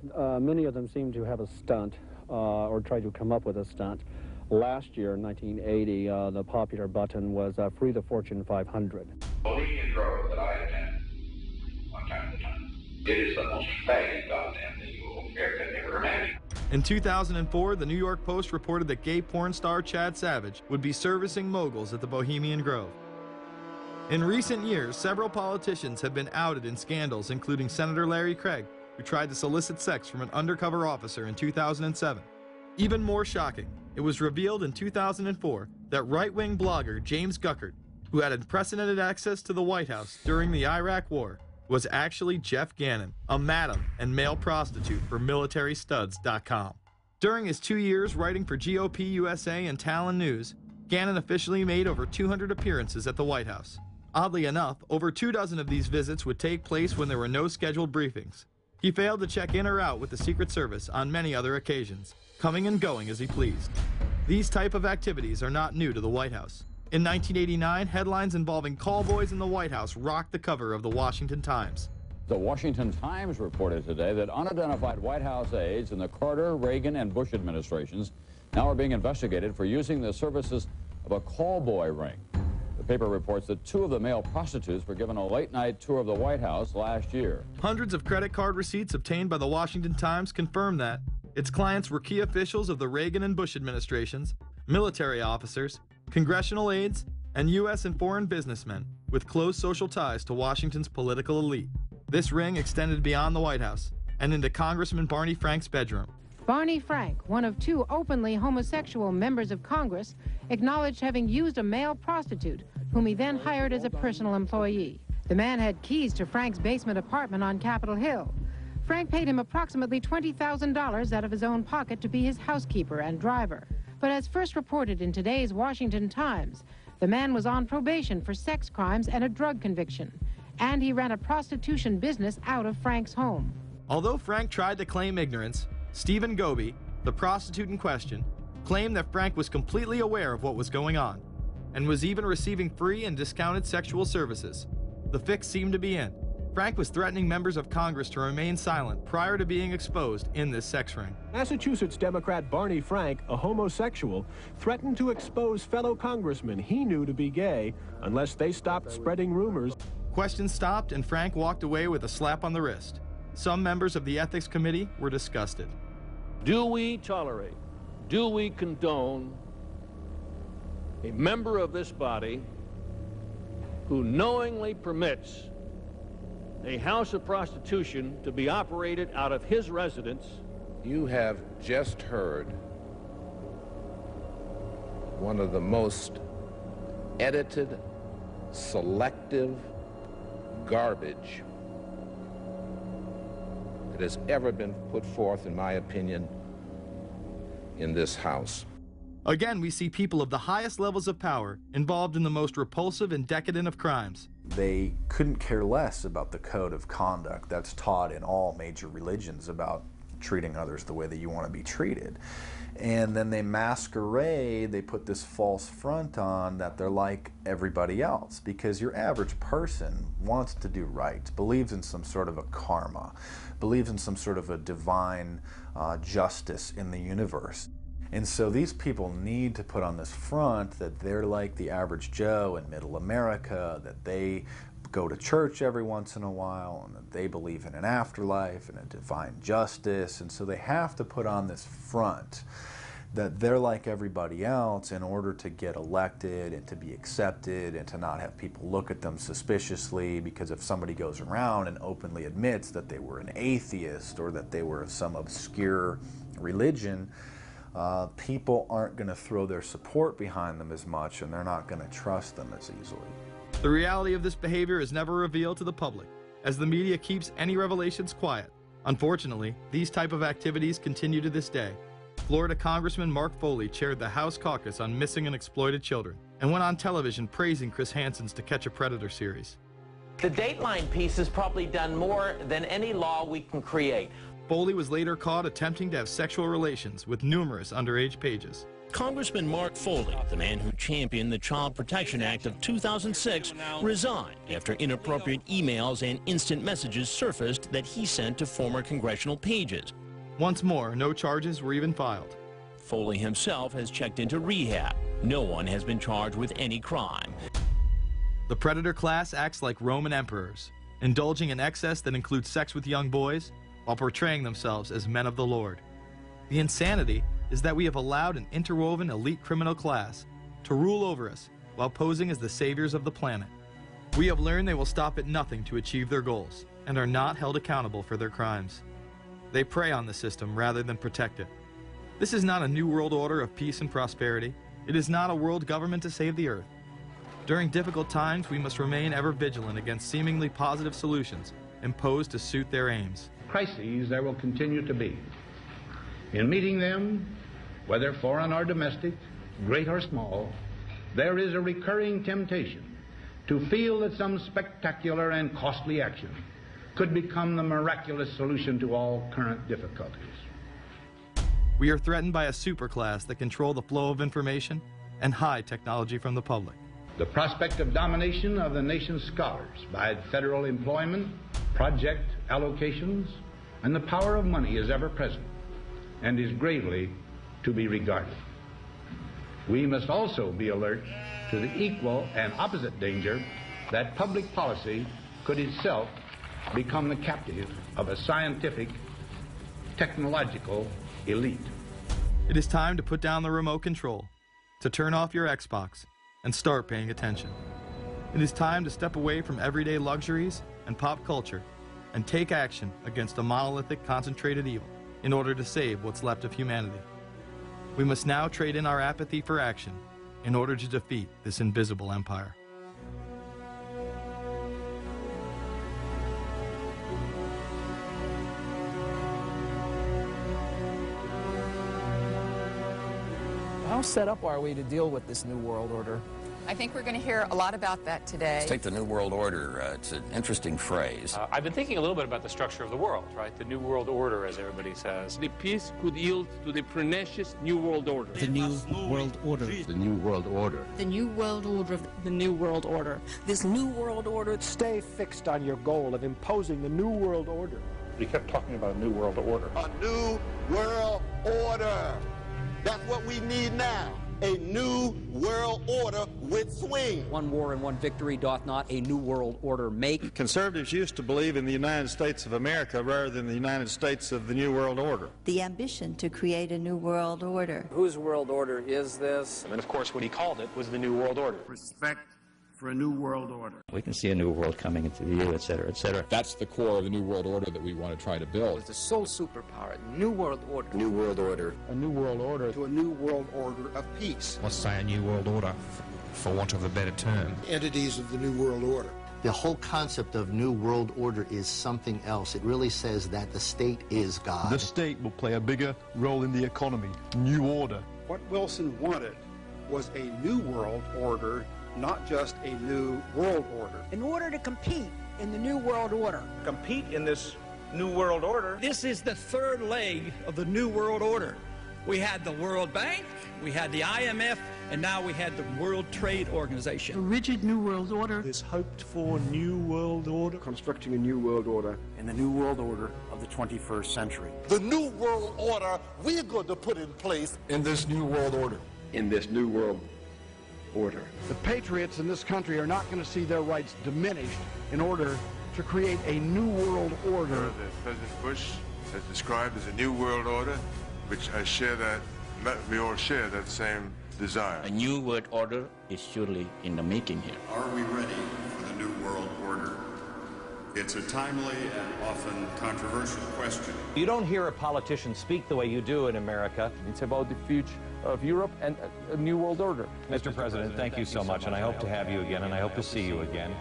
many of them seem to have a stunt or try to come up with a stunt. Last year, in 1980, the popular button was Free the Fortune 500.
Bohemian Grove that I attend one time at a time. It is the most faggy goddamn thing you will ever imagine.
In 2004, the New York Post reported that gay porn star Chad Savage would be servicing moguls at the Bohemian Grove. In recent years, several politicians have been outed in scandals, including Senator Larry Craig, who tried to solicit sex from an undercover officer in 2007. Even more shocking, it was revealed in 2004 that right-wing blogger James Guckert, who had unprecedented access to the White House during the Iraq War, was actually Jeff Gannon, a madam and male prostitute for MilitaryStuds.com. During his 2 years writing for GOP USA and Talon News, Gannon officially made over 200 appearances at the White House. Oddly enough, over 24 of these visits would take place when there were no scheduled briefings. He failed to check in or out with the Secret Service on many other occasions, coming and going as he pleased. These type of activities are not new to the White House. In 1989, headlines involving callboys in the White House rocked the cover of the Washington Times.
The Washington Times reported today that unidentified White House aides in the Carter, Reagan, and Bush administrations now are being investigated for using the services of a callboy ring. The paper reports that 2 of the male prostitutes were given a late-night tour of the White House last year.
Hundreds of credit card receipts obtained by the Washington Times confirm that its clients were key officials of the Reagan and Bush administrations, military officers, congressional aides, and U.S. and foreign businessmen with close social ties to Washington's political elite. This ring extended beyond the White House and into Congressman Barney Frank's bedroom.
Barney Frank, one of 2 openly homosexual members of Congress, acknowledged having used a male prostitute, whom he then hired as a personal employee. The man had keys to Frank's basement apartment on Capitol Hill. Frank paid him approximately $20,000 out of his own pocket to be his housekeeper and driver. But as first reported in today's Washington Times, the man was on probation for sex crimes and a drug conviction, and he ran a prostitution business out of Frank's home.
Although Frank tried to claim ignorance, Stephen Goby, the prostitute in question, claimed that Frank was completely aware of what was going on and was even receiving free and discounted sexual services. The fix seemed to be in. Frank was threatening members of Congress to remain silent prior to being exposed in this sex ring.
Massachusetts Democrat Barney Frank, a homosexual, threatened to expose fellow congressmen he knew to be gay unless they stopped spreading rumors.
Questions stopped and Frank walked away with a slap on the wrist. Some members of the Ethics Committee were disgusted.
Do we tolerate, do we condone a member of this body who knowingly permits a house of prostitution to be operated out of his residence?
You have just heard one of the most edited, selective garbage that has ever been put forth, in my opinion, in this House.
Again, we see people of the highest levels of power involved in the most repulsive and decadent of crimes.
They couldn't care less about the code of conduct that's taught in all major religions about treating others the way that you want to be treated. And then they masquerade, they put this false front on that they're like everybody else, because your average person wants to do right, believes in some sort of a karma, believes in some sort of a divine justice in the universe. And so these people need to put on this front that they're like the average Joe in middle America, that they go to church every once in a while, and that they believe in an afterlife and a divine justice. And so they have to put on this front that they're like everybody else in order to get elected and to be accepted and to not have people look at them suspiciously, because if somebody goes around and openly admits that they were an atheist or that they were of some obscure religion, people aren't going to throw their support behind them as much, and they're not going to trust them as easily.
The reality of this behavior is never revealed to the public, as the media keeps any revelations quiet. Unfortunately, these type of activities continue to this day. Florida Congressman Mark Foley chaired the House caucus on missing and exploited children, and went on television praising Chris Hansen's To Catch a Predator series.
The Dateline piece has probably done more than any law we can create.
Foley was later caught attempting to have sexual relations with numerous underage pages.
Congressman Mark Foley, the man who championed the Child Protection Act of 2006, resigned after inappropriate emails and instant messages surfaced that he sent to former congressional pages.
Once more, no charges were even filed.
Foley himself has checked into rehab. No one has been charged with any crime.
The predator class acts like Roman emperors, indulging in excess that includes sex with young boys while portraying themselves as men of the Lord. The insanity is that we have allowed an interwoven elite criminal class to rule over us while posing as the saviors of the planet. We have learned they will stop at nothing to achieve their goals and are not held accountable for their crimes. They prey on the system rather than protect it. This is not a new world order of peace and prosperity. It is not a world government to save the earth. During difficult times, we must remain ever vigilant against seemingly positive solutions imposed to suit their aims.
Crises there will continue to be. In meeting them, whether foreign or domestic, great or small, there is a recurring temptation to feel that some spectacular and costly action could become the miraculous solution to all current difficulties.
We are threatened by a superclass that control the flow of information and hide technology from the public.
The prospect of domination of the nation's scholars by federal employment, project allocations, and the power of money is ever present and is gravely to be regarded. We must also be alert to the equal and opposite danger that public policy could itself become the captive of a scientific, technological elite.
It is time to put down the remote control, to turn off your Xbox, and start paying attention. It is time to step away from everyday luxuries and pop culture and take action against a monolithic, concentrated evil in order to save what's left of humanity. We must now trade in our apathy for action in order to defeat this invisible empire.
How set up are we to deal with this New World Order?
I think we're going to hear a lot about that today.
Let's take the New World Order. It's an interesting phrase.
I've been thinking a little bit about the structure of the world, right? The New World Order, as everybody says.
The peace could yield to the pernicious New World Order.
The New World Order.
The New World Order.
The New World Order.
The New World Order.
This New World Order.
Stay fixed on your goal of imposing the New World Order.
We kept talking about a New World Order.
A New World Order. That's what we need now. A new world order with swing.
One war and one victory doth not a new world order make.
Conservatives used to believe in the United States of America rather than the United States of the New World Order.
The ambition to create a new world order.
Whose world order is this? And of course what he called it was the New World Order.
Respect for a new world order.
We can see a new world coming into view, et cetera, et cetera.
That's the core of the New World Order that we want to try to build.
It's the sole superpower, New World Order.
New World Order.
A new world order.
To a new world order of peace.
Let's say a new world order, for want of a better term.
Entities of the new world order.
The whole concept of New World Order is something else. It really says that the state is God.
The state will play a bigger role in the economy. New order.
What Wilson wanted was a new world order, not just a new world order.
In order to compete in the New World Order.
Compete in this new world order.
This is the third leg of the New World Order. We had the World Bank, we had the IMF, and now we had the World Trade Organization. The rigid New World Order.
This hoped-for New World Order.
Constructing a new world order.
In the New World Order of the 21st century.
The new world order we're going to put in place
In this New World Order.
In this new world order.
The patriots in this country are not going to see their rights diminished in order to create a new world order.
That President Bush has described as a new world order, which we all share that same desire.
A new world order is surely in the making here.
Are we ready for the new world order? It's a timely and often controversial question.
You don't hear a politician speak the way you do in America.
It's about the future of Europe and a new world order.
Mr. President, thank you so much, and I hope to have you again, and I hope to see you again.